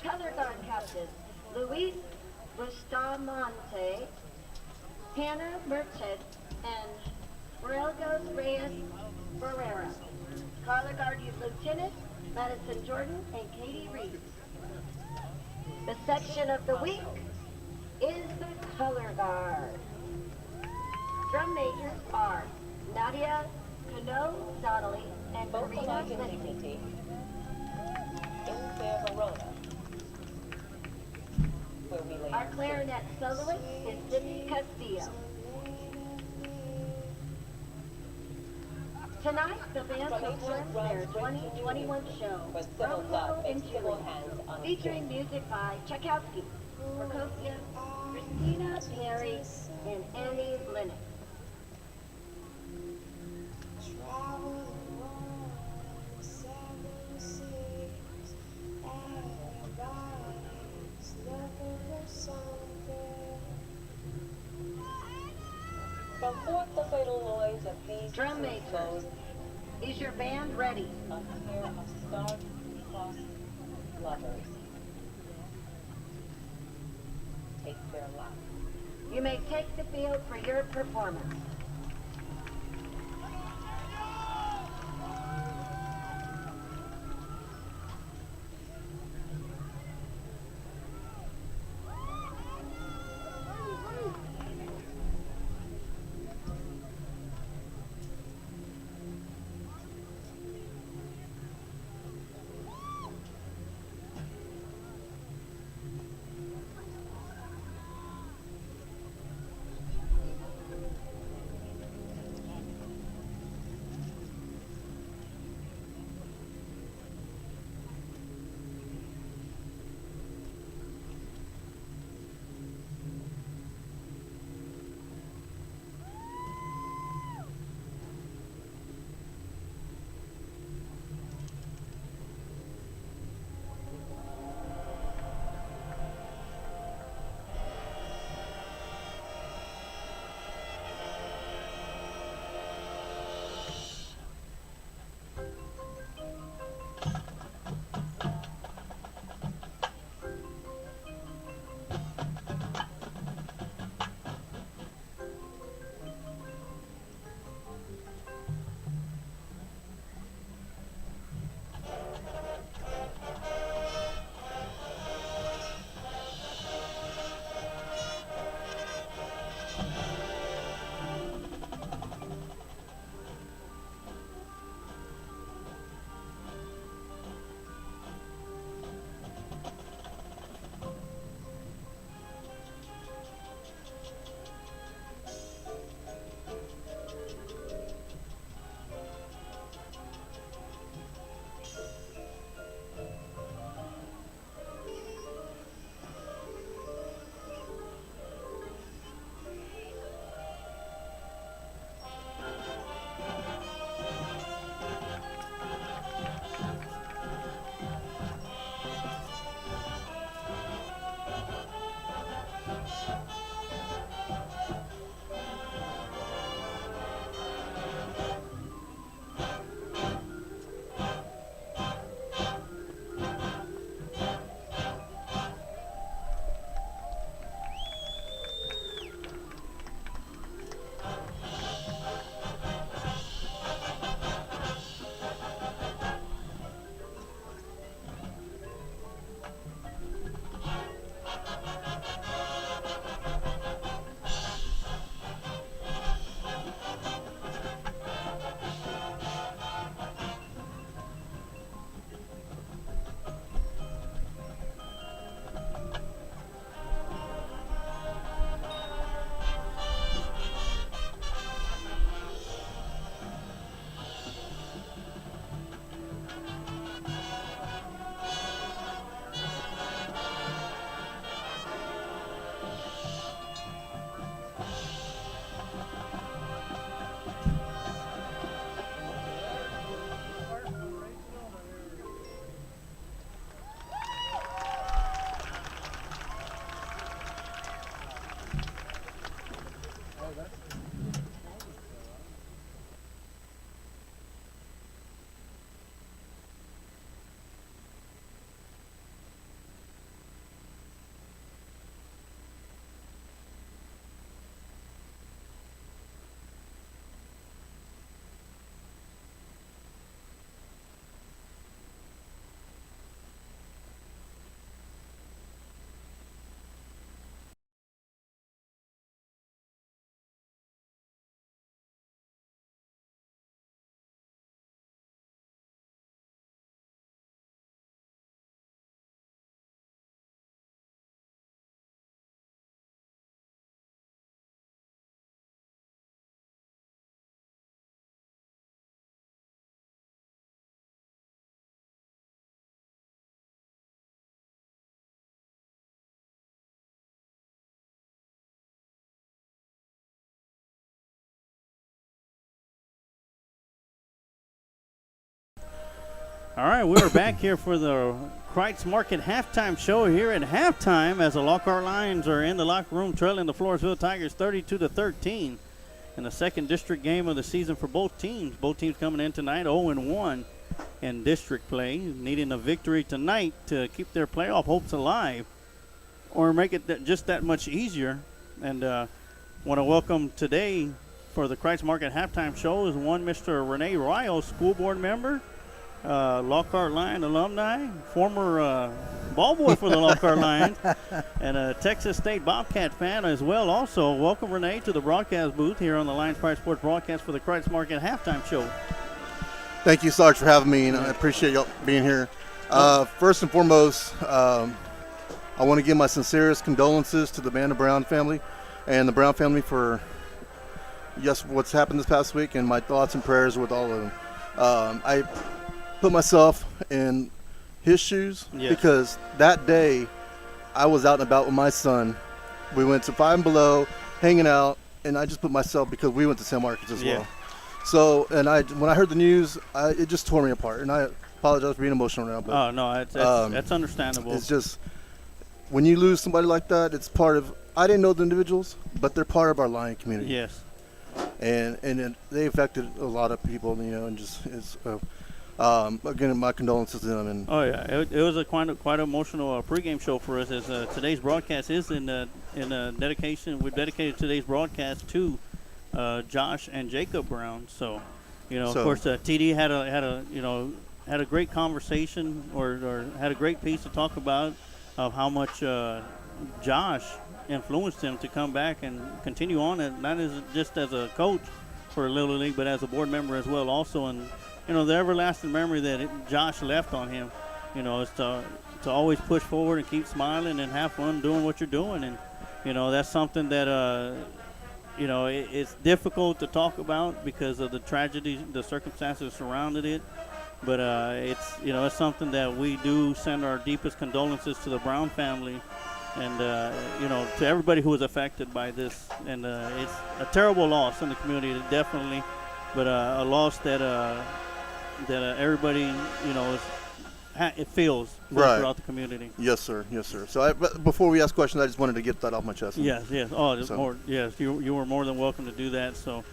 Color Guard Captain Luis Bustamante, Hannah Merchant, and Morelgos Reyes Ferreira. Color Guard Lieutenant Madison Jordan and Katie Reeves. The section of the week is the Color Guard. Drum majors are Nadia Cano Donnelly and Marina Lindsay. Our clarinet soloist is Sidney Castillo. Tonight, the band performs their 2021 show, Romeo and Juliet, featuring music by Tchaikovsky, Prokofiev, Christina Perry, and Annie Lennox. From forth the fatal noise of these Drum majors, is your band ready? A pair of star-crossed lovers take their lot. You may take the field for your performance. All right, we are back here for the Kreitz Market halftime show here at halftime as the Lockhart Lions are in the locker room trailing the Floresville Tigers 32-13 in the second district game of the season for both teams. Both teams coming in tonight 0-1 in district play, needing a victory tonight to keep their playoff hopes alive or make it just that much easier And want to welcome today for the Christ Market halftime show is one Mr. Rene Riles, school board member, Lockhart Lion alumni, former ball boy for the Lockhart Lions, and a Texas State Bobcat fan as well. Also, welcome Rene to the broadcast booth here on the Lions Pride Sports broadcast for the Christ Market halftime show. Thank you, Sarge, for having me, and I appreciate y'all being here. First and foremost, I want to give my sincerest condolences to the Amanda Brown family and the Brown family for what's happened this past week, and my thoughts and prayers with all of them. I put myself in his shoes because that day I was out and about with my son. We went to Five and Below, hanging out, and I just put myself, because we went to San Marcos as well. So, and when I heard the news, it just tore me apart, and I apologize for being emotional now. But, oh no, that's understandable. It's just when you lose somebody like that, it's part of. I didn't know the individuals, but they're part of our Lion community. Yes. And they affected a lot of people, and just it's. Again, my condolences to them. And it was a quite emotional pregame show for us. As today's broadcast is in dedication. We've dedicated today's broadcast to Josh and Jacob Brown. So, of course, TD had a great conversation or had a great piece to talk about of how much Josh influenced him to come back and continue on, and not just as a coach for Little League, but as a board member as well also. And the everlasting memory that Josh left on him, is to always push forward and keep smiling and have fun doing what you're doing. And that's something that it's difficult to talk about because of the tragedy, the circumstances surrounding it. But it's something that we do send our deepest condolences to the Brown family, and to everybody who was affected by this. And it's a terrible loss in the community, definitely, but a loss that everybody it feels throughout the community. Yes, sir. So before we ask questions, I just wanted to get that off my chest. Yes. Yes, you were more than welcome to do that. So,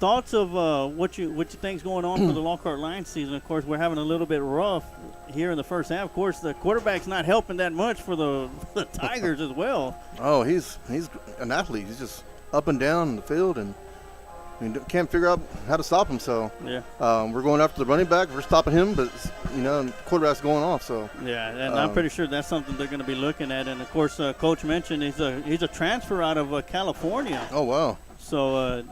thoughts of what you think's going on for the Lockhart Lions season. Of course, we're having a little bit rough here in the first half. Of course, the quarterback's not helping that much for the Tigers as well. Oh, he's an athlete. He's just up and down in the field, and can't figure out how to stop him. So we're going after the running back. We're stopping him, but the quarterback's going off. So and I'm pretty sure that's something they're going to be looking at. And of course, Coach mentioned he's a transfer out of California. Oh wow! So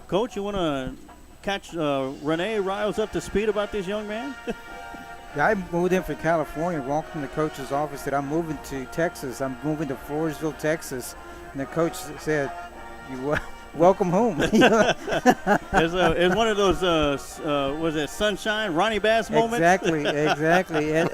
Coach, you want to catch Rene Riles up to speed about this young man? Yeah, I moved in from California, walked in the coach's office, said I'm moving to Texas. I'm moving to Floresville, Texas. And the coach said, welcome home. It's one of those, was it Sunshine, Ronnie Bass moments? Exactly. And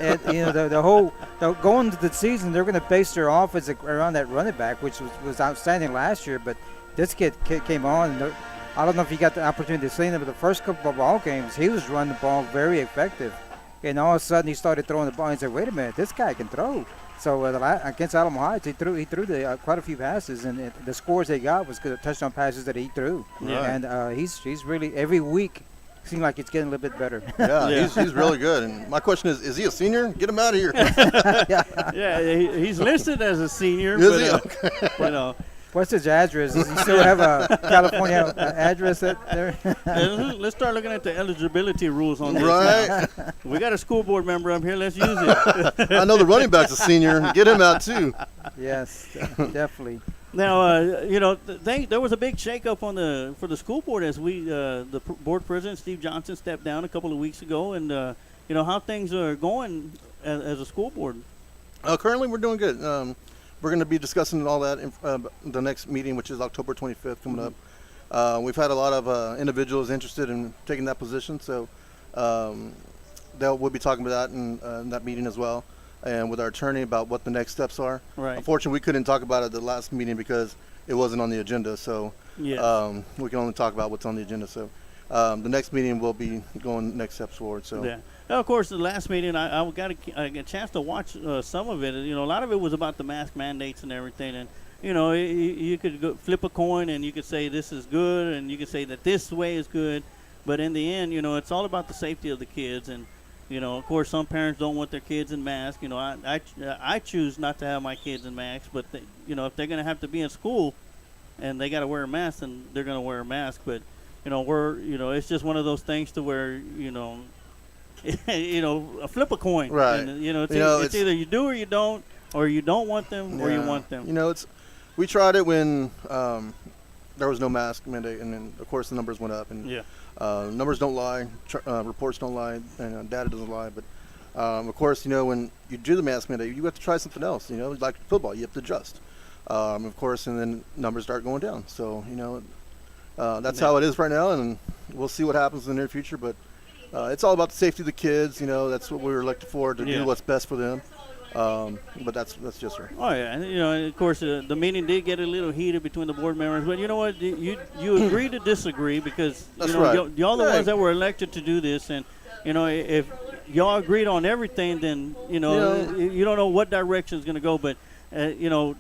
going into the season, they're going to base their offense around that running back, which was outstanding last year. But this kid came on, and I don't know if you got the opportunity to see him, but the first couple of ball games, he was running the ball very effective. And all of a sudden, he started throwing the ball, and said, wait a minute, this guy can throw. So against Alamo Heights, he threw quite a few passes, and the scores they got was touchdown passes that he threw. Yeah. And he's really, every week, seems like it's getting a little bit better. Yeah, he's really good. And my question is he a senior? Get him out of here. He's listed as a senior. Is he? Okay. What's his address? Does he still have a California address there? Let's start looking at the eligibility rules on this. Right. Now. We got a school board member up here. Let's use it. I know the running back's a senior. Get him out, too. Yes, definitely. Now, there was a big shakeup for the school board as the board president, Steve Johnson, stepped down a couple of weeks ago. And, how things are going as a school board. Currently, we're doing good. We're going to be discussing all that in the next meeting, which is October 25th coming up. We've had a lot of individuals interested in taking that position, so we'll be talking about that in that meeting as well, and with our attorney about what the next steps are. Right. Unfortunately, we couldn't talk about it at the last meeting because it wasn't on the agenda, so we can only talk about what's on the agenda. So the next meeting will be going next steps forward. So. Yeah. Now, of course, the last meeting, I got a chance to watch some of it. A lot of it was about the mask mandates and everything. And, you could go flip a coin and you could say this is good and you could say that this way is good. But in the end, it's all about the safety of the kids. And, You know, of course, some parents don't want their kids in masks. You know, I choose not to have my kids in masks, but you know, if they're going to have to be in school and they got to wear a mask, then they're going to wear a mask. But you know, it's just one of those things to where, you know, flip a coin. Right. And, you know, it's either you do or you don't want them or you want them. You know, we tried it when there was no mask mandate, and then of course the numbers went up. And numbers don't lie, reports don't lie, and data doesn't lie. But of course, you know, when you do the mask mandate, you have to try something else. You know, like football, you have to adjust. Of course, and then numbers start going down. So you know, that's how it is right now, and we'll see what happens in the near future. But it's all about the safety of the kids. You know, that's what we were elected for, to do what's best for them. But that's just right. Oh yeah, and you know, of course, the meeting did get a little heated between the board members, but you know what? You agree to disagree because That's you know right. y'all the ones that were elected to do this, and you know, if y'all agreed on everything, then you know you don't know what direction is going to go. But you know,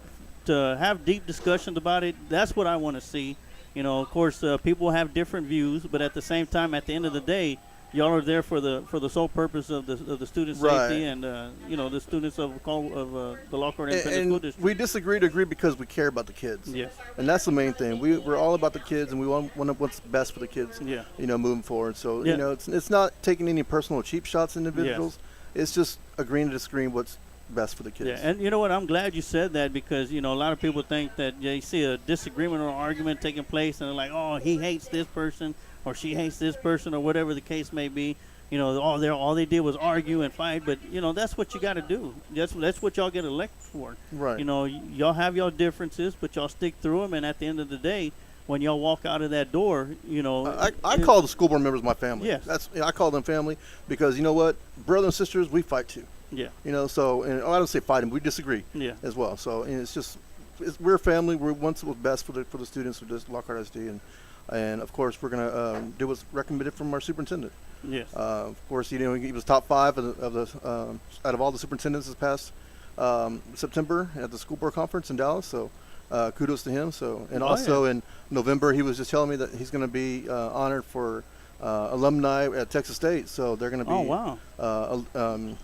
to have deep discussions about it, that's what I want to see. You know, of course, people have different views, but at the same time, at the end of the day, y'all are there for the sole purpose of the student safety and you know, the students of the Lockhart Independent School District. We disagree to agree because we care about the kids. Yes. And that's the main thing. We're all about the kids, and we want what's best for the kids. Yeah. You know, moving forward. So you know, it's not taking any personal cheap shots at individuals. It's just agreeing to disagree what's best for the kids. Yeah, and you know what? I'm glad you said that because you know a lot of people think that they see a disagreement or argument taking place, and they're like, "Oh, he hates this person." Or she hates this person, or whatever the case may be. You know, all they did was argue and fight. But you know, that's what you got to do. That's what y'all get elected for. Right. You know, y'all have y'all differences, but y'all stick through them. And at the end of the day, when y'all walk out of that door, you know, I call the school board members my family. Yes. I call them family because you know what, brothers and sisters, we fight too. Yeah. You know, so and I don't say fighting, we disagree. Yeah. As well. So and it's just we're a family. We want what's best for the students of this Lockhart SD and of course, we're going to do what's recommended from our superintendent. Yes. Of course, you know, he was top 5 of the out of all the superintendents this past September at the school board conference in Dallas. So kudos to him. So and also in November, he was just telling me that he's going to be honored for alumni at Texas State. So they're going to be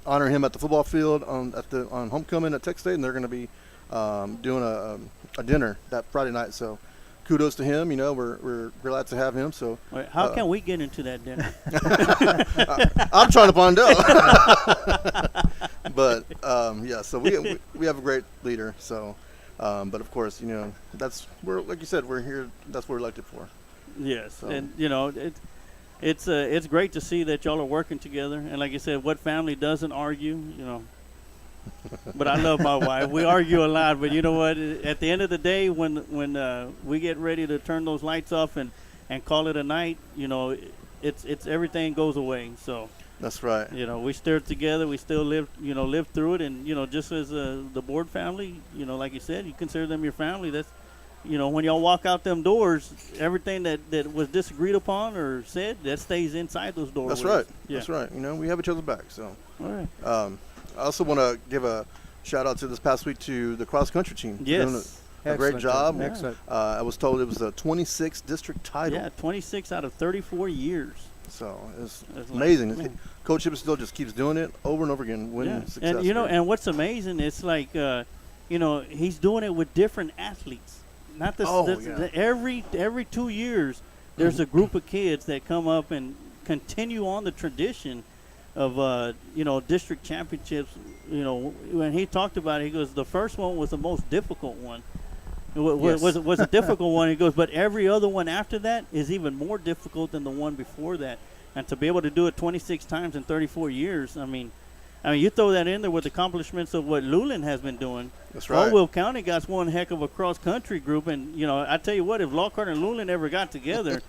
honor him at the football field on homecoming at Texas State, and they're going to be doing a dinner that Friday night. So. Kudos to him. You know, we're glad to have him. So, how can we get into that dinner? I'm trying to find out. But yeah, so we have a great leader. So, but of course, you know, we're like you said, we're here. That's what we're elected for. Yes, so. and you know, it's great to see that y'all are working together. And like you said, what family doesn't argue? You know. But I love my wife. We argue a lot, but you know what? At the end of the day, when we get ready to turn those lights off and call it a night, you know, it's everything goes away. So that's right. You know, we stir together. We still live through it, and you know, just as the board family, you know, like you said, you consider them your family. That's, you know, when y'all walk out them doors, everything that was disagreed upon or said, that stays inside those doors. That's right. Yeah. That's right. You know, we have each other's back. So. All right. I also want to give a shout out to this past week to the cross country team. Yes. Doing a great job. Excellent. I was told it was a 26th district title. Yeah, 26 out of 34 years. So it's amazing. Coach Hippenstall just keeps doing it over and over again, winning success. And you know, and what's amazing, it's like, you know, he's doing it with different athletes. Not this. Every 2 years, there's a group of kids that come up and continue on the tradition of you know, district championships. You know, when he talked about it, he goes, the first one was the most difficult one. Was a difficult one. He goes, but every other one after that is even more difficult than the one before that. And to be able to do it 26 times in 34 years, I mean, you throw that in there with accomplishments of what Luling has been doing. That's right. Will County got one heck of a cross-country group, and you know, I tell you what, if Lockhart and Luling ever got together,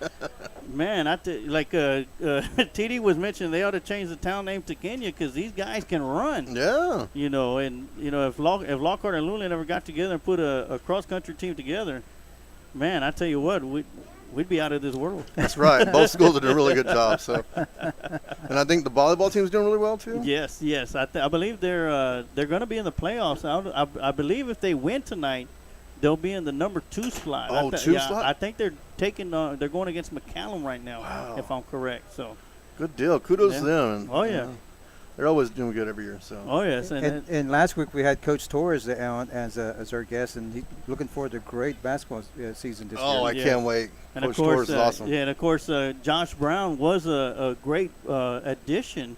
man, like TD was mentioning, they ought to change the town name to Kenya because these guys can run. Yeah. You know, and you know, if Lockhart and Luling ever got together and put a cross-country team together, man, I tell you what, we'd be out of this world. That's right. Both schools are doing a really good job. So, and I think the volleyball team is doing really well too. Yes. I believe they're going to be in the playoffs. I believe if they win tonight, they'll be in the number 2 slot. Oh, 2 slot. I think they're going against McCallum right now, if I'm correct. So, Good deal. Kudos to them. Oh, yeah. They're always doing good every year. So. Oh, yes. And last week we had Coach Torres on as our guest, and he's looking forward to a great basketball season this year. Oh, I can't wait. And Coach Torres is awesome. Yeah, and of course, Josh Brown was a great addition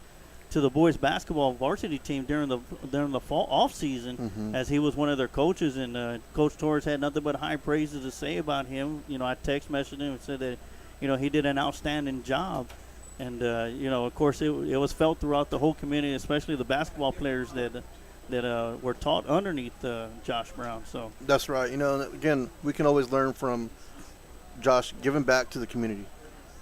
to the boys basketball varsity team during the fall off season, as he was one of their coaches, and Coach Torres had nothing but high praises to say about him. I text messaged him and said that he did an outstanding job, and of course it was felt throughout the whole community, especially the basketball players that were taught underneath Josh Brown. So that's right. Again, we can always learn from Josh, giving back to the community,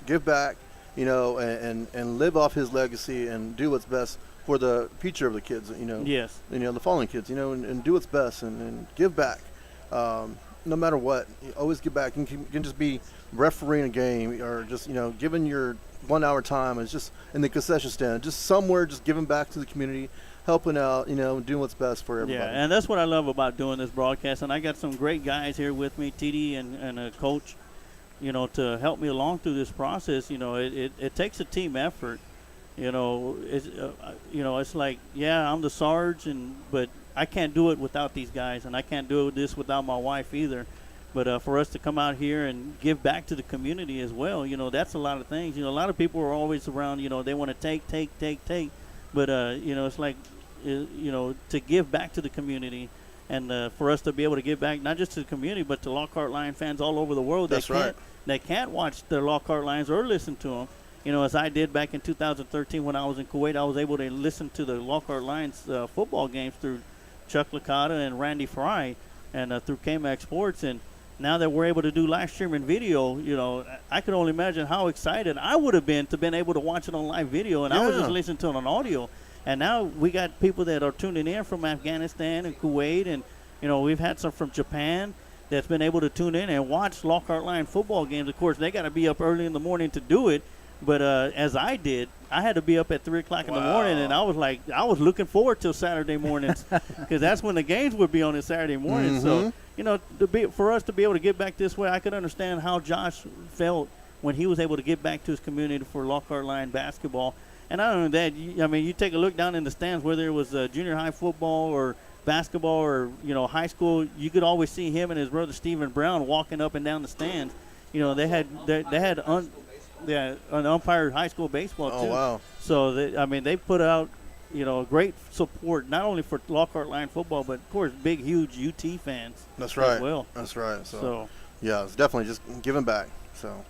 give back. And live off his legacy and do what's best for the future of the kids, Yes. The following kids, and do what's best and give back. No matter what, you always give back. You can just be refereeing a game or just, giving your 1 hour time. It's just in the concession stand, just somewhere, just giving back to the community, helping out, doing what's best for everybody. Yeah, and that's what I love about doing this broadcast. And I got some great guys here with me, TD and a coach, to help me along through this process. It takes a team effort. It's like, yeah, I'm the Sarge, but I can't do it without these guys, and I can't do this without my wife either. But for us to come out here and give back to the community as well, that's a lot of things. A lot of people are always around, they want to take. But, it's like, to give back to the community. And for us to be able to give back, not just to the community, but to Lockhart Lion fans all over the world. That's right. They can't watch the Lockhart Lions or listen to them. As I did back in 2013 when I was in Kuwait, I was able to listen to the Lockhart Lions football games through Chuck Licata and Randy Fry and through KMAX Sports. And now that we're able to do live streaming video, I could only imagine how excited I would have been able to watch it on live video. And I was just listening to it on audio. And now we got people that are tuning in from Afghanistan and Kuwait, and we've had some from Japan that's been able to tune in and watch Lockhart Lion football games. Of course, they got to be up early in the morning to do it, but as I did, I had to be up at 3 o'clock in the morning, and I was looking forward to Saturday mornings because that's when the games would be on a Saturday morning. So for us to be able to get back this way, I could understand how Josh felt when he was able to get back to his community for Lockhart Lion basketball. And not only that, you take a look down in the stands, whether it was junior high football or basketball or, high school, you could always see him and his brother Stephen Brown walking up and down the stands. They had an umpired high school baseball, too. Oh, wow. So, they put out, great support, not only for Lockhart Lion football, but, of course, big, huge UT fans. That's right. As well. That's right. So, yeah, it's definitely just giving back. So.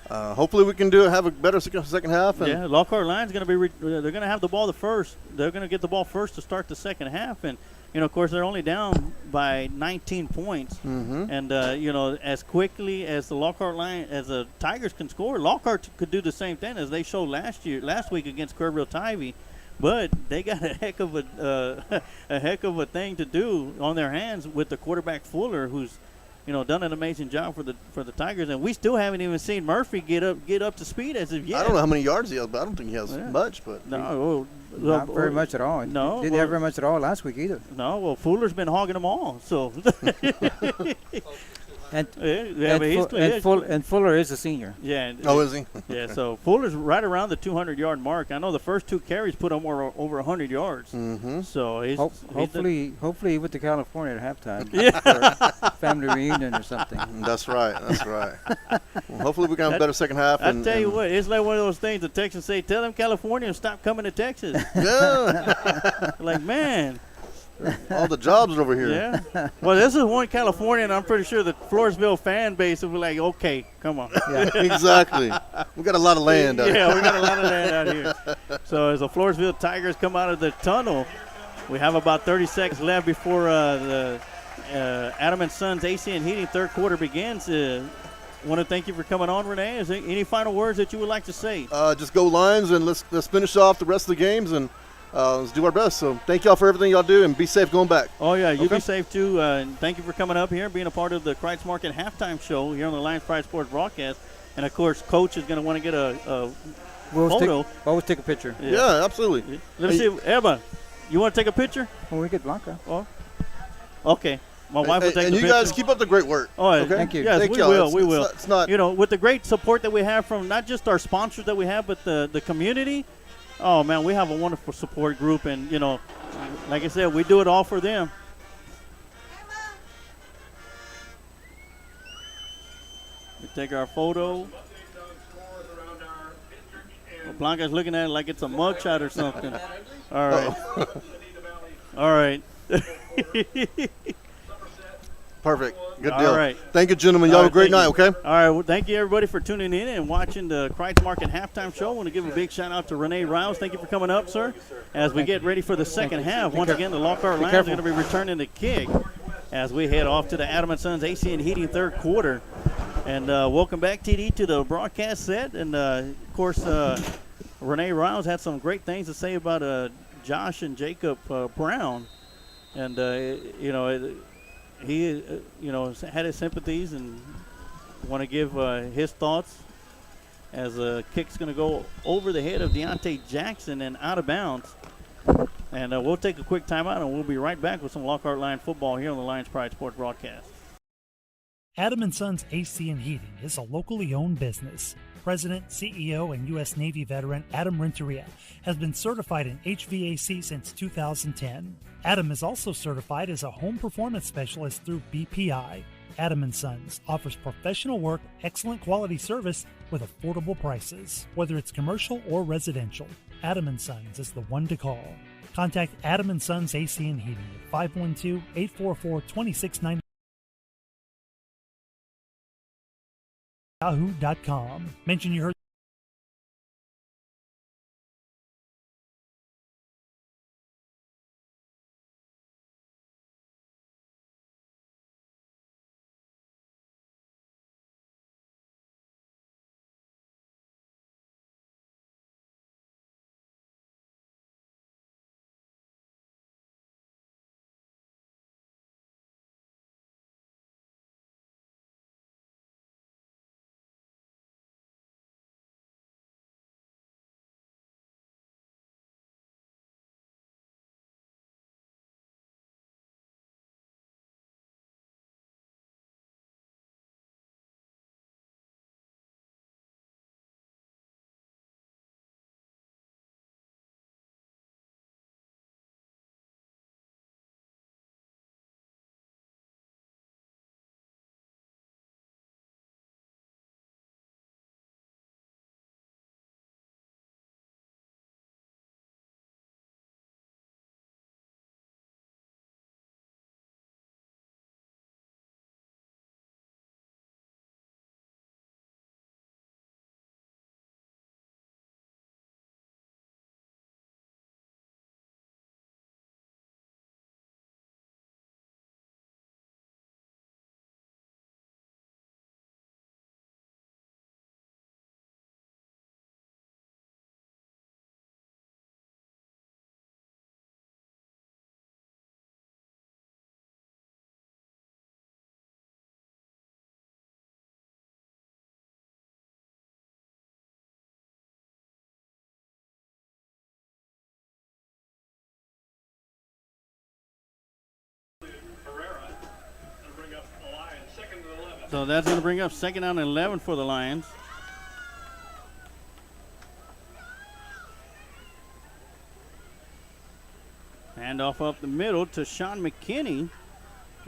Hopefully we can have a better second half. And Lockhart Lions going to be they're going to have the ball They're going to get the ball first to start the second half, and of course they're only down by 19 points. And as quickly as the Tigers can score, Lockhart could do the same thing as they showed last week against Kerrville Tivy. But they got a heck of a thing to do on their hands with the quarterback Fuller, who's done an amazing job for the Tigers, and we still haven't even seen Murphy get up to speed as of yet. I don't know how many yards he has, but I don't think he has much. But not very much at all. No, didn't have very much at all last week either. No, well, Fuller's been hogging them all. So, and Fuller is a senior. Yeah. Oh, is he? Yeah. So Fuller's right around the 200-yard mark. I know the first 2 carries put him over 100 yards. So hopefully he went to California at halftime. Yeah. For a family reunion or something. That's right. Well, hopefully we can have a better second half. I tell you what, it's like one of those things the Texans say, tell them Californians stop coming to Texas. Yeah. Like, man. All the jobs are over here. Yeah. Well, this is one Californian. I'm pretty sure the Floresville fan base will be like, okay, come on. Yeah, exactly. We got a lot of land out here. Yeah, we got a lot of land out here. So as the Floresville Tigers come out of the tunnel, we have about 30 seconds left before the Adam & Sons AC and Heating third quarter begins. Want to thank you for coming on, Renee. Is there any final words that you would like to say? Just go Lions, and let's finish off the rest of the games, and let's do our best. So thank y'all for everything y'all do, and be safe going back. Oh, yeah, you be safe, too. And thank you for coming up here and being a part of the Kreitz Market halftime show here on the Lions Pride Sports broadcast. And, of course, Coach is going to want to get a photo. Always take a picture. Yeah, absolutely. Let me see. Emma, you want to take a picture? When we get Blanca. Oh, okay. My wife will take and the you guys picture. keep up the great work. Oh, okay? Thank you. Yes, Thank we y'all. will. We will. It's not. You know, with the great support that we have from not just our sponsors that we have, but the community. Oh man, we have a wonderful support group, and you know, like I said, we do it all for them. We take our photo. Blanca's looking at it like it's a mugshot or something. All right. All right. Perfect. Good deal. All right. Thank you, gentlemen. Y'all have a great night, okay? All right. Well, thank you, everybody, for tuning in and watching the Kreitz Market Halftime Show. I want to give a big shout-out to Renee Rouse. Thank you for coming up, sir. As we get ready for the second half, once again, the Lockhart Lions are going to be returning the kick as we head off to the Adam & Sons AC and Heating third quarter. And welcome back, TD, to the broadcast set. And, of course, Renee Rouse had some great things to say about Josh and Jacob Brown. And, you know, he, you know, had his sympathies and want to give his thoughts as a kick's going to go over the head of Deontay Jackson and out of bounds. And we'll take a quick timeout, and we'll be right back with some Lockhart Lion football here on the Lions Pride Sports broadcast. Adam & Sons AC and Heating is a locally owned business. President, CEO, and U.S. Navy veteran Adam Renteria has been certified in HVAC since 2010. Adam is also certified as a home performance specialist through BPI. Adam & Sons offers professional work, excellent quality service with affordable prices. Whether it's commercial or residential, Adam & Sons is the one to call. Contact Adam & Sons AC and Heating at 512-844-2690. Yahoo.com. Mention you heard. So that's going to bring up second down and 11 for the Lions. Handoff up the middle to Sean McKinney.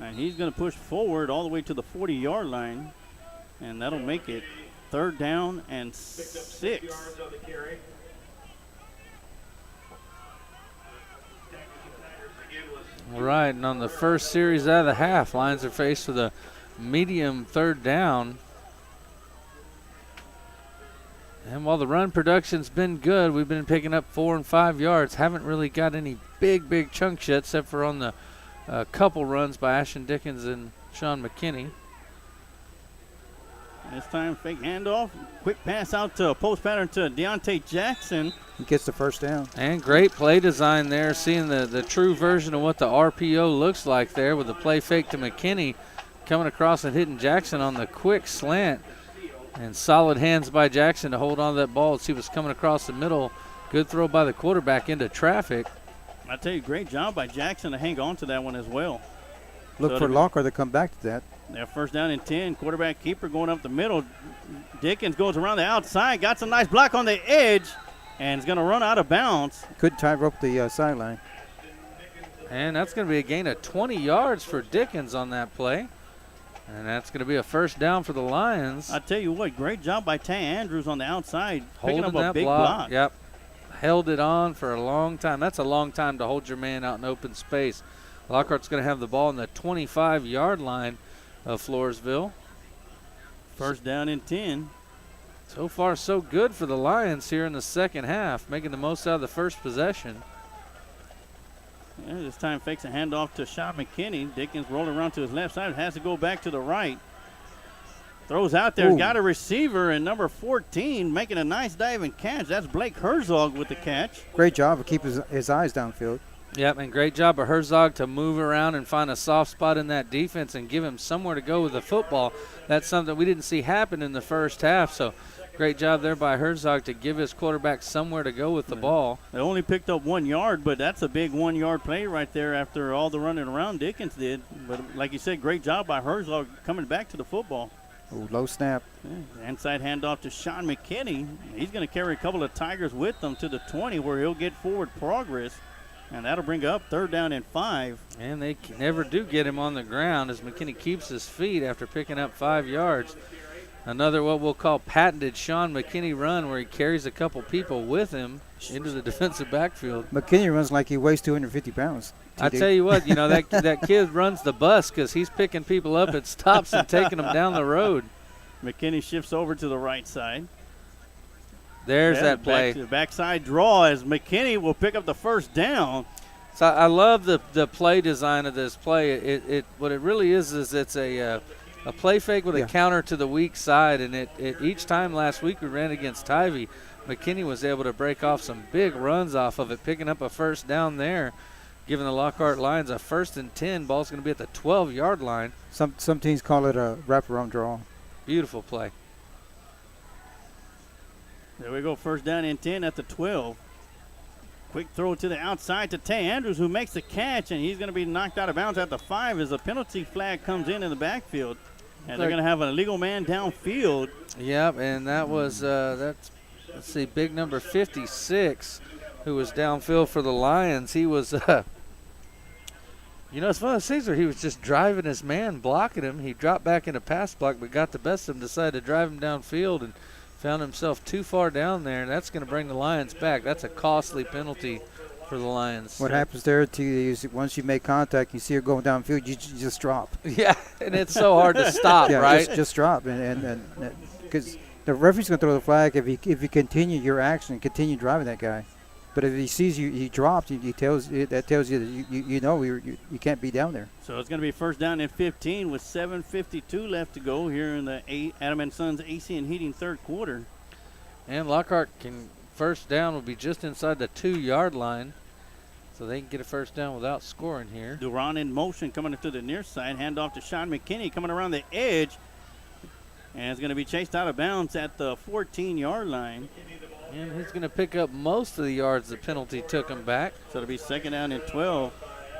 And he's going to push forward all the way to the 40-yard line. And that'll make it third down and 6. All right, and on the first series out of the half, Lions are faced with a medium third down. And while the run production's been good, we've been picking up 4 and 5 yards. Haven't really got any big chunks yet, except for on the couple runs by Ashton Dickens and Sean McKinney. This time, fake handoff. Quick pass out to a post pattern to Deontay Jackson. He gets the first down. And great play design there, seeing the true version of what the RPO looks like there with the play fake to McKinney coming across and hitting Jackson on the quick slant. And solid hands by Jackson to hold on to that ball as he was coming across the middle. Good throw by the quarterback into traffic. I tell you, great job by Jackson to hang on to that one as well. Look for Lockhart to come back to that. They're first down and 10. Quarterback keeper going up the middle. Dickens goes around the outside. Got some nice block on the edge. And is going to run out of bounds. Couldn't tie rope the sideline. And that's going to be a gain of 20 yards for Dickens on that play. And that's going to be a first down for the Lions. I tell you what, great job by Tay Andrews on the outside. Holding picking up that a big block. Yep. Held it on for a long time. That's a long time to hold your man out in open space. Lockhart's going to have the ball on the 25-yard line of Floresville. First down and 10. So far, so good for the Lions here in the second half, making the most out of the first possession. Yeah, this time fakes a handoff to Sean McKinney. Dickens rolling around to his left side. Has to go back to the right. Throws out there. Got a receiver, and number 14 making a nice diving catch. That's Blake Herzog with the catch. Great job of keeping his eyes downfield. Yep, and great job of Herzog to move around and find a soft spot in that defense and give him somewhere to go with the football. That's something we didn't see happen in the first half, so great job there by Herzog to give his quarterback somewhere to go with the ball. They only picked up 1 yard, but that's a big 1 yard play right there after all the running around Dickens did. But like you said, great job by Herzog coming back to the football. Ooh, low snap. Yeah, inside handoff to Sean McKinney. He's going to carry a couple of Tigers with him to the 20 where he'll get forward progress. And that'll bring up third down and 5. And they never do get him on the ground as McKinney keeps his feet after picking up 5 yards. Another what we'll call patented Sean McKinney run where he carries a couple people with him into the defensive backfield. McKinney runs like he weighs 250 pounds. I tell you what, that kid runs the bus because he's picking people up at stops and taking them down the road. McKinney shifts over to the right side. There's that play. Backside draw as McKinney will pick up the first down. So I love the play design of this play. What it really is it's a play fake with a counter to the weak side, and each time last week we ran against Tivy, McKinney was able to break off some big runs off of it, picking up a first down there, giving the Lockhart Lions a 1st and 10. Ball's going to be at the 12-yard line. Some teams call it a wraparound draw. Beautiful play. There we go, first down and 10 at the 12. Quick throw to the outside to Tay Andrews, who makes the catch, and he's going to be knocked out of bounds at the 5 as a penalty flag comes in the backfield. And they're going to have an illegal man downfield. Yep, and that was, let's see, big number 56, who was downfield for the Lions. He was, it's one of those things where he was just driving his man, blocking him. He dropped back into pass block, but got the best of him, decided to drive him downfield, and found himself too far down there, and that's going to bring the Lions back. That's a costly penalty for the Lions. What happens there to you is once you make contact, you see her going downfield, you just drop. Yeah, and it's so hard to stop, right? Just drop, and because the referee's going to throw the flag if you continue your action, continue driving that guy. But if he sees you dropped, that tells you that you can't be down there. So it's going to be first down and 15 with 7:52 left to go here in the Adam & Sons AC and Heating third quarter. And Lockhart first down will be just inside the 2-yard line, so they can get a first down without scoring here. Duran in motion coming to the near side. Handoff to Sean McKinney coming around the edge. And it's going to be chased out of bounds at the 14-yard line. And he's going to pick up most of the yards the penalty took him back. So it'll be second down and 12.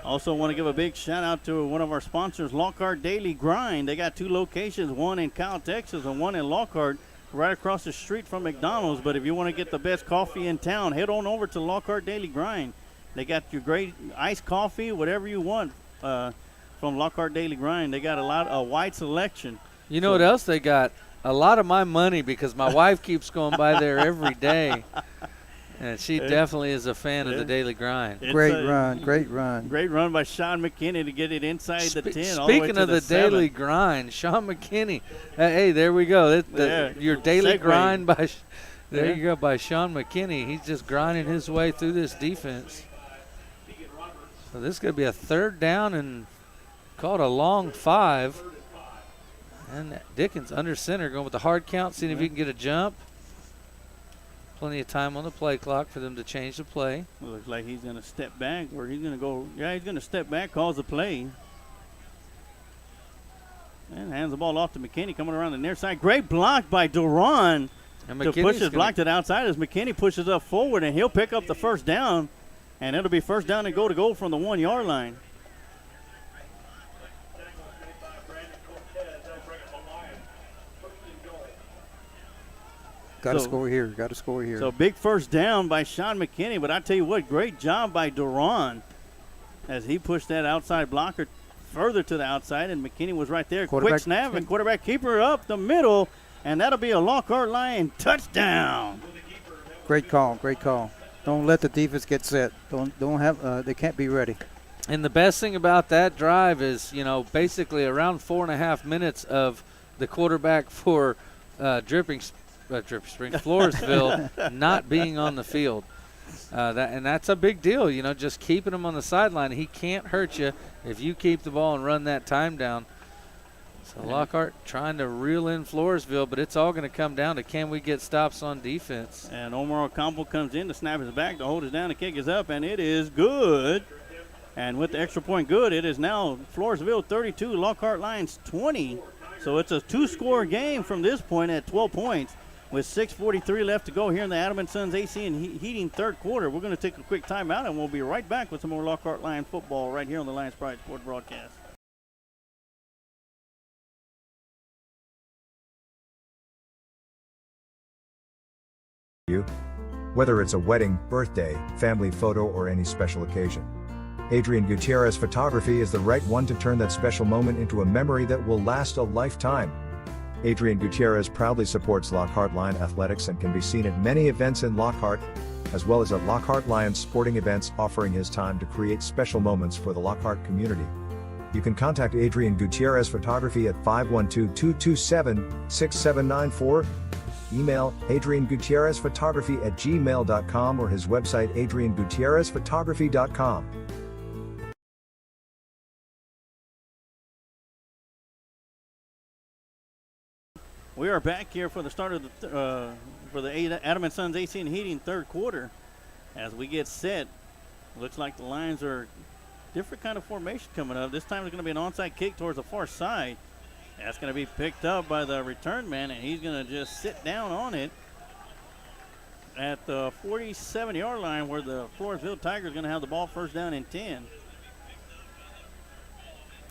Also want to give a big shout out to one of our sponsors, Lockhart Daily Grind. They got 2 locations, one in Kyle, Texas, and one in Lockhart, right across the street from McDonald's. But if you want to get the best coffee in town, head on over to Lockhart Daily Grind. They got your great iced coffee, whatever you want from Lockhart Daily Grind. They got a wide selection. You know what else they got? A lot of my money, because my wife keeps going by there every day. And she definitely is a fan of the Daily Grind. Great run. Great run by Sean McKinney to get it inside the 10. Speaking all the way to of the Daily 7. Grind, Sean McKinney. Hey, there we go. Your Daily Grind by you go by Sean McKinney. He's just grinding his way through this defense. So this is going to be a third down and called a long 5. And Dickens under center going with the hard count, seeing if he can get a jump. Plenty of time on the play clock for them to change the play. Looks like he's going to step back, or he's going to go. Yeah, he's going to step back, calls the play. And hands the ball off to McKinney coming around the near side. Great block by Duran to push his block to the outside as McKinney pushes up forward, and he'll pick up the first down. And it'll be first down and go from the 1-yard line. Got to score here. Got to score here. So big first down by Sean McKinney, but I tell you what, great job by Duran as he pushed that outside blocker further to the outside, and McKinney was right there. Quick snap, and quarterback keeper up the middle, and that'll be a Lockhart Lion touchdown. Great call. Great call. Don't let the defense get set. Don't have. They can't be ready. And the best thing about that drive is, basically around 4.5 minutes of the quarterback for Dripping Springs, Floresville, not being on the field. And that's a big deal, just keeping him on the sideline. He can't hurt you if you keep the ball and run that time down. So Lockhart trying to reel in Floresville, but it's all going to come down to can we get stops on defense. And Omar Ocampo comes in to snap his back, to hold us down, the kick is up, and it is good. And with the extra point good, it is now Floresville 32, Lockhart Lions 20. So it's a two-score game from this point at 12 points. With 6:43 left to go here in the Adam & Sons AC and Heating third quarter. We're going to take a quick timeout, and we'll be right back with some more Lockhart Lion football right here on the Lions Pride Sport broadcast. Whether it's a wedding, birthday, family photo, or any special occasion, Adrian Gutierrez Photography is the right one to turn that special moment into a memory that will last a lifetime. Adrian Gutierrez proudly supports Lockhart Lion athletics and can be seen at many events in Lockhart, as well as at Lockhart Lions sporting events, offering his time to create special moments for the Lockhart community. You can contact Adrian Gutierrez Photography at 512-227-6794, email adriangutierrezphotography@gmail.com, or his website adriangutierrezphotography.com. We are back here for the start of the Adam & Sons AC and Heating third quarter. As we get set, looks like the Lions are different kind of formation coming up. This time it's going to be an onside kick towards the far side. That's going to be picked up by the return man, and he's going to just sit down on it at the 47-yard line, where the Floresville Tigers are going to have the ball first down and 10.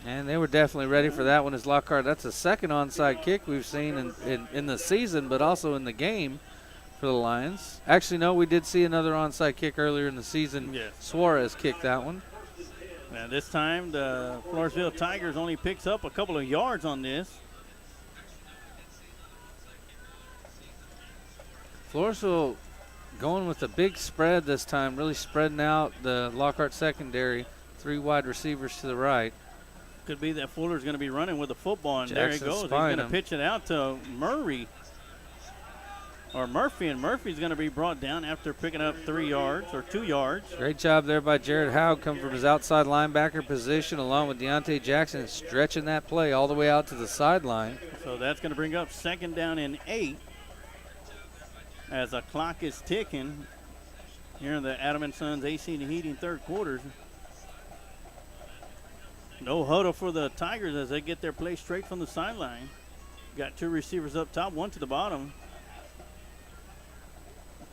And they were definitely ready for that one as Lockhart. That's the second onside kick we've seen in the season, but also in the game for the Lions. Actually, no, we did see another onside kick earlier in the season. Yes. Suarez kicked that one. And this time the Floresville Tigers only picks up a couple of yards on this. Floresville going with a big spread this time, really spreading out the Lockhart secondary. 3 wide receivers to the right. Could be that Fuller's going to be running with the football, and there he goes. He's spying going to him. pitch it out to Murphy, and Murphy's going to be brought down after picking up 3 yards or 2 yards. Great job there by Jared Howe, coming from his outside linebacker position along with Deontay Jackson, stretching that play all the way out to the sideline. So that's going to bring up second down and 8 as the clock is ticking here in the Adam & Sons AC and Heating third quarters. No huddle for the Tigers as they get their play straight from the sideline. Got 2 receivers up top, 1 to the bottom.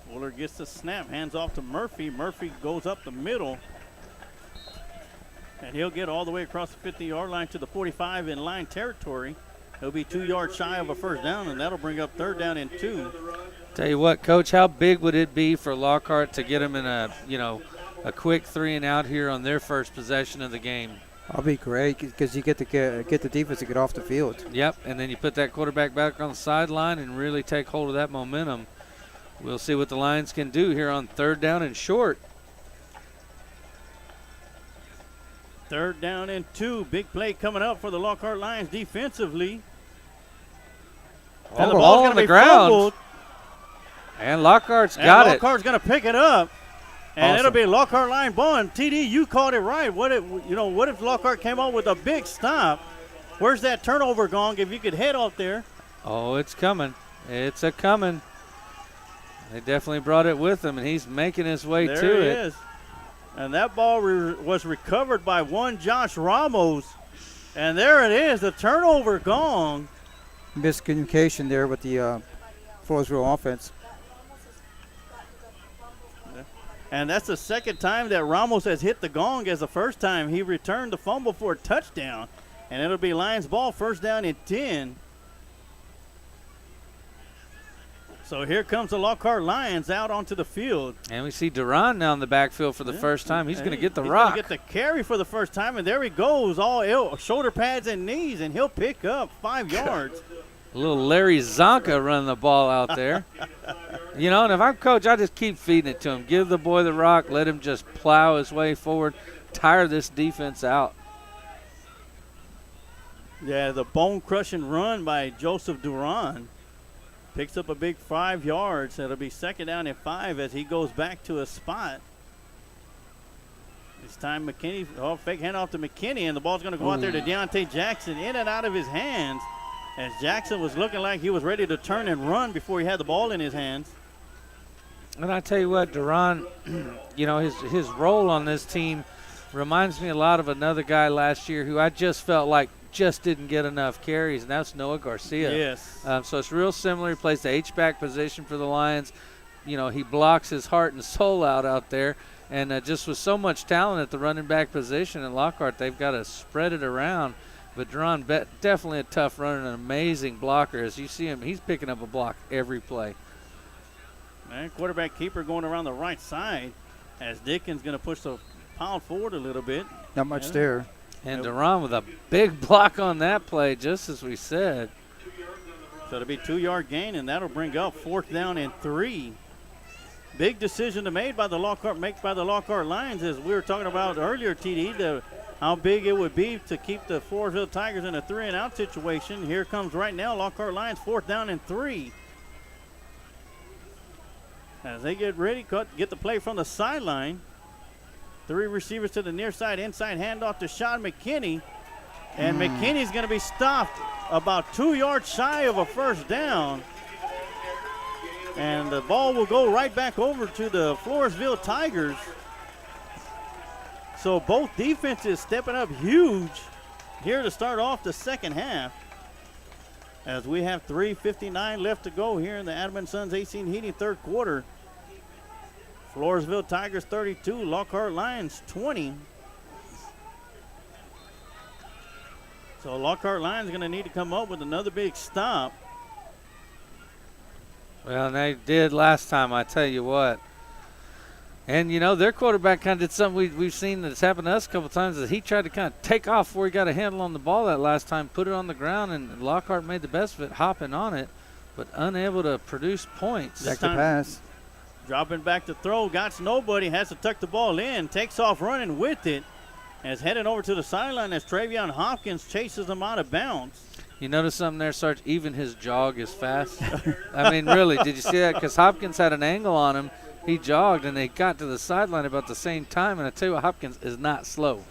Fuller gets the snap, hands off to Murphy. Murphy goes up the middle, and he'll get all the way across the 50-yard line to the 45 in line territory. He'll be 2 yards shy of a first down, and that'll bring up third down and 2. Tell you what, Coach, how big would it be for Lockhart to get them in a quick 3 and out here on their first possession of the game? That'll be great because you get the defense to get off the field. Yep, and then you put that quarterback back on the sideline and really take hold of that momentum. We'll see what the Lions can do here on third down and short. Third down and 2. Big play coming up for the Lockhart Lions defensively. And the ball's on the ground. Fumbled. And Lockhart's got it. Lockhart's going to pick it up. And it'll be a Lockhart Lion ball. And TD, you called it right. What if Lockhart came out with a big stop? Where's that turnover gone? If you could head out there. Oh, it's coming. It's a coming. They definitely brought it with him, and he's making his way to it. There he is. And that ball was recovered by one Josh Ramos. And there it is, the turnover gone. Miscommunication there with the Floresville offense. And that's the second time that Ramos has hit the gong, as the first time he returned the fumble for a touchdown. And it'll be Lions ball, first down and 10. So here comes the Lockhart Lions out onto the field. And we see Duran now in the backfield for the first time. He's going to get the He's rock. He's going to get the carry for the first time, and there he goes, all shoulder pads and knees, and he'll pick up 5 yards. A little Larry Zonka running the ball out there. You know, and if I'm coach, I just keep feeding it to him. Give the boy the rock. Let him just plow his way forward. Tire this defense out. Yeah, the bone-crushing run by Joseph Duran. Picks up a big 5 yards. It'll be 2nd down and 5 as he goes back to a spot. This time McKinney, fake handoff to McKinney, and the ball's going to go out there to Deontay Jackson, in and out of his hands, as Jackson was looking like he was ready to turn and run before he had the ball in his hands. And I tell you what, Duran, you know, his role on this team reminds me a lot of another guy last year who I just felt like just didn't get enough carries, and that's Noah Garcia. Yes. So it's real similar. He plays the H-back position for the Lions. You know, he blocks his heart and soul out there, and just with so much talent at the running back position in Lockhart, they've got to spread it around. But Duran, definitely a tough runner and an amazing blocker. As you see him, he's picking up a block every play. And quarterback keeper going around the right side as Dickens going to push the pound forward a little bit. Not much there. And Duran with a big block on that play, just as we said. So it'll be 2-yard gain, and that'll bring up 4th down and 3. Big decision to make by the Lockhart Lions, as we were talking about earlier, TD, how big it would be to keep the Floresville Tigers in a 3-and-out situation. Here comes right now Lockhart Lions, 4th down and 3. As they get ready, get the play from the sideline. 3 receivers to the near side, inside handoff to Sean McKinney. And McKinney's going to be stopped about 2 yards shy of a 1st down. And the ball will go right back over to the Floresville Tigers. So both defenses stepping up huge here to start off the second half. As we have 3:59 left to go here in the Adam & Sons AC and Heating third quarter. Floresville Tigers 32, Lockhart Lions 20. So Lockhart Lions going to need to come up with another big stop. Well, and they did last time, I tell you what. And, you know, their quarterback kind of did something we've seen that's happened to us a couple times, is he tried to kind of take off before he got a handle on the ball that last time, put it on the ground, and Lockhart made the best of it, hopping on it, but unable to produce points. Back to pass. Dropping back to throw, got nobody, has to tuck the ball in, takes off running with it, and is heading over to the sideline as Travion Hopkins chases him out of bounds. You notice something there, Sarge? Even his jog is fast. I mean, really, did you see that? Because Hopkins had an angle on him. He jogged, and they got to the sideline about the same time. And I tell you what, Hopkins is not slow.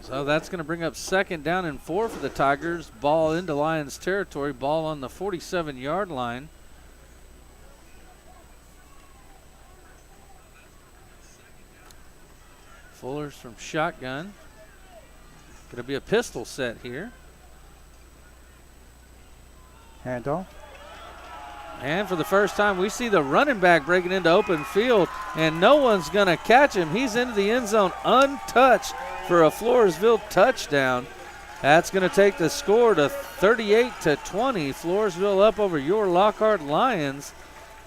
So that's going to bring up 2nd down and 4 for the Tigers. Ball into Lions territory. Ball on the 47-yard line. Fuller's from shotgun. Going to be a pistol set here. Handoff. And for the first time, we see the running back breaking into open field, and no one's going to catch him. He's into the end zone untouched for a Floresville touchdown. That's going to take the score to 38-20. Floresville up over your Lockhart Lions.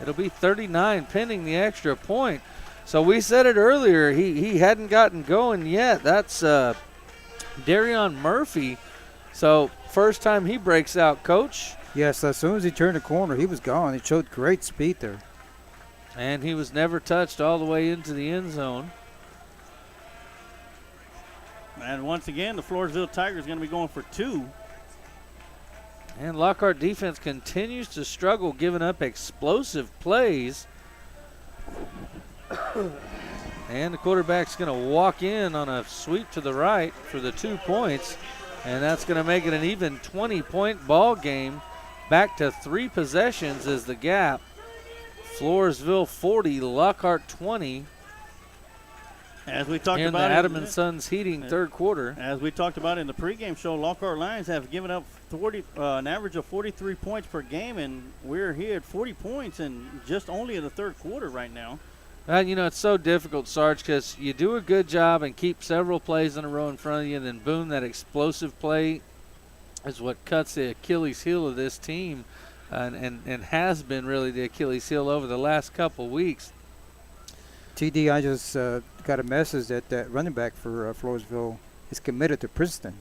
It'll be 39 pending the extra point. So we said it earlier, he hadn't gotten going yet. That's Darion Murphy. So first time he breaks out, Coach. Yes, as soon as he turned the corner, he was gone. He showed great speed there. And he was never touched all the way into the end zone. And once again, the Floresville Tigers are going to be going for 2. And Lockhart defense continues to struggle, giving up explosive plays. And the quarterback's going to walk in on a sweep to the right for the 2 points. And that's going to make it an even 20-point ball game. Back to 3 possessions is the gap. Floresville 40, Lockhart 20. As we talked in about the Adam & Sons Heating third quarter. As we talked about in the pregame show, Lockhart Lions have given up an average of 43 points per game, and we're here at 40 points and just only in the third quarter right now. You know, it's so difficult, Sarge, because you do a good job and keep several plays in a row in front of you, and then boom, that explosive play, is what cuts the Achilles heel of this team, and has been really the Achilles heel over the last couple weeks. TD, I just got a message that that running back for Floresville is committed to Princeton.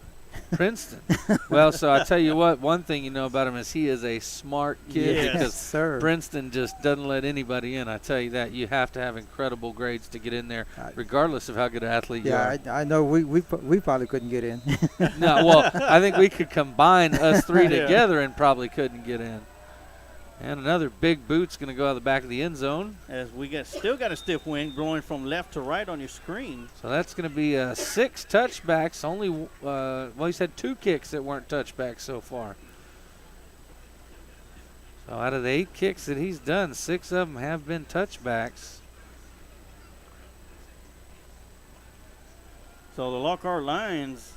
Princeton. Well, so I tell you what, one thing you know about him is he is a smart kid, Yes, because sir. Princeton just doesn't let anybody in. I tell you that. You have to have incredible grades to get in there, regardless of how good an athlete you are. Yeah, I know we probably couldn't get in. No, well, I think we could combine us three Yeah. together and probably couldn't get in. And another big boot's going to go out the back of the end zone. As we still got a stiff wind going from left to right on your screen. So that's going to be 6 touchbacks. Only, well, he's had 2 kicks that weren't touchbacks so far. So out of the 8 kicks that he's done, 6 of them have been touchbacks. So the Lockhart Lions,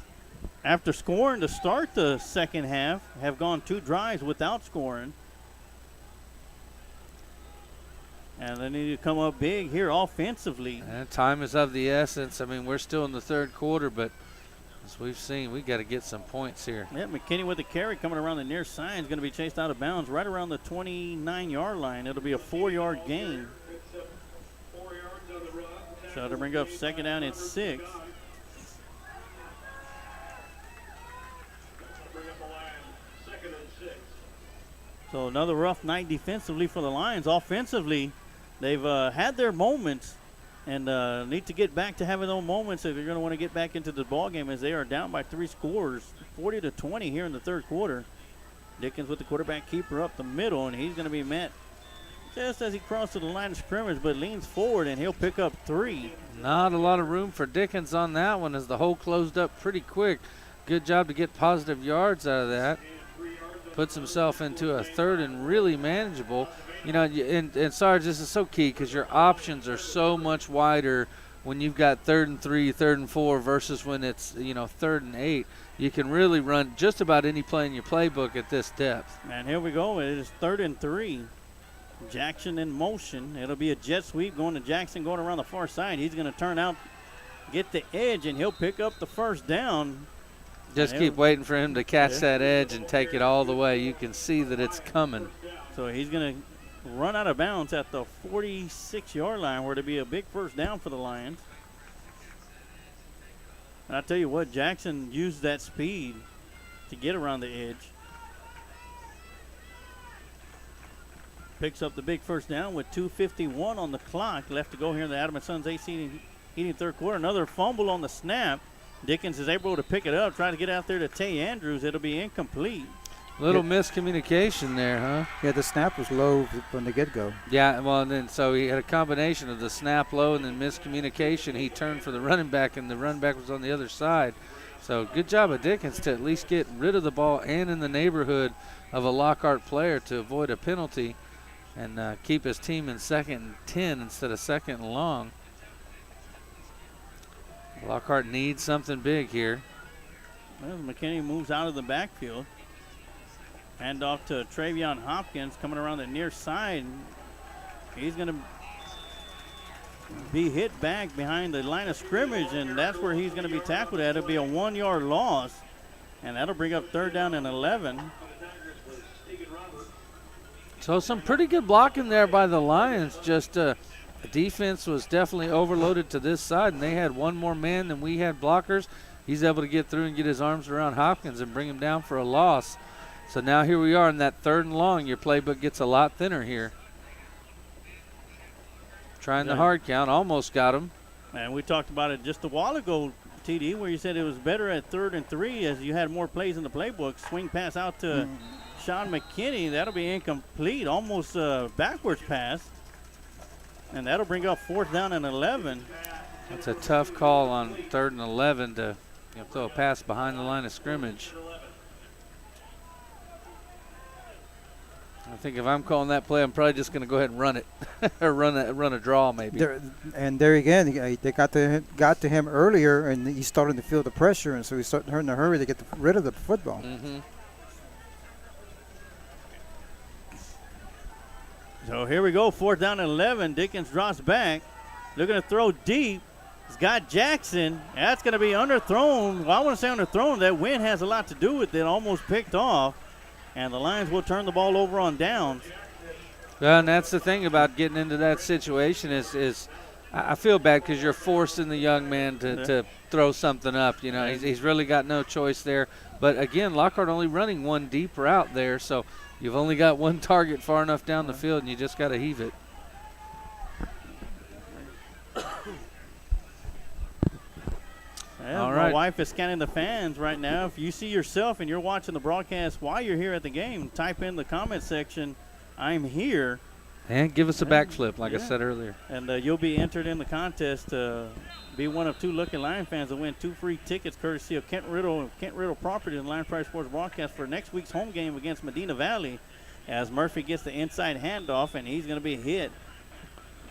after scoring to start the second half, have gone 2 drives without scoring. And they need to come up big here offensively. And time is of the essence. I mean, we're still in the third quarter, but as we've seen, we got to get some points here. Yeah, McKinney with the carry coming around the near side is going to be chased out of bounds right around the 29-yard line. It'll be a 4-yard gain. So to bring up second down and 6. So another rough night defensively for the Lions. Offensively, they've had their moments and need to get back to having those moments if they're going to want to get back into the ball game, as they are down by 3 scores, 40-20 here in the third quarter. Dickens with the quarterback keeper up the middle, and he's going to be met just as he crosses the line of scrimmage, but leans forward, and he'll pick up 3. Not a lot of room for Dickens on that one, as the hole closed up pretty quick. Good job to get positive yards out of that. Puts himself into a third and really manageable. You know, and Sarge, this is so key because your options are so much wider when you've got 3rd and 3, 3rd and 4 versus when it's, 3rd and 8. You can really run just about any play in your playbook at this depth. And here we go. It is 3rd and 3. Jackson in motion. It'll be a jet sweep going to Jackson, going around the far side. He's going to turn out, get the edge, and he'll pick up the first down. Just keep waiting for him to catch that edge and take it all the way. You can see that it's coming. So he's going to run out of bounds at the 46-yard line, where it'll be a big first down for the Lions. And I tell you what, Jackson used that speed to get around the edge. Picks up the big first down with 2:51 on the clock left to go here in the Adam & Sons AC Heating third quarter. Another fumble on the snap. Dickens is able to pick it up, try to get out there to Tay Andrews. It'll be incomplete. Little miscommunication there, huh? Yeah, the snap was low from the get-go. Yeah, well, and then so he had a combination of the snap low and then miscommunication. He turned for the running back, and the running back was on the other side. So good job of Dickens to at least get rid of the ball and in the neighborhood of a Lockhart player to avoid a penalty and keep his team in 2nd and 10 instead of 2nd and long. Lockhart needs something big here. Well, McKinney moves out of the backfield. Hand off to Travion Hopkins coming around the near side. He's going to be hit back behind the line of scrimmage, and that's where he's going to be tackled at. It'll be a 1-yard loss, and that'll bring up 3rd down and 11. So some pretty good blocking there by the Lions. Just the defense was definitely overloaded to this side, and they had one more man than we had blockers. He's able to get through and get his arms around Hopkins and bring him down for a loss. So now here we are in that 3rd and long. Your playbook gets a lot thinner here. Trying the hard count, almost got him. And we talked about it just a while ago, TD, where you said it was better at 3rd and 3 as you had more plays in the playbook. Swing pass out to Sean McKinney. That'll be incomplete, almost a backwards pass. And that'll bring up 4th down and 11. That's a tough call on 3rd and 11 to throw a pass behind the line of scrimmage. I think if I'm calling that play, I'm probably just going to go ahead and run it, or run a draw maybe. There again, they got to him earlier, and he's starting to feel the pressure, and so he's starting in a hurry to get rid of the football. Mm-hmm. So here we go, 4th down and 11. Dickens drops back, looking to throw deep. Scott Jackson. That's going to be underthrown. Well, I want to say underthrown. That wind has a lot to do with it. Almost picked off. And the Lions will turn the ball over on downs. Well, and that's the thing about getting into that situation is I feel bad because you're forcing the young man to throw something up. You know, he's really got no choice there. But, again, Lockhart only running one deep route there, so you've only got one target far enough down the field, and you just got to heave it. All right. My wife is scanning the fans right now. If you see yourself and you're watching the broadcast while you're here at the game, type in the comment section, "I'm here." And give us a backflip, like I said earlier. And you'll be entered in the contest to be one of 2 lucky Lion fans to win 2 free tickets courtesy of Kent Riddle Property and Lion Pride Sports broadcast for next week's home game against Medina Valley, as Murphy gets the inside handoff, and he's going to be hit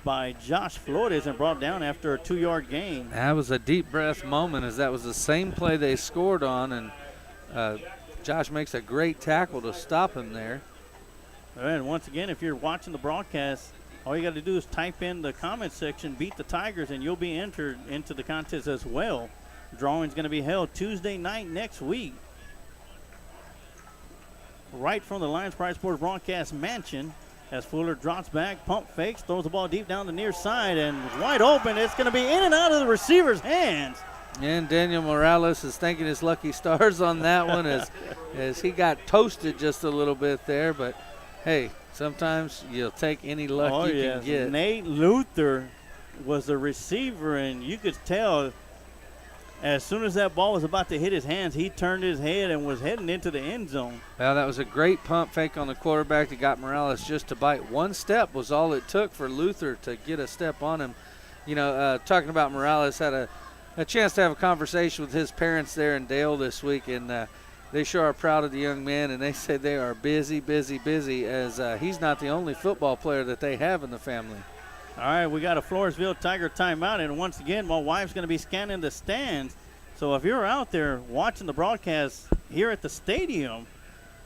by Josh Flores and brought down after a 2-yard gain. That was a deep breath moment, as that was the same play they scored on, and Josh makes a great tackle to stop him there. And once again, if you're watching the broadcast, all you got to do is type in the comment section, "Beat the Tigers," and you'll be entered into the contest as well. Drawing's going to be held Tuesday night next week, right from the Lions Pride Sports broadcast mansion, as Fuller drops back, pump fakes, throws the ball deep down the near side, and wide open. It's going to be in and out of the receiver's hands. And Daniel Morales is thanking his lucky stars on that one as he got toasted just a little bit there. But, hey, sometimes you'll take any luck you can get. Nate Luther was the receiver, and you could tell as soon as that ball was about to hit his hands, he turned his head and was heading into the end zone. Well, that was a great pump fake on the quarterback that got Morales just to bite. One step was all it took for Luther to get a step on him. You know, talking about Morales, had a chance to have a conversation with his parents there in Dale this week, and they sure are proud of the young man, and they say they are busy, as he's not the only football player that they have in the family. All right, we got a Floresville Tiger timeout, and once again, my wife's going to be scanning the stands. So if you're out there watching the broadcast here at the stadium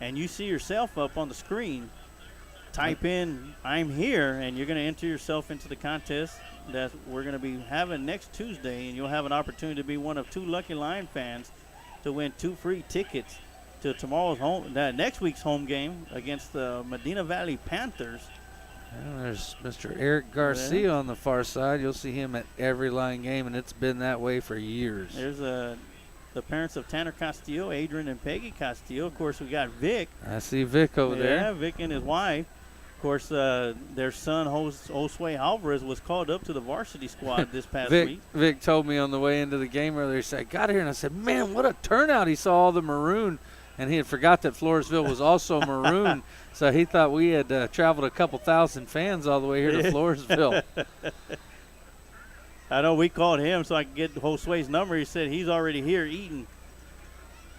and you see yourself up on the screen, type in "I'm here," and you're going to enter yourself into the contest that we're going to be having next Tuesday, and you'll have an opportunity to be one of 2 lucky Lion fans to win 2 free tickets to next week's home game against the Medina Valley Panthers. Well, there's Mr. Eric Garcia on the far side. You'll see him at every Lion game, and it's been that way for years. There's the parents of Tanner Castillo, Adrian and Peggy Castillo. Of course, we got Vic. I see Vic over there. Yeah, Vic and his wife. Of course, their son, Josue Alvarez, was called up to the varsity squad this past week. Vic told me on the way into the game earlier, he said, "I got here," and I said, "Man, what a turnout." He saw all the maroon, and he had forgot that Floresville was also maroon, so he thought we had traveled a couple thousand fans all the way here to Floresville. I know we called him so I could get Josue's number. He said he's already here eating.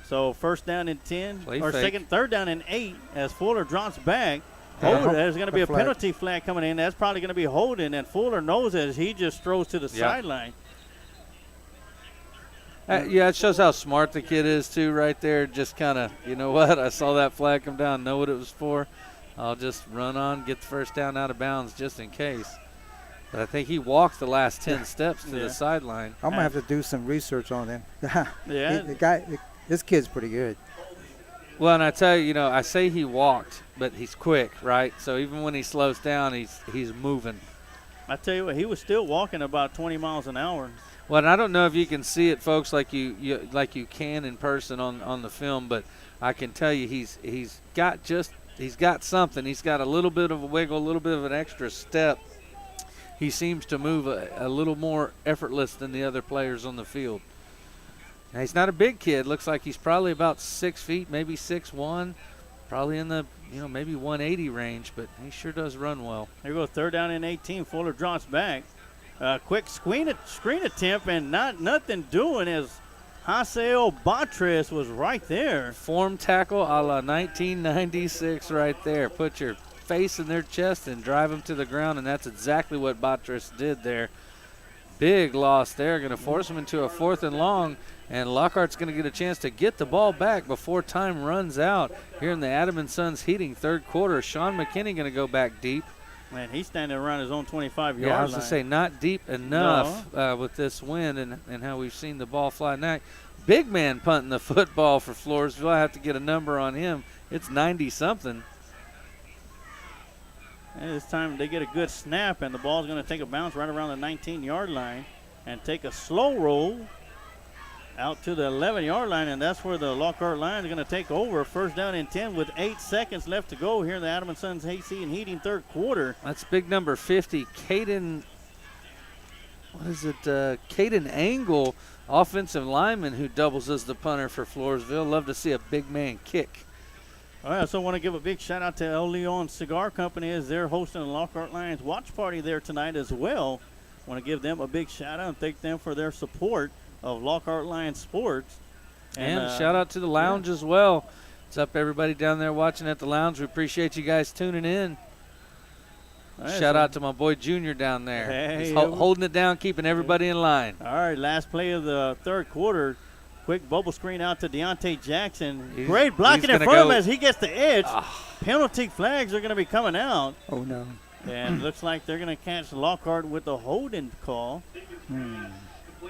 So first down and 10, third down and 8 as Fuller drops back. There's going to be a penalty flag coming in. That's probably going to be holding, and Fuller knows it as he just throws to the sideline. Yeah, it shows how smart the kid is, too, right there. Just kind of, you know what, I saw that flag come down, know what it was for. I'll just run on, get the first down out of bounds just in case. But I think he walked the last 10 steps to the sideline. I'm going to have to do some research on him. Yeah. This kid's pretty good. Well, and I tell you, I say he walked, but he's quick, right? So even when he slows down, he's moving. I tell you what, he was still walking about 20 miles an hour. Well, and I don't know if you can see it, folks, like you can in person on the film, but I can tell you he's got something. He's got a little bit of a wiggle, a little bit of an extra step. He seems to move a little more effortless than the other players on the field. Now, he's not a big kid. Looks like he's probably about 6 feet, maybe 6'1", probably in the maybe 180 range, but he sure does run well. Here we go, third down and 18. Fuller drops back. Quick screen attempt and nothing doing as Haseo Batres was right there. Form tackle a la 1996 right there. Put your face in their chest and drive them to the ground, and that's exactly what Batres did there. Big loss there. Going to force them into a 4th and long, and Lockhart's going to get a chance to get the ball back before time runs out here in the Adam & Sons Heating third quarter. Sean McKinney going to go back deep. Man, he's standing around his own 25-yard line. Yeah, I was going to say, not deep enough with this wind and how we've seen the ball fly. Now, big man punting the football for Floresville. I have to get a number on him. It's 90-something. And this time they get a good snap, and the ball's going to take a bounce right around the 19-yard line and take a slow roll out to the 11-yard line, and that's where the Lockhart Lions are going to take over. First down and 10 with 8 seconds left to go here in the Adam & Sons AC and Heating third quarter. That's big number 50, Caden. What is it? Caden Angle, offensive lineman who doubles as the punter for Floresville. Love to see a big man kick. All right, so I want to give a big shout out to El Leon Cigar Company as they're hosting the Lockhart Lions watch party there tonight as well. Want to give them a big shout out and thank them for their support of Lockhart Lions sports. And shout out to the lounge as well. What's up, everybody down there watching at the lounge? We appreciate you guys tuning in. Right, shout out to my boy Junior down there. Hey, He's holding it down, keeping everybody in line. All right, last play of the third quarter. Quick bubble screen out to Deontay Jackson. Great blocking in front of him as he gets the edge. Penalty flags are going to be coming out. Oh, no. And looks like they're going to catch Lockhart with the holding call.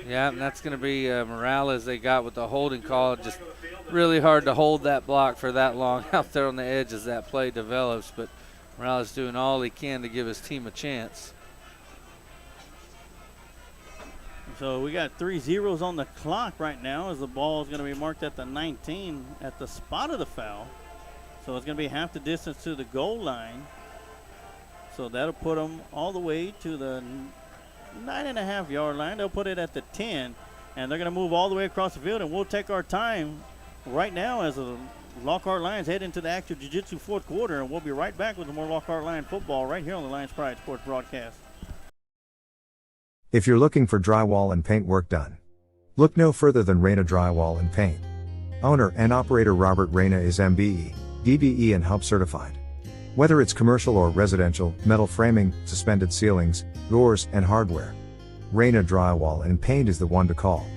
Yeah, and that's going to be Morales they got with the holding call. Just really hard to hold that block for that long out there on the edge as that play develops. But Morales doing all he can to give his team a chance. So we got 3 zeros on the clock right now as the ball is going to be marked at the 19 at the spot of the foul. So it's going to be half the distance to the goal line. So that'll put them all the way to the 9.5-yard line. They'll put it at the 10, and they're going to move all the way across the field, and we'll take our time right now as the Lockhart Lions head into the actual jiu-jitsu fourth quarter, and we'll be right back with more Lockhart Lion football right here on the Lions Pride Sports broadcast. If you're looking for drywall and paint work done, look no further than Reyna Drywall and Paint. Owner and operator Robert Reyna is MBE, DBE and HUB certified. Whether it's commercial or residential, metal framing, suspended ceilings, doors, and hardware, Reyna Drywall and Paint is the one to call.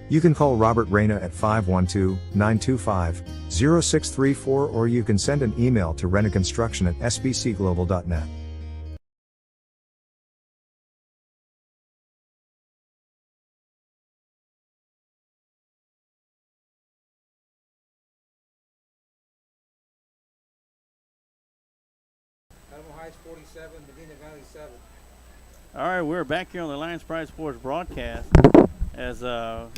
You can call Robert Reyna at 512-925-0634 or you can send an email to renaconstruction@sbcglobal.net. Alamo Heights 47, Medina Valley 7. All right, we're back here on the Lions Pride Sports broadcast as we're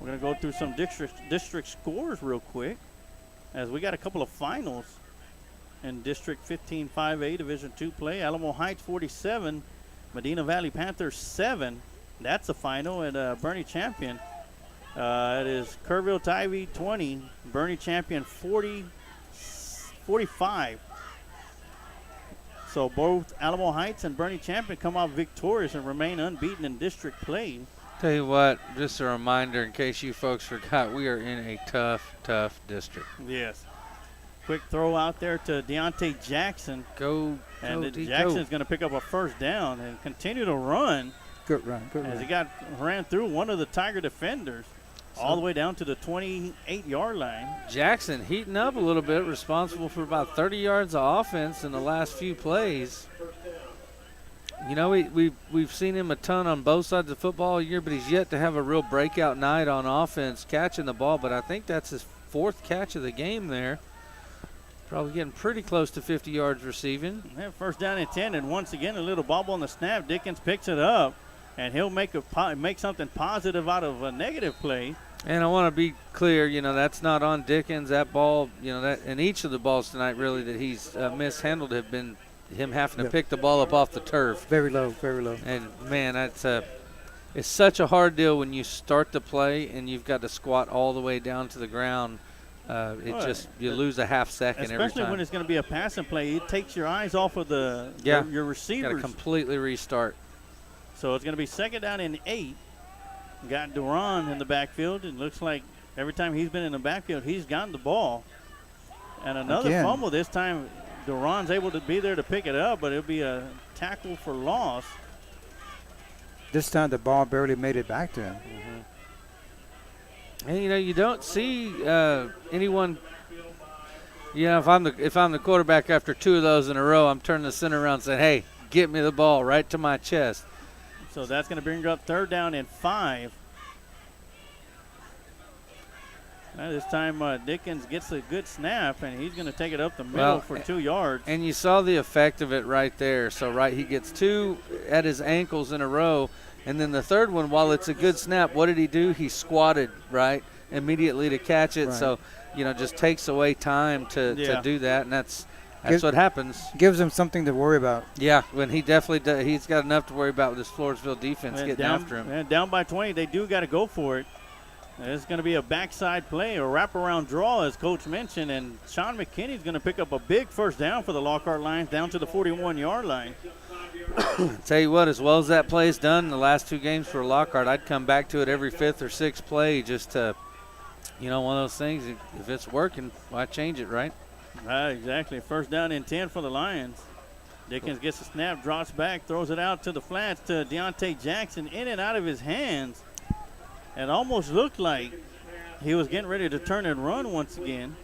going to go through some district scores real quick as we got a couple of finals in District 15 5A Division II play. Alamo Heights 47, Medina Valley Panthers 7. That's the final at Bernie Champion. It is Kerrville Tivy 20, Bernie Champion 45. So both Alamo Heights and Bernie Champion come out victorious and remain unbeaten in district play. Tell you what, just a reminder in case you folks forgot, we are in a tough district. Yes. Quick throw out there to Deontay Jackson. Jackson's going to pick up a first down and continue to run. Good run. As he ran through one of the Tiger defenders all the way down to the 28-yard line. Jackson heating up a little bit, responsible for about 30 yards of offense in the last few plays. You know, we've seen him a ton on both sides of football all year, but he's yet to have a real breakout night on offense catching the ball. But I think that's his 4th catch of the game there. Probably getting pretty close to 50 yards receiving. Yeah, first down and 10, and once again a little bobble on the snap. Dickens picks it up, and he'll make something positive out of a negative play. And I want to be clear, you know, that's not on Dickens. That ball, you know, that and each of the balls tonight really that he's mishandled have been him having to pick the ball up off the turf. Very low. And, man, it's such a hard deal when you start the play and you've got to squat all the way down to the ground. You lose a half second every time. Especially when it's going to be a passing play. It takes your eyes off of your receivers. Got to completely restart. So it's going to be second down and 8. Got Duran in the backfield. It looks like every time he's been in the backfield, he's gotten the ball. And another fumble. This time Duran's able to be there to pick it up, but it'll be a tackle for loss. This time the ball barely made it back to him. And, you know, you don't see anyone Yeah, if I'm the quarterback after 2 of those in a row, I'm turning the center around and saying, hey, get me the ball right to my chest. So that's going to bring up 3rd down and 5. This time Dickens gets a good snap, and he's going to take it up the middle for 2 yards. And you saw the effect of it right there. So, he gets 2 at his ankles in a row. And then the 3rd one, while it's a good snap, what did he do? He squatted, immediately to catch it. Right. So, just takes away time to do that. And that's what happens. Gives him something to worry about. Yeah, when he definitely does. He's got enough to worry about with this Floresville defense getting after him. And down by 20, they do got to go for it. It's going to be a backside play, a wraparound draw, as Coach mentioned, and Sean McKinney's going to pick up a big 1st down for the Lockhart Lions down to the 41-yard line. Tell you what, as well as that play's done in the last 2 games for Lockhart, I'd come back to it every 5th or 6th play just to, one of those things. If it's working, why change it, right? Exactly. 1st down and 10 for the Lions. Dickens gets a snap, drops back, throws it out to the flats to Deontay Jackson, in and out of his hands. It almost looked like he was getting ready to turn and run once again.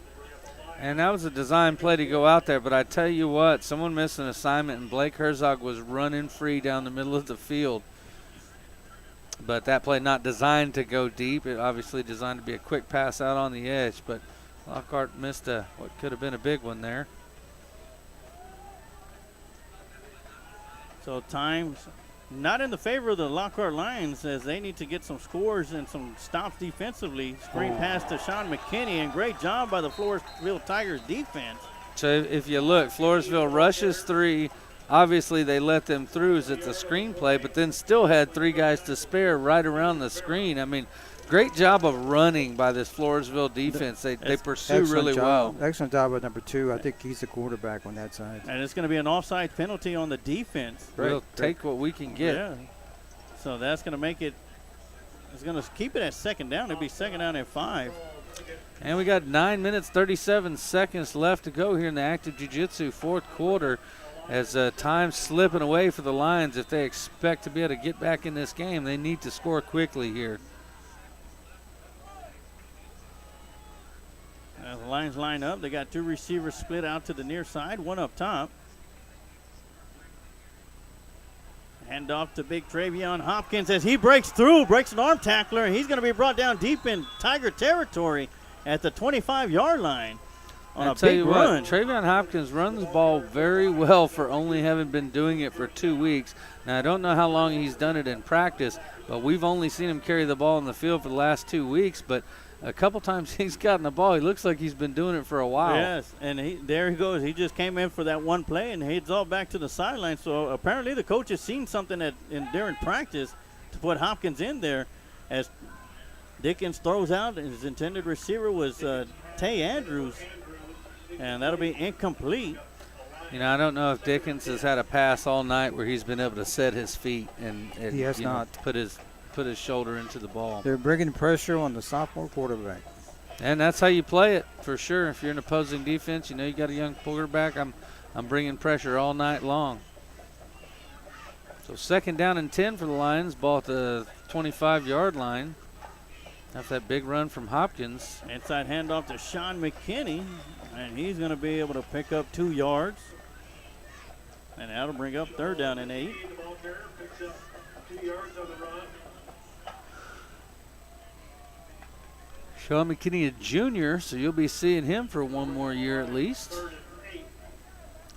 And that was a design play to go out there. But I tell you what, someone missed an assignment, and Blake Herzog was running free down the middle of the field. But that play not designed to go deep. It obviously designed to be a quick pass out on the edge. But Lockhart missed what could have been a big one there. So time's not in the favor of the Lockhart Lions, as they need to get some scores and some stops defensively. Screen pass to Sean McKinney, and great job by the Floresville Tigers defense. So if you look, Floresville rushes 3. Obviously, they let them through as it's a screen play, but then still had 3 guys to spare right around the screen. I mean, great job of running by this Floresville defense. They pursue really well. Excellent job with number 2. I think he's the quarterback on that side. And it's going to be an offside penalty on the defense. We'll take what we can get. Yeah. So that's going to make it – it's going to keep it at 2nd down. It'll be 2nd down and 5. And we got 9 minutes, 37 seconds left to go here in the active jiu-jitsu 4th quarter. As time's slipping away for the Lions, if they expect to be able to get back in this game, they need to score quickly here. The Lions line up. They got 2 receivers split out to the near side, 1 up top. Hand off to big Travion Hopkins as he breaks through, breaks an arm tackler. He's going to be brought down deep in Tiger territory at the 25-yard line. On a big run. Travion Hopkins runs the ball very well for only having been doing it for 2 weeks. Now, I don't know how long he's done it in practice, but we've only seen him carry the ball in the field for the last 2 weeks. But a couple times he's gotten the ball, he looks like he's been doing it for a while. Yes, and there he goes. He just came in for that one play and heads all back to the sideline. So apparently the coach has seen something during practice to put Hopkins in there, as Dickens throws out. His intended receiver was Tay Andrews. And that'll be incomplete. I don't know if Dickens has had a pass all night where he's been able to set his feet and he has not put his shoulder into the ball. They're bringing pressure on the sophomore quarterback. And that's how you play it for sure. If you're an opposing defense, you got a young quarterback. I'm bringing pressure all night long. So 2nd down and 10 for the Lions. Ball at the 25-yard line. After that big run from Hopkins. Inside handoff to Sean McKinney. And he's going to be able to pick up 2 yards. And that'll bring up 3rd down and 8. Sean McKinney, a junior, so you'll be seeing him for 1 more year at least.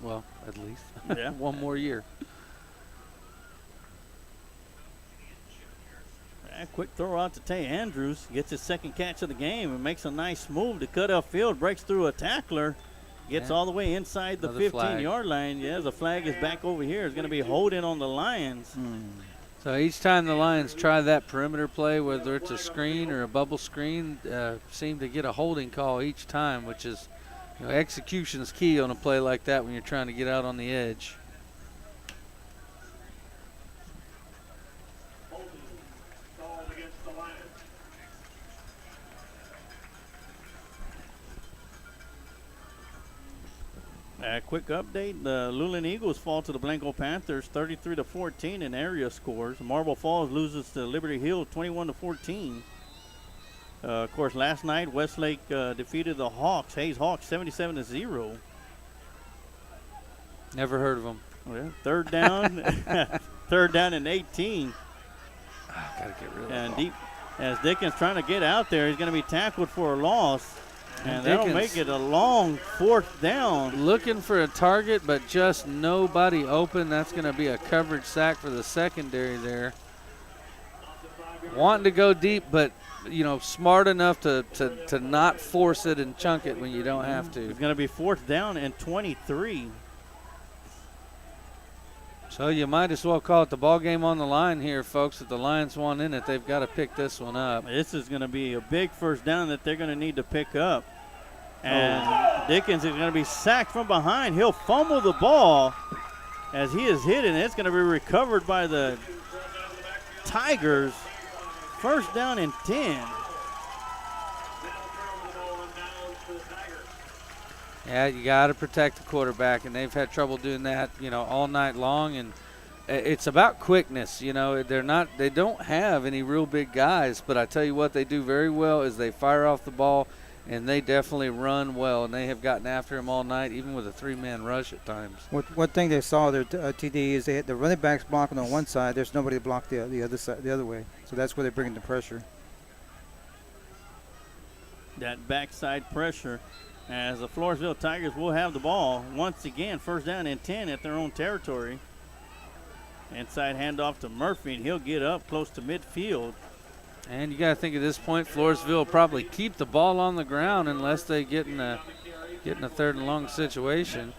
Well, at least. Yeah. 1 more year. Quick throw out to Tay Andrews. Gets his 2nd catch of the game and makes a nice move to cut upfield. Breaks through a tackler. Gets all the way inside the 15-yard line. Yeah, the flag is back over here. It's going to be holding on the Lions. So each time the Lions try that perimeter play, whether it's a screen or a bubble screen, seem to get a holding call each time, which is execution is key on a play like that when you're trying to get out on the edge. Quick update, the Luling Eagles fall to the Blanco Panthers 33-14 in area scores. Marble Falls loses to Liberty Hill 21-14. Of course, last night Westlake defeated the Hawks, Hayes Hawks, 77-0. Never heard of them. Well, third down, third down and 18. Gotta get rid of And deep, as Dickens trying to get out there, he's going to be tackled for a loss. And that'll make it a long fourth down. Looking for a target, but just nobody open. That's going to be a coverage sack for the secondary there. Wanting to go deep, but smart enough to not force it and chunk it when you don't have to. It's going to be fourth down and 23. So you might as well call it the ball game on the line here, folks. If the Lions want in it, they've got to pick this one up. This is going to be a big first down that they're going to need to pick up. And Dickens is going to be sacked from behind. He'll fumble the ball as he is hit, and it's going to be recovered by the Tigers. First down and 10. Yeah, you got to protect the quarterback, and they've had trouble doing that, all night long. And it's about quickness. They don't have any real big guys, but I tell you what they do very well is they fire off the ball, and they definitely run well, and they have gotten after him all night, even with a three-man rush at times. One thing they saw their TD is they had the running backs blocking on one side. There's nobody to block the other side, the other way. So that's where they're bringing the pressure. That backside pressure, as the Floresville Tigers will have the ball once again. First down and 10 at their own territory. Inside handoff to Murphy, and he'll get up close to midfield. And you got to think at this point, Floresville will probably keep the ball on the ground unless they get in a third and long situation.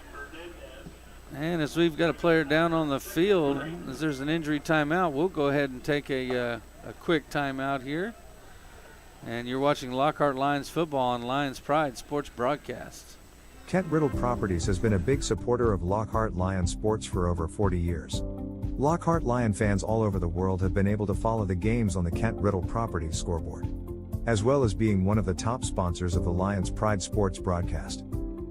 And as we've got a player down on the field, as there's an injury timeout, we'll go ahead and take a quick timeout here. And you're watching Lockhart Lions football on Lions Pride Sports Broadcast. Kent Riddle Properties has been a big supporter of Lockhart Lion sports for over 40 years. Lockhart Lion fans all over the world have been able to follow the games on the Kent Riddle Properties scoreboard, as well as being one of the top sponsors of the Lions Pride Sports broadcast.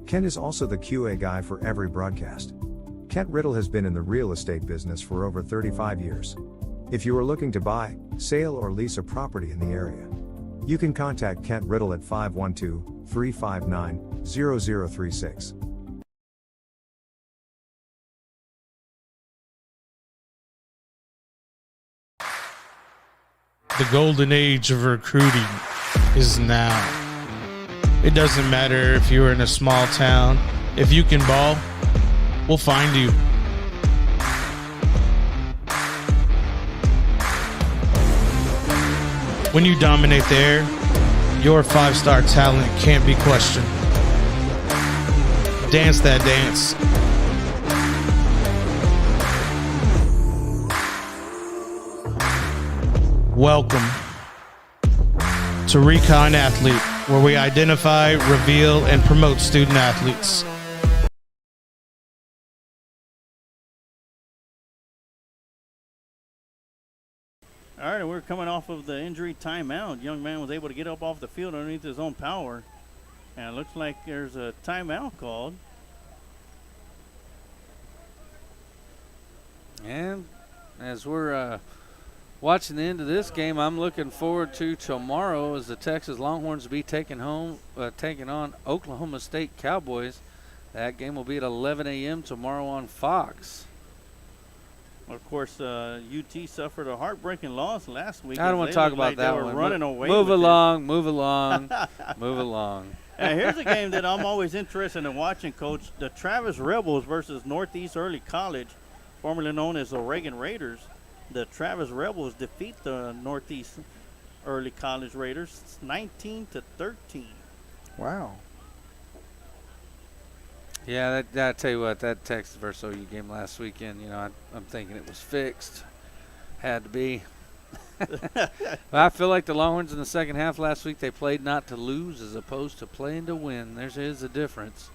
Kent is also the QA guy for every broadcast. Kent Riddle has been in the real estate business for over 35 years. If you are looking to buy, sale, or lease a property in the area, you can contact Kent Riddle at 512-359-0036. The golden age of recruiting is now. It doesn't matter if you're in a small town. If you can ball, we'll find you. When you dominate there, your five-star talent can't be questioned. Dance that dance. Welcome to Recon Athlete, where we identify, reveal, and promote student athletes. All right, and we're coming off of the injury timeout. Young man was able to get up off the field underneath his own power. And it looks like there's a timeout called. And as we're watching the end of this game, I'm looking forward to tomorrow as the Texas Longhorns will be taking on Oklahoma State Cowboys. That game will be at 11 a.m. tomorrow on Fox. Of course, UT suffered a heartbreaking loss last week. I don't want to talk about that one. Running away. Move along, move along, move along. Now, here's a game that I'm always interested in watching, Coach. The Travis Rebels versus Northeast Early College, formerly known as the Reagan Raiders. The Travis Rebels defeat the Northeast Early College Raiders 19-13. Wow. Yeah, I tell you what, that Texas versus OU game last weekend, I'm thinking it was fixed. Had to be. I feel like the Longhorns in the second half last week, they played not to lose as opposed to playing to win. There's a difference.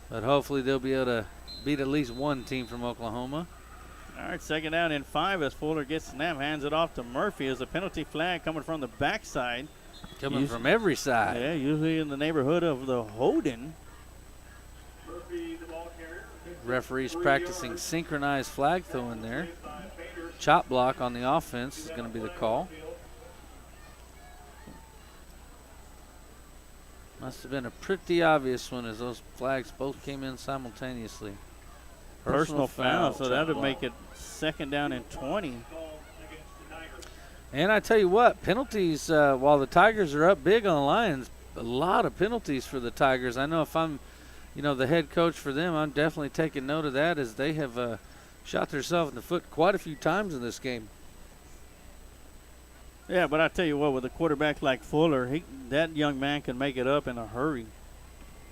But hopefully they'll be able to beat at least one team from Oklahoma. All right, second down and 5 as Fuller gets snapped, hands it off to Murphy as a penalty flag coming from the backside. Coming from every side. Yeah, usually in the neighborhood of the holding. Referees practicing synchronized flag throwing there. Chop block on the offense is going to be the call. Must have been a pretty obvious one as those flags both came in simultaneously. Personal foul, so that would make it 2nd down and 20. And I tell you what, penalties, while the Tigers are up big on the Lions, a lot of penalties for the Tigers. I know if I'm, the head coach for them, I'm definitely taking note of that as they have shot themselves in the foot quite a few times in this game. Yeah, but I tell you what, with a quarterback like Fuller, that young man can make it up in a hurry.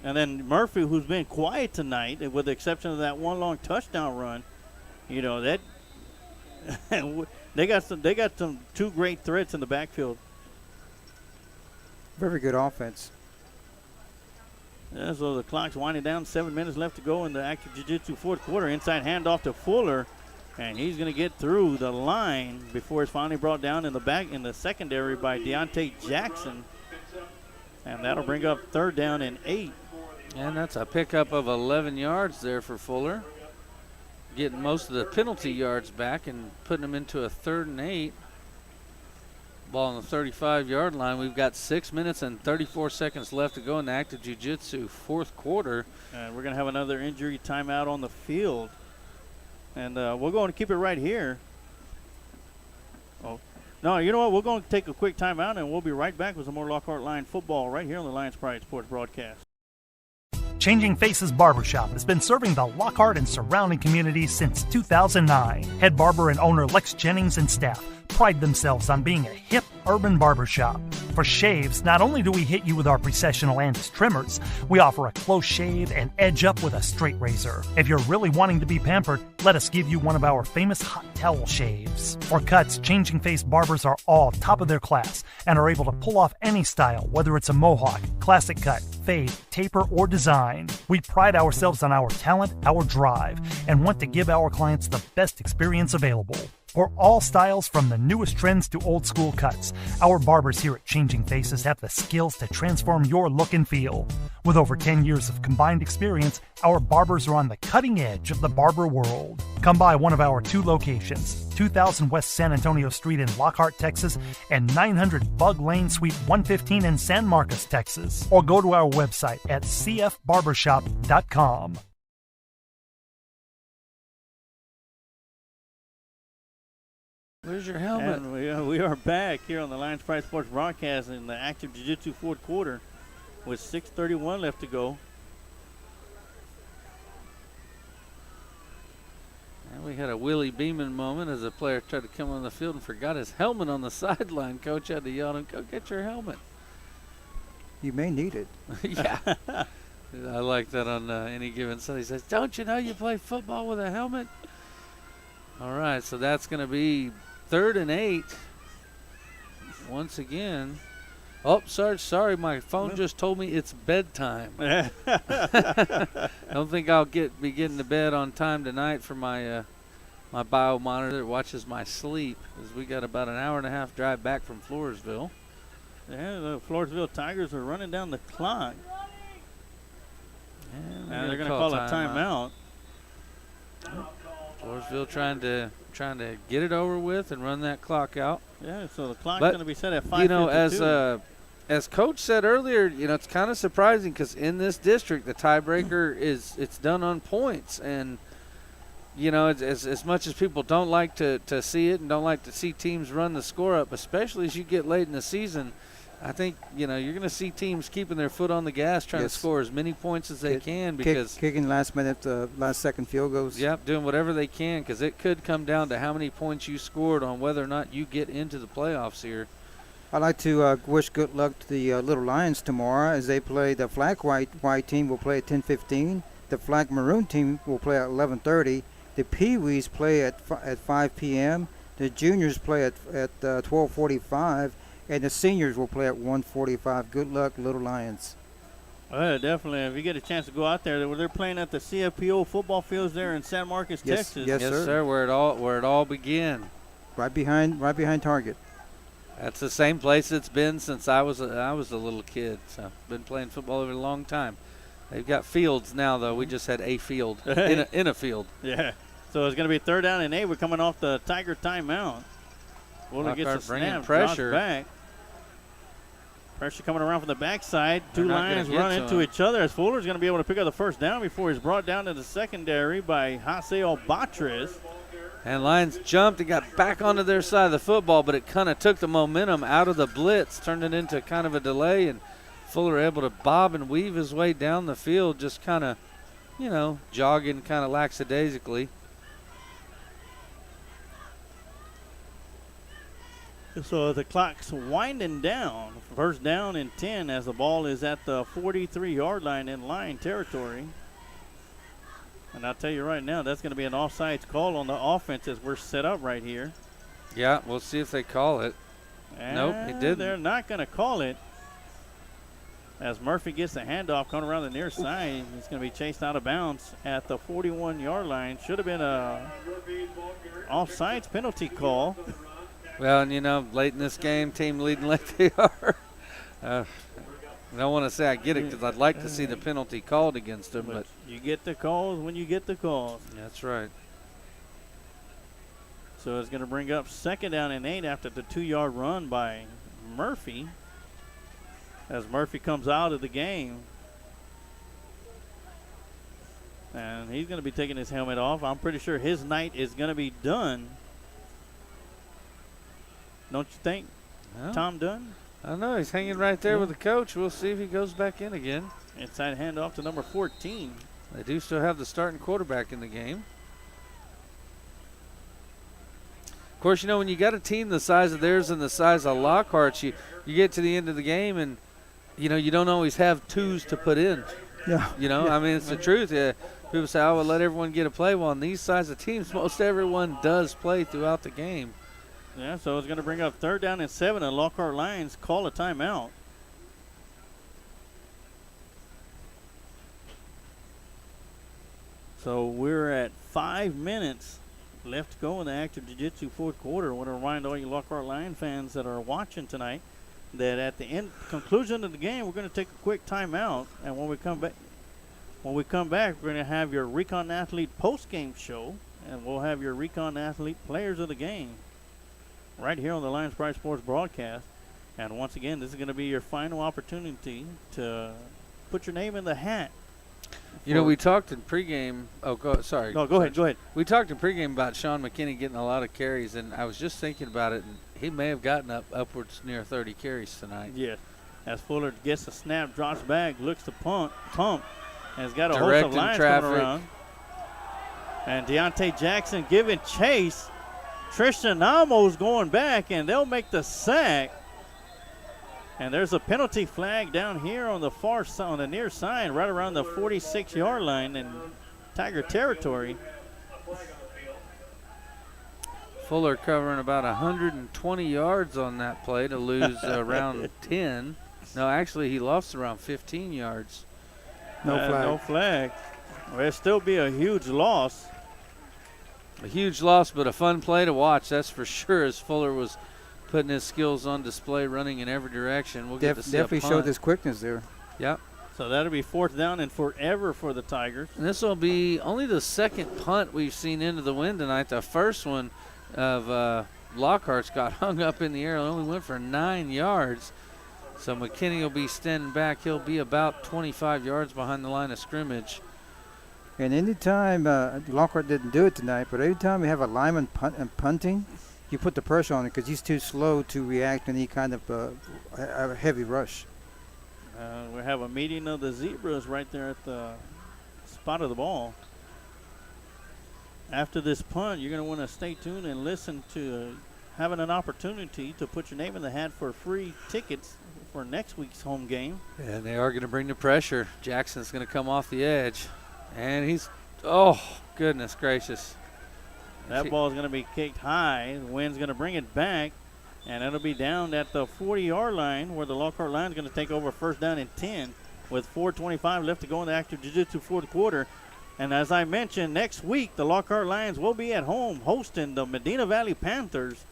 And then Murphy, who's been quiet tonight, with the exception of that one long touchdown run, that they got some 2 great threats in the backfield. Very good offense. Yeah, so the clock's winding down. 7 minutes left to go in the active jiu-jitsu 4th quarter. Inside handoff to Fuller, and he's going to get through the line before it's finally brought down in the secondary by Deontay Jackson. And that'll bring up 3rd down and 8. And that's a pickup of 11 yards there for Fuller. Getting most of the penalty yards back and putting them into a 3rd and 8. Ball on the 35-yard line. We've got 6 minutes and 34 seconds left to go in the active jiu-jitsu 4th quarter. And we're going to have another injury timeout on the field. And we're going to keep it right here. Oh, no, you know what? We're going to take a quick timeout, and we'll be right back with some more Lockhart Lion football right here on the Lions Pride Sports broadcast. Changing Faces Barbershop has been serving the Lockhart and surrounding communities since 2009. Head barber and owner Lex Jennings and staff pride themselves on being a hip urban barbershop. For shaves, not only do we hit you with our Precessional Andis trimmers, we offer a close shave and edge up with a straight razor. If you're really wanting to be pampered, let us give you one of our famous hot towel shaves. For cuts, Changing Face barbers are all top of their class and are able to pull off any style, whether it's a mohawk, classic cut, fade, taper, or design. We pride ourselves on our talent, our drive, and want to give our clients the best experience available. For all styles from the newest trends to old school cuts, our barbers here at Changing Faces have the skills to transform your look and feel. With over 10 years of combined experience, our barbers are on the cutting edge of the barber world. Come by one of our 2 locations, 2000 West San Antonio Street in Lockhart, Texas, and 900 Bug Lane, Suite 115 in San Marcos, Texas. Or go to our website at cfbarbershop.com. Where's your helmet? And we are back here on the Lions Pride Sports broadcast in the active jiu-jitsu 4th quarter with 6:31 left to go. And we had a Willie Beeman moment as a player tried to come on the field and forgot his helmet on the sideline. Coach had to yell at him, "Go get your helmet." You may need it. Yeah. I like that on any given Sunday. He says, "Don't you know you play football with a helmet?" All right, so that's going to be 3rd and 8. Once again. Oh, Sarge, sorry, my phone just told me it's bedtime. Don't think I'll be getting to bed on time tonight for my my bio monitor that watches my sleep, because we got about an hour and a half drive back from Floresville. Yeah, the Floresville Tigers are running down the clock. And they're going to call a timeout. Floresville trying to get it over with and run that clock out. Yeah, so the clock's going to be set at 5:52. You know, as Coach said earlier, you know, it's kind of surprising because in this district, the tiebreaker it's done on points, and you know, as much as people don't like to see it and don't like to see teams run the score up, especially as you get late in the season, I think, you know, you're going to see teams keeping their foot on the gas, trying to score as many points as they can, because kicking last second field goals. Yep, doing whatever they can, because it could come down to how many points you scored on whether or not you get into the playoffs here. I'd like to wish good luck to the Little Lions tomorrow as they play. The flag white team will play at 10:15. The flag maroon team will play at 11:30. The Pee-wees play at 5 p.m. The juniors play at 12:45. And the seniors will play at 1:45. Good luck, Little Lions. Definitely. If you get a chance to go out there, they're playing at the CFPO football fields there in San Marcos, Texas. Yes, sir. Where it all began. Right behind Target. That's the same place it's been since I was a little kid. So been playing football over a long time. They've got fields now, though. We just had a field in a field. Yeah. So it's going to be 3rd down and 8. We're coming off the Tiger timeout. Well, it gets a bringing snap, pressure back. Pressure coming around from the backside. They're Two not gonna Lions get run to into him. each other as Fuller's going to be able to pick up the first down before he's brought down to the secondary by Haseo Batres. And Lions jumped and got back onto their side of the football, but it kind of took the momentum out of the blitz, turned it into kind of a delay, and Fuller able to bob and weave his way down the field, just kind of, jogging kind of lackadaisically. So the clock's winding down. First down and 10 as the ball is at the 43-yard line in Lion territory. And I'll tell you right now, that's going to be an offsides call on the offense as we're set up right here. Yeah, we'll see if they call it. Nope, he didn't. They're not going to call it. As Murphy gets the handoff coming around the near side, he's going to be chased out of bounds at the 41-yard line. Should have been a offsides penalty call. Well, and late in this game, team leading like they are. I don't want to say I get it because I'd like to see the penalty called against them. But you get the calls when you get the calls. That's right. So it's going to bring up 2nd down and 8 after the 2-yard run by Murphy. As Murphy comes out of the game. And he's going to be taking his helmet off. I'm pretty sure his night is going to be done. Don't you think, Tom Dunn? I don't know. He's hanging right there with the coach. We'll see if he goes back in again. Inside handoff to number 14. They do still have the starting quarterback in the game. Of course, when you got a team the size of theirs and the size of Lockhart, you get to the end of the game and, you don't always have twos to put in. Yeah. I mean, it's the truth. People say, I would let everyone get a play. Well, on these size of teams, most everyone does play throughout the game. Yeah, so it's going to bring up 3rd down and 7, and Lockhart Lions call a timeout. So we're at 5 minutes left to go in the active jiu-jitsu fourth quarter. I want to remind all you Lockhart Lion fans that are watching tonight that at the conclusion of the game, we're going to take a quick timeout, and when we come back, we're going to have your Recon Athlete post-game show, and we'll have your Recon Athlete players of the game right here on the Lions Pride Sports broadcast. And once again, this is going to be your final opportunity to put your name in the hat. We talked in pregame. Sorry. No, go ahead. We talked in pregame about Sean McKinney getting a lot of carries, and I was just thinking about it, and he may have gotten upwards near 30 carries tonight. Yes. As Fuller gets the snap, drops back, looks to pump, and has got a Directing host of Lions traffic. coming around. And Deontay Jackson giving chase. Tristan Amos going back, and they'll make the sack. And there's a penalty flag down here on the far side, on the near side, right around the 46-yard line in Tiger territory. Fuller covering about 120 yards on that play to lose around 10. No, actually, he lost around 15 yards. No flag. Well, it'll still be a huge loss. A huge loss, but a fun play to watch, that's for sure, as Fuller was putting his skills on display, running in every direction. We'll get to see definitely showed his quickness there. Yep. So that'll be 4th down and forever for the Tigers. And this will be only the second punt we've seen into the wind tonight. The first one of Lockhart's got hung up in the air. It only went for 9 yards. So McKinney will be standing back. He'll be about 25 yards behind the line of scrimmage. And anytime Lockhart didn't do it tonight, but every time we have a lineman punting, you put the pressure on it because he's too slow to react to any kind of a heavy rush. We have a meeting of the Zebras right there at the spot of the ball. After this punt, you're going to want to stay tuned and listen to having an opportunity to put your name in the hat for free tickets for next week's home game. And they are going to bring the pressure. Jackson's going to come off the edge. And he's, oh, goodness gracious. That ball is going to be kicked high. The wind's going to bring it back. And it'll be down at the 40-yard line where the Lockhart line is going to take over 1st down and 10 with 4:25 left to go in the active jiu-jitsu fourth quarter. And as I mentioned, next week the Lockhart Lions will be at home hosting the Medina Valley Panthers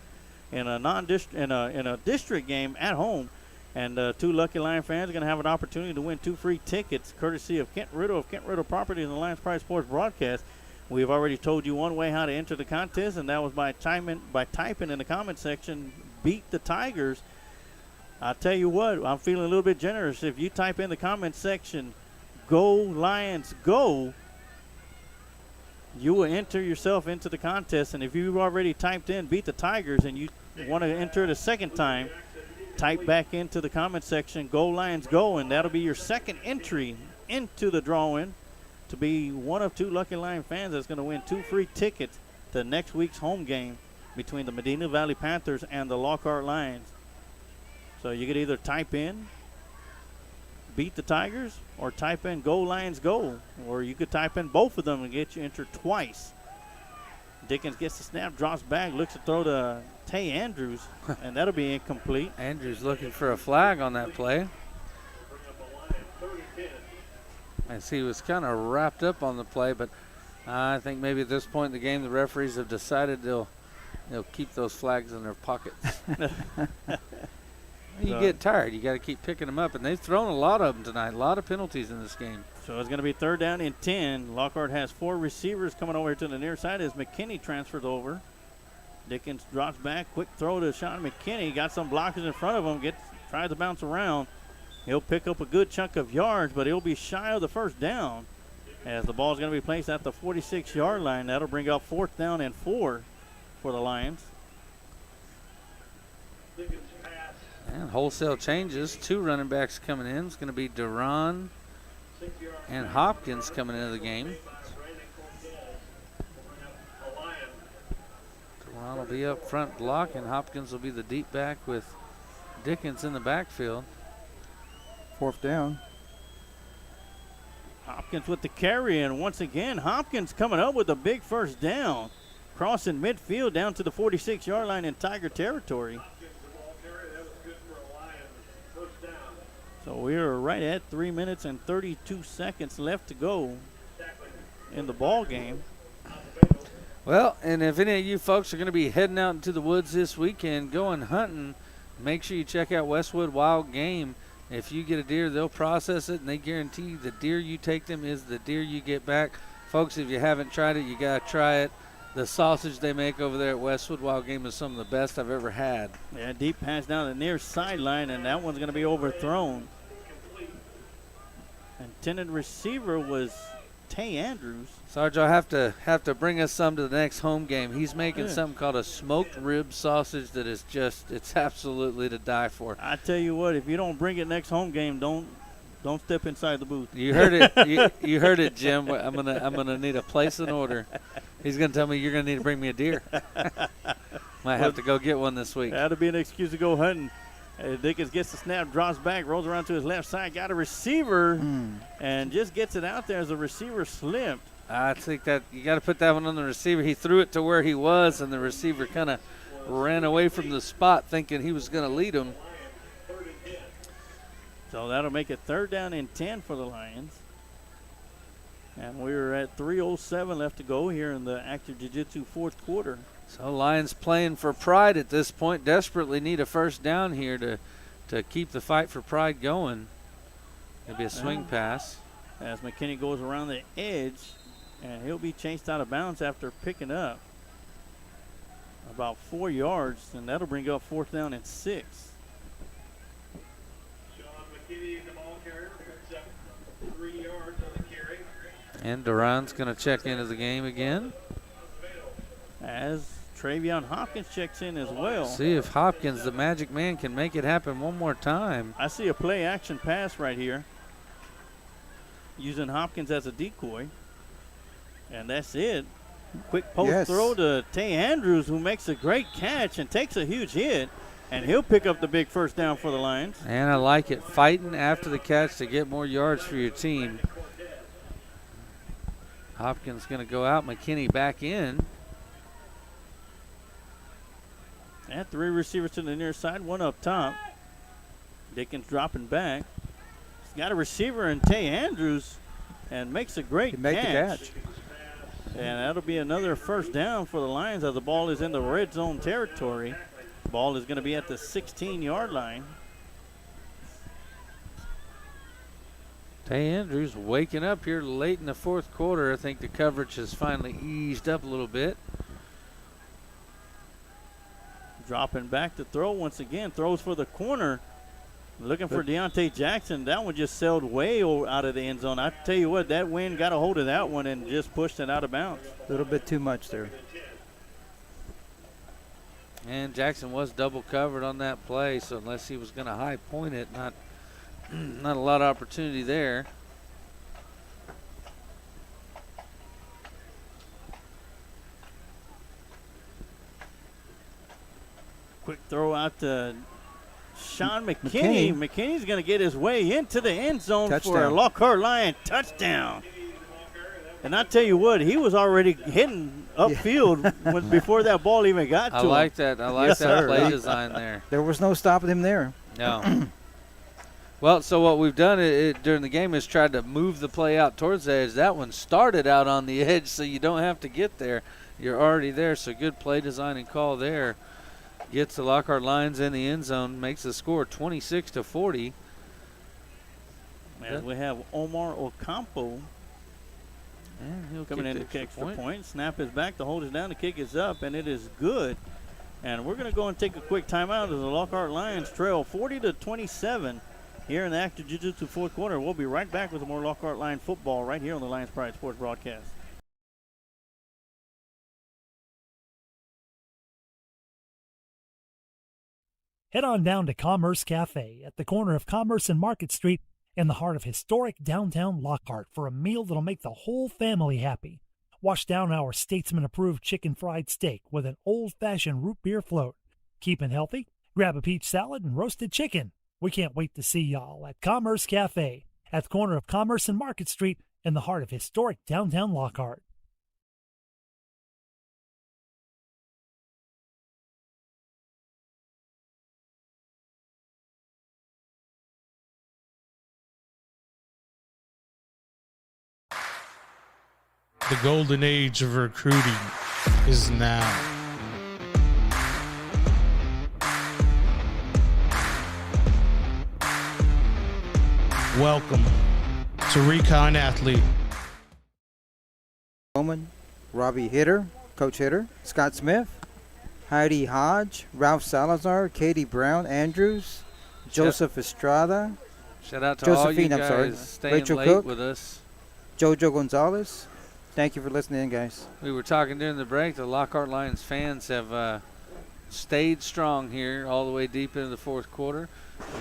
in a district game at home. And 2 lucky Lion fans are going to have an opportunity to win 2 free tickets courtesy of Kent Riddle of Kent Riddle Properties and the Lions Pride Sports broadcast. We've already told you one way how to enter the contest, and that was by typing in the comment section, beat the Tigers. I'll tell you what, I'm feeling a little bit generous. If you type in the comment section, "Go Lions, go," you will enter yourself into the contest. And if you've already typed in "Beat the Tigers" and you want to enter it a second time, type back into the comment section, "Go Lions, go," and that'll be your second entry into the drawing to be one of 2 Lucky Lion fans that's going to win 2 free tickets to next week's home game between the Medina Valley Panthers and the Lockhart Lions. So you could either type in "Beat the Tigers" or type in "Go Lions, go," or you could type in both of them and get you entered twice. Dickens gets the snap, drops back, looks to throw to Tay Andrews, and that'll be incomplete. Andrews looking for a flag on that play. As he was kind of wrapped up on the play, but I think maybe at this point in the game the referees have decided they'll keep those flags in their pockets. You get tired. You got to keep picking them up, and they've thrown a lot of them tonight. A lot of penalties in this game. So it's going to be 3rd down and 10. Lockhart has 4 receivers coming over to the near side as McKinney transfers over. Dickens drops back, quick throw to Sean McKinney. Got some blockers in front of him. Tries to bounce around. He'll pick up a good chunk of yards, but he'll be shy of the 1st down as the ball is going to be placed at the 46-yard line. That'll bring up 4th down and 4 for the Lions. And wholesale changes. 2 running backs coming in. It's going to be Duran and Hopkins coming into the game. Duran will be up front block, and Hopkins will be the deep back with Dickens in the backfield. 4th down. Hopkins with the carry, and once again, Hopkins coming up with a big 1st down. Crossing midfield down to the 46-yard line in Tiger territory. So we are right at 3 minutes and 32 seconds left to go in the ball game. Well, and if any of you folks are going to be heading out into the woods this weekend, going hunting, make sure you check out Westwood Wild Game. If you get a deer, they'll process it, and they guarantee the deer you take them is the deer you get back. Folks, if you haven't tried it, you got to try it. The sausage they make over there at Westwood Wild Game is some of the best I've ever had. Yeah, deep pass down the near sideline, and that one's going to be overthrown. Intended receiver was Tay Andrews. Sarge, I'll have to bring us some to the next home game. He's making something called a smoked rib sausage that is it's absolutely to die for. I tell you what, if you don't bring it next home game, don't step inside the booth. You heard it. you heard it, Jim. I'm gonna need a place and order. He's gonna tell me you're gonna need to bring me a deer. Might have to go get one this week. That'll be an excuse to go hunting. Dickens gets the snap, drops back, rolls around to his left side, got a receiver, and just gets it out there as the receiver slipped. I think that you got to put that one on the receiver. He threw it to where he was, and the receiver kind of ran away from the spot thinking he was going to lead him. So that'll make it 3rd down and 10 for the Lions. And we're at 3:07 left to go here in the Active Jiu-Jitsu 4th quarter. So Lions playing for pride at this point, desperately need a 1st down here to keep the fight for pride going. It'll be a swing pass. As McKinney goes around the edge, and he'll be chased out of bounds after picking up about 4 yards, and that'll bring up 4th down and 6. Sean McKinney, the ball carrier, picks up 3 yards on the carry. And Duran's going to check into the game again. As Travion Hopkins checks in as well. See if Hopkins, the magic man, can make it happen one more time. I see a play action pass right here, using Hopkins as a decoy. And that's it. Quick post throw to Tay Andrews, who makes a great catch and takes a huge hit. And he'll pick up the big 1st down for the Lions. And I like it. Fighting after the catch to get more yards for your team. Hopkins going to go out. McKinney back in. And 3 receivers to the near side, 1 up top. Dickens dropping back. He's got a receiver in Tay Andrews and makes a great catch. And that'll be another 1st down for the Lions as the ball is in the red zone territory. Ball is going to be at the 16-yard line. Tay Andrews waking up here late in the 4th quarter. I think the coverage has finally eased up a little bit. Dropping back to throw once again. Throws for the corner. Looking for Deontay Jackson. That one just sailed way out of the end zone. I tell you what, that wind got a hold of that one and just pushed it out of bounds. A little bit too much there. And Jackson was double covered on that play, so unless he was going to high point it, not a lot of opportunity there. Quick throw out to Sean McKinney. McKinney's going to get his way into the end zone for a Lockhart Lion touchdown. And I tell you what, he was already hitting upfield before that ball even got to him. I like that play design there. There was no stopping him there. No. Well, so what we've done during the game is tried to move the play out towards the edge. That one started out on the edge, so you don't have to get there. You're already there, so good play design and call there. Gets the Lockhart Lions in the end zone, makes the score 26-40. As we have Omar Ocampo coming in to kick extra point. Snap is back, the hold is down, the kick is up, and it is good. And we're going to go and take a quick timeout as the Lockhart Lions trail 40-27 here in the Active Jiu-Jitsu fourth quarter. We'll be right back with more Lockhart Lion football right here on the Lions Pride Sports broadcast. Head on down to Commerce Cafe at the corner of Commerce and Market Street in the heart of historic downtown Lockhart for a meal that'll make the whole family happy. Wash down our Statesman-approved chicken fried steak with an old-fashioned root beer float. Keeping healthy? Grab a peach salad and roasted chicken. We can't wait to see y'all at Commerce Cafe at the corner of Commerce and Market Street in the heart of historic downtown Lockhart. The golden age of recruiting is now. Welcome to Recon Athlete. Bowman, Robbie Hitter, Coach Hitter, Scott Smith, Heidi Hodge, Ralph Salazar, Katie Brown Andrews, Joseph Estrada. Shout out to all you guys staying Rachel late Cook, with us. Jojo Gonzalez. Thank you for listening, guys. We were talking during the break. The Lockhart Lions fans have stayed strong here all the way deep into the fourth quarter.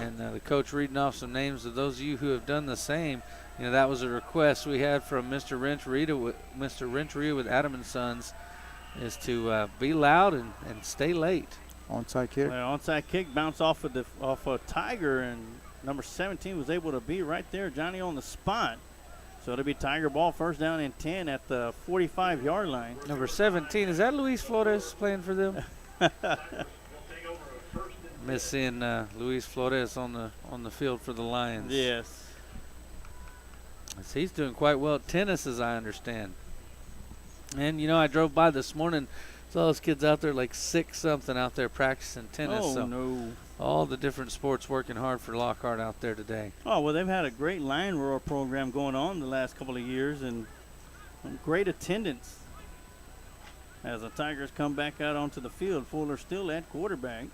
And the coach reading off some names of those of you who have done the same. You know, that was a request we had from Mr. Renteria with Adam & Sons, is to be loud and stay late. Onside kick. Well, onside kick bounced off a Tiger, and number 17 was able to be right there, Johnny, on the spot. So it'll be Tiger ball, first down and 10 at the 45-yard line. Number 17, is that Luis Flores playing for them? Miss seeing Luis Flores on the field for the Lions. Yes. He's doing quite well at tennis, as I understand. And, you know, I drove by this morning, saw those kids out there like 6-something out there practicing tennis. Oh, so no. All the different sports working hard for Lockhart out there today. Oh, well, they've had a great Lion Roar program going on the last couple of years, and great attendance as the Tigers come back out onto the field. Fuller still at quarterback.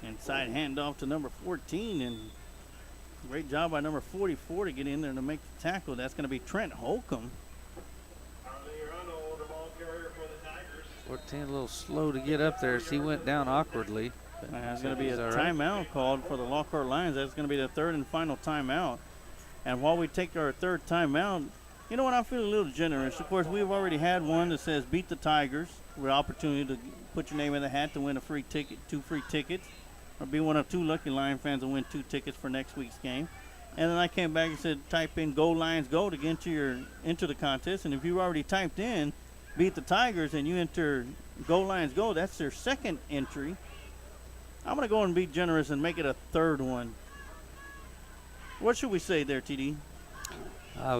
Inside handoff to number 14, and great job by number 44 to get in there to make the tackle. That's going to be Trent Holcomb. 14 a little slow to get up there as he went down awkwardly. There's going to be a timeout called for the Lockhart Lions. That's going to be the third and final timeout. And while we take our third timeout, you know what, I'm feeling a little generous. Of course, we've already had one that says beat the Tigers with opportunity to put your name in the hat to win a free ticket, 2 free tickets, or be one of 2 lucky Lion fans and win 2 tickets for next week's game. And then I came back and said type in Go Lions Go to get into the contest. And if you already typed in beat the Tigers and you enter Go Lions Go, that's their second entry. I'm going to go and be generous and make it a third one. What should we say there, TD?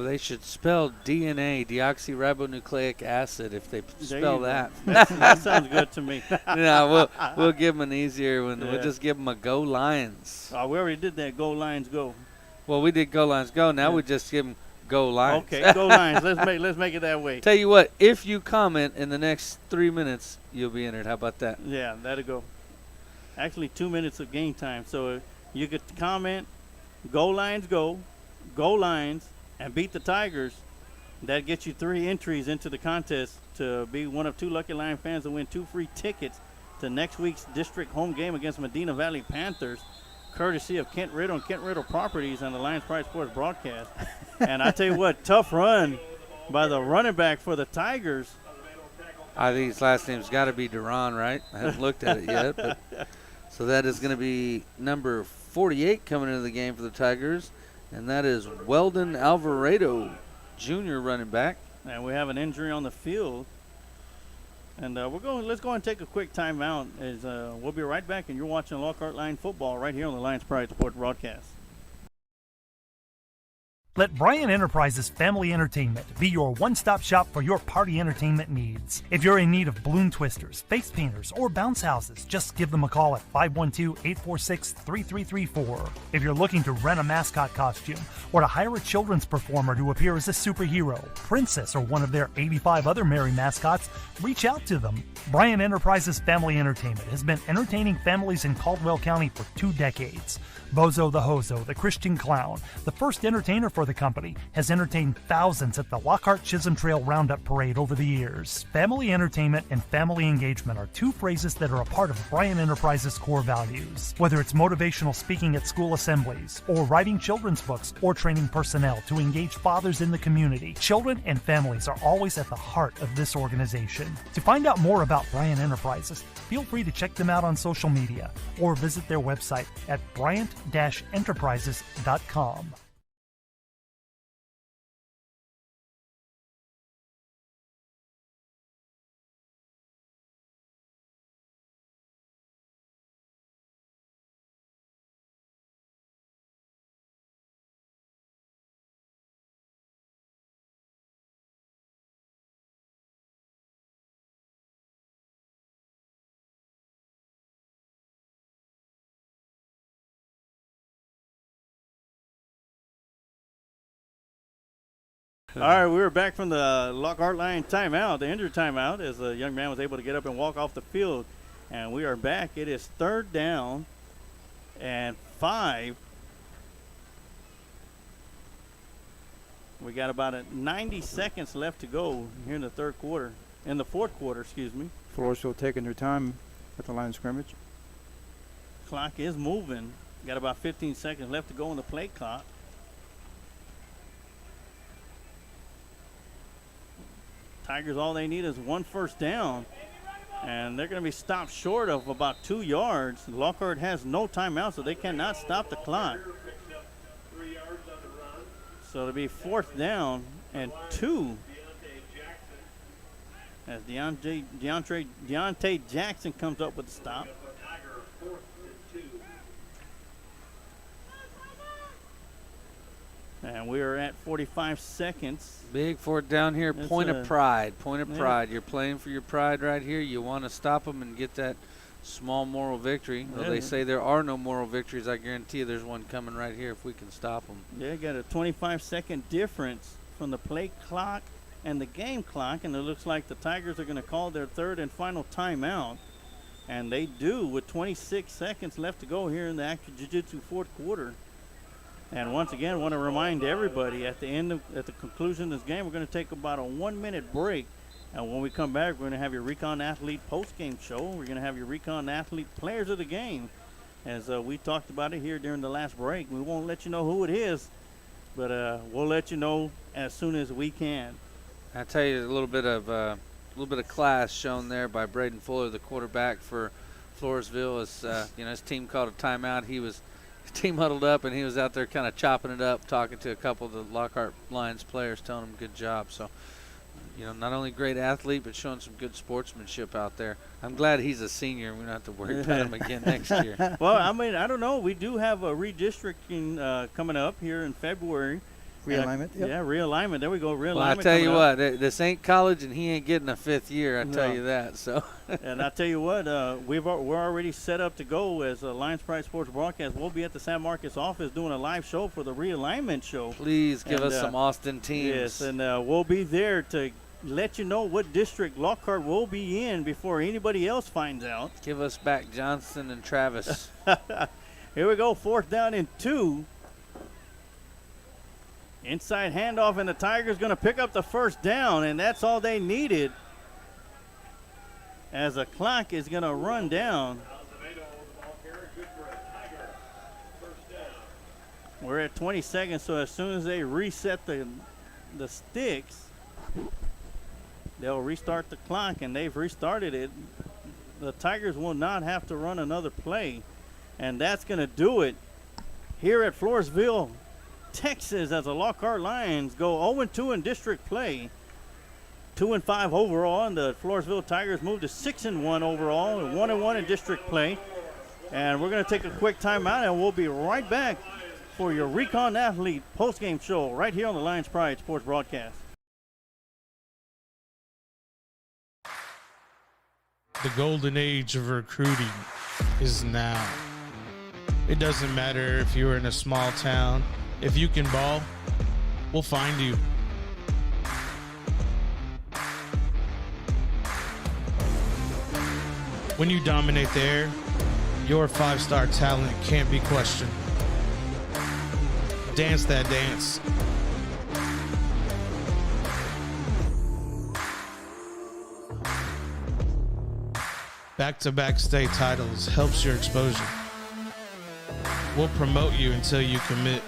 They should spell DNA, deoxyribonucleic acid, if they spell that. That sounds good to me. No, we'll give them an easier one. Yeah. We'll just give them a Go Lions. We already did that, Go Lions Go. Well, we did Go Lions Go. Now we just give them Go Lions. Okay, Go Lions. Let's make it that way. Tell you what, if you comment in the next 3 minutes, you'll be entered. How about that? Yeah, that'll go. Actually, 2 minutes of game time. So you could comment, "Go Lions, go Lions," and beat the Tigers. That gets you 3 entries into the contest to be one of 2 lucky Lion fans to win 2 free tickets to next week's district home game against Medina Valley Panthers, courtesy of Kent Riddle and Kent Riddle Properties and the Lions Pride Sports broadcast. And I tell you what, tough run by the running back for the Tigers. I think his last name's got to be Duran, right? I haven't looked at it yet. But, so that is going to be number 48 coming into the game for the Tigers, and that is Weldon Alvarado, junior running back. And we have an injury on the field. And let's go and take a quick timeout. We'll be right back, and you're watching Lockhart Lion football right here on the Lions Pride Sport broadcast. Let Bryan Enterprises Family Entertainment be your one-stop shop for your party entertainment needs. If you're in need of balloon twisters, face painters, or bounce houses, just give them a call at 512-846-3334. If you're looking to rent a mascot costume or to hire a children's performer to appear as a superhero, princess, or one of their 85 other merry mascots, reach out to them. Bryan Enterprises Family Entertainment has been entertaining families in Caldwell County for 2 decades. Bozo the Hozo, the Christian Clown, the first entertainer for the company, has entertained thousands at the Lockhart Chisholm Trail Roundup Parade over the years. Family entertainment and family engagement are 2 phrases that are a part of Bryan Enterprises' core values. Whether it's motivational speaking at school assemblies, or writing children's books, or training personnel to engage fathers in the community, children and families are always at the heart of this organization. To find out more about Bryan Enterprises, feel free to check them out on social media or visit their website at bryant-enterprises.com. All right, we were back from the Lockhart Lion timeout, the injured timeout, as the young man was able to get up and walk off the field. And we are back. It is 3rd down and 5. We got about 90 seconds left to go here in the 4th quarter, excuse me. Floresville taking their time at the line of scrimmage. Clock is moving. Got about 15 seconds left to go on the play clock. Tigers, all they need is 1 first down, and they're going to be stopped short of about 2 yards. Lockhart has no timeout, so they cannot stop the clock. So it'll be 4th down and 2. As Deontay Jackson comes up with the stop. And we are at 45 seconds. Big 4th down here. Point of pride. Point of pride. You're playing for your pride right here. You want to stop them and get that small moral victory. Though they say there are no moral victories, I guarantee you there's one coming right here if we can stop them. Yeah, got a 25-second difference from the play clock and the game clock, and it looks like the Tigers are going to call their 3rd and final timeout. And they do with 26 seconds left to go here in the Active Jiu-Jitsu 4th quarter. And once again, I want to remind everybody at the conclusion of this game, we're going to take about a 1-minute break. And when we come back, we're going to have your Recon Athlete post-game show. We're going to have your Recon Athlete players of the game. As we talked about it here during the last break. We won't let you know who it is, but we'll let you know as soon as we can. I tell you, a little bit of class shown there by Braden Fuller, the quarterback for Floresville. As his team called a timeout. His team huddled up, and he was out there kind of chopping it up, talking to a couple of the Lockhart Lions players, telling them good job. So, not only great athlete, but showing some good sportsmanship out there. I'm glad he's a senior, and we don't have to worry about him again next year. Well, I mean, I don't know. We do have a redistricting coming up here in February. Realignment. Yep. Yeah, realignment. There we go. Realignment. Well, I tell you what, this ain't college, and he ain't getting a 5th year. I tell you that. So. And I tell you what, we're already set up to go as a Lions Pride Sports broadcast. We'll be at the San Marcos office doing a live show for the realignment show. Please give us some Austin teams. Yes, and we'll be there to let you know what district Lockhart will be in before anybody else finds out. Give us back Johnson and Travis. Here we go, 4th down and 2. Inside handoff, and the Tigers going to pick up the first down, and that's all they needed, as the clock is going to run down. We're at 20 seconds, so as soon as they reset the sticks, they'll restart the clock, and they've restarted it. The Tigers will not have to run another play, and that's going to do it here at Floresville, Texas, as the Lockhart Lions go 0-2 in district play. 2-5 overall, and the Floresville Tigers move to 6-1 overall and 1-1 in district play. And we're going to take a quick timeout, and we'll be right back for your Recon Athlete postgame show right here on the Lions Pride Sports Broadcast. The golden age of recruiting is now. It doesn't matter if you're in a small town. If you can ball, we'll find you. When you dominate there, your 5-star talent can't be questioned. Dance that dance. Back-to-back state titles helps your exposure. We'll promote you until you commit.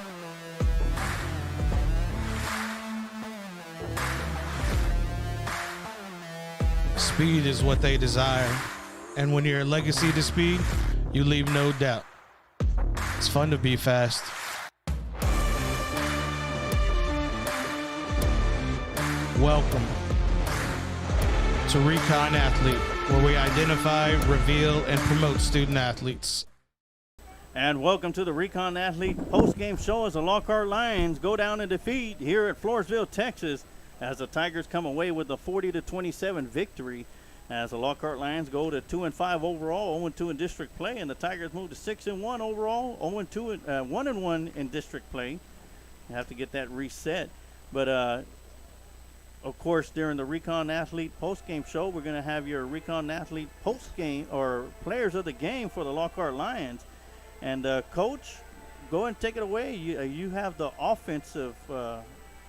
Speed is what they desire, and when you're a legacy to speed, you leave no doubt. It's fun to be fast. Welcome to Recon Athlete, where we identify, reveal, and promote student athletes. And welcome to the Recon Athlete post-game show as the Lockhart Lions go down in defeat here at Floresville, Texas, as the Tigers come away with a 40-27 victory, as the Lockhart Lions go to 2-5 overall, 0-2 in district play, and the Tigers move to 6-1 overall, 1-1 in district play. You have to get that reset. But, of course, during the Recon Athlete post-game show, we're going to have your Recon Athlete post-game or players of the game for the Lockhart Lions. And, Coach, go ahead and take it away. You have the offensive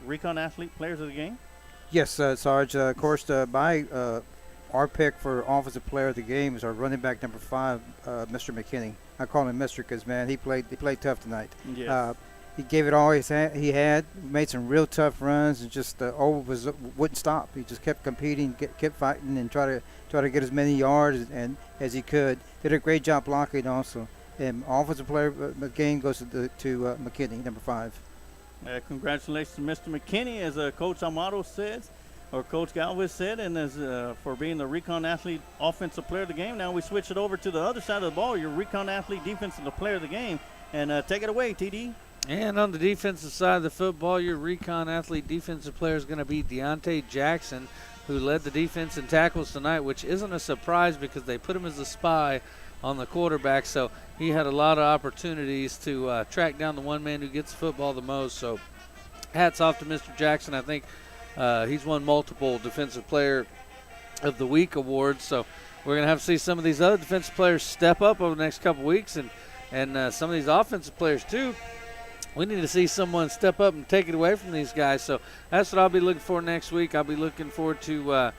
Recon Athlete players of the game. Yes, Sarge. Of course, our pick for offensive player of the game is our running back number 5, Mr. McKinney. I call him Mr. because, man, he played tough tonight. Yes. He gave it all he had, made some real tough runs, and just wouldn't stop. He just kept competing, kept fighting, and try to get as many yards as he could. Did a great job blocking also. And offensive player of the game goes to McKinney, number 5. Congratulations to Mr. McKinney, as Coach Amato says, or Coach Galvez said, and as for being the Recon Athlete offensive player of the game. Now we switch it over to the other side of the ball, your Recon Athlete defensive player of the game. And take it away, TD. And on the defensive side of the football, your Recon Athlete defensive player is going to be Deontay Jackson, who led the defense in tackles tonight, which isn't a surprise because they put him as a spy on the quarterback, so he had a lot of opportunities to track down the one man who gets the football the most. So hats off to Mr. Jackson. I think he's won multiple Defensive Player of the Week awards, so we're going to have to see some of these other defensive players step up over the next couple weeks, and some of these offensive players too. We need to see someone step up and take it away from these guys, so that's what I'll be looking for next week. I'll be looking forward to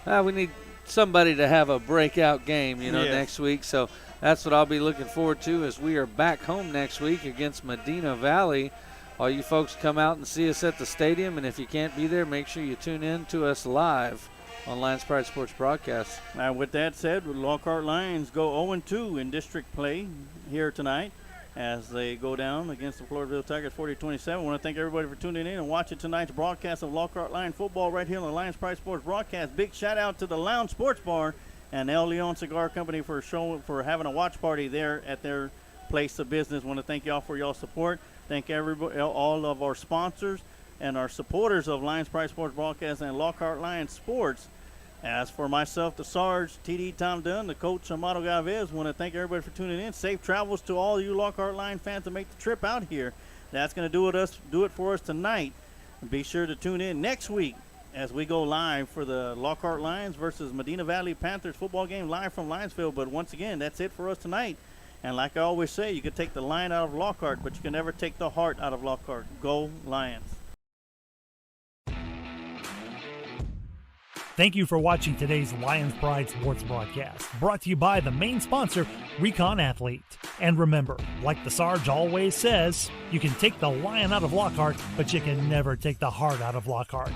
we need somebody to have a breakout game, next week. So that's what I'll be looking forward to as we are back home next week against Medina Valley. All you folks come out and see us at the stadium, and if you can't be there, make sure you tune in to us live on Lions Pride Sports Broadcast. Now, with that said, the Lockhart Lions go 0-2 in district play here tonight as they go down against the Floresville Tigers 40-27. I want to thank everybody for tuning in and watching tonight's broadcast of Lockhart Lion football right here on the Lions Pride Sports Broadcast. Big shout out to the Lounge Sports Bar and El Leon Cigar Company for having a watch party there at their place of business. I want to thank y'all for y'all support. Thank everybody, all of our sponsors and our supporters of Lions Pride Sports Broadcast and Lockhart Lions Sports. As for myself, the Sarge, TD Tom Dunn, the coach Amato Galvez, want to thank everybody for tuning in. Safe travels to all you Lockhart Lion fans to make the trip out here. That's going to do it for us tonight. And be sure to tune in next week as we go live for the Lockhart Lions versus Medina Valley Panthers football game live from Lionsville. But once again, that's it for us tonight. And like I always say, you can take the lion out of Lockhart, but you can never take the heart out of Lockhart. Go Lions. Thank you for watching today's Lions Pride Sports broadcast, brought to you by the main sponsor, Recon Athlete. And remember, like the Sarge always says, you can take the lion out of Lockhart, but you can never take the heart out of Lockhart.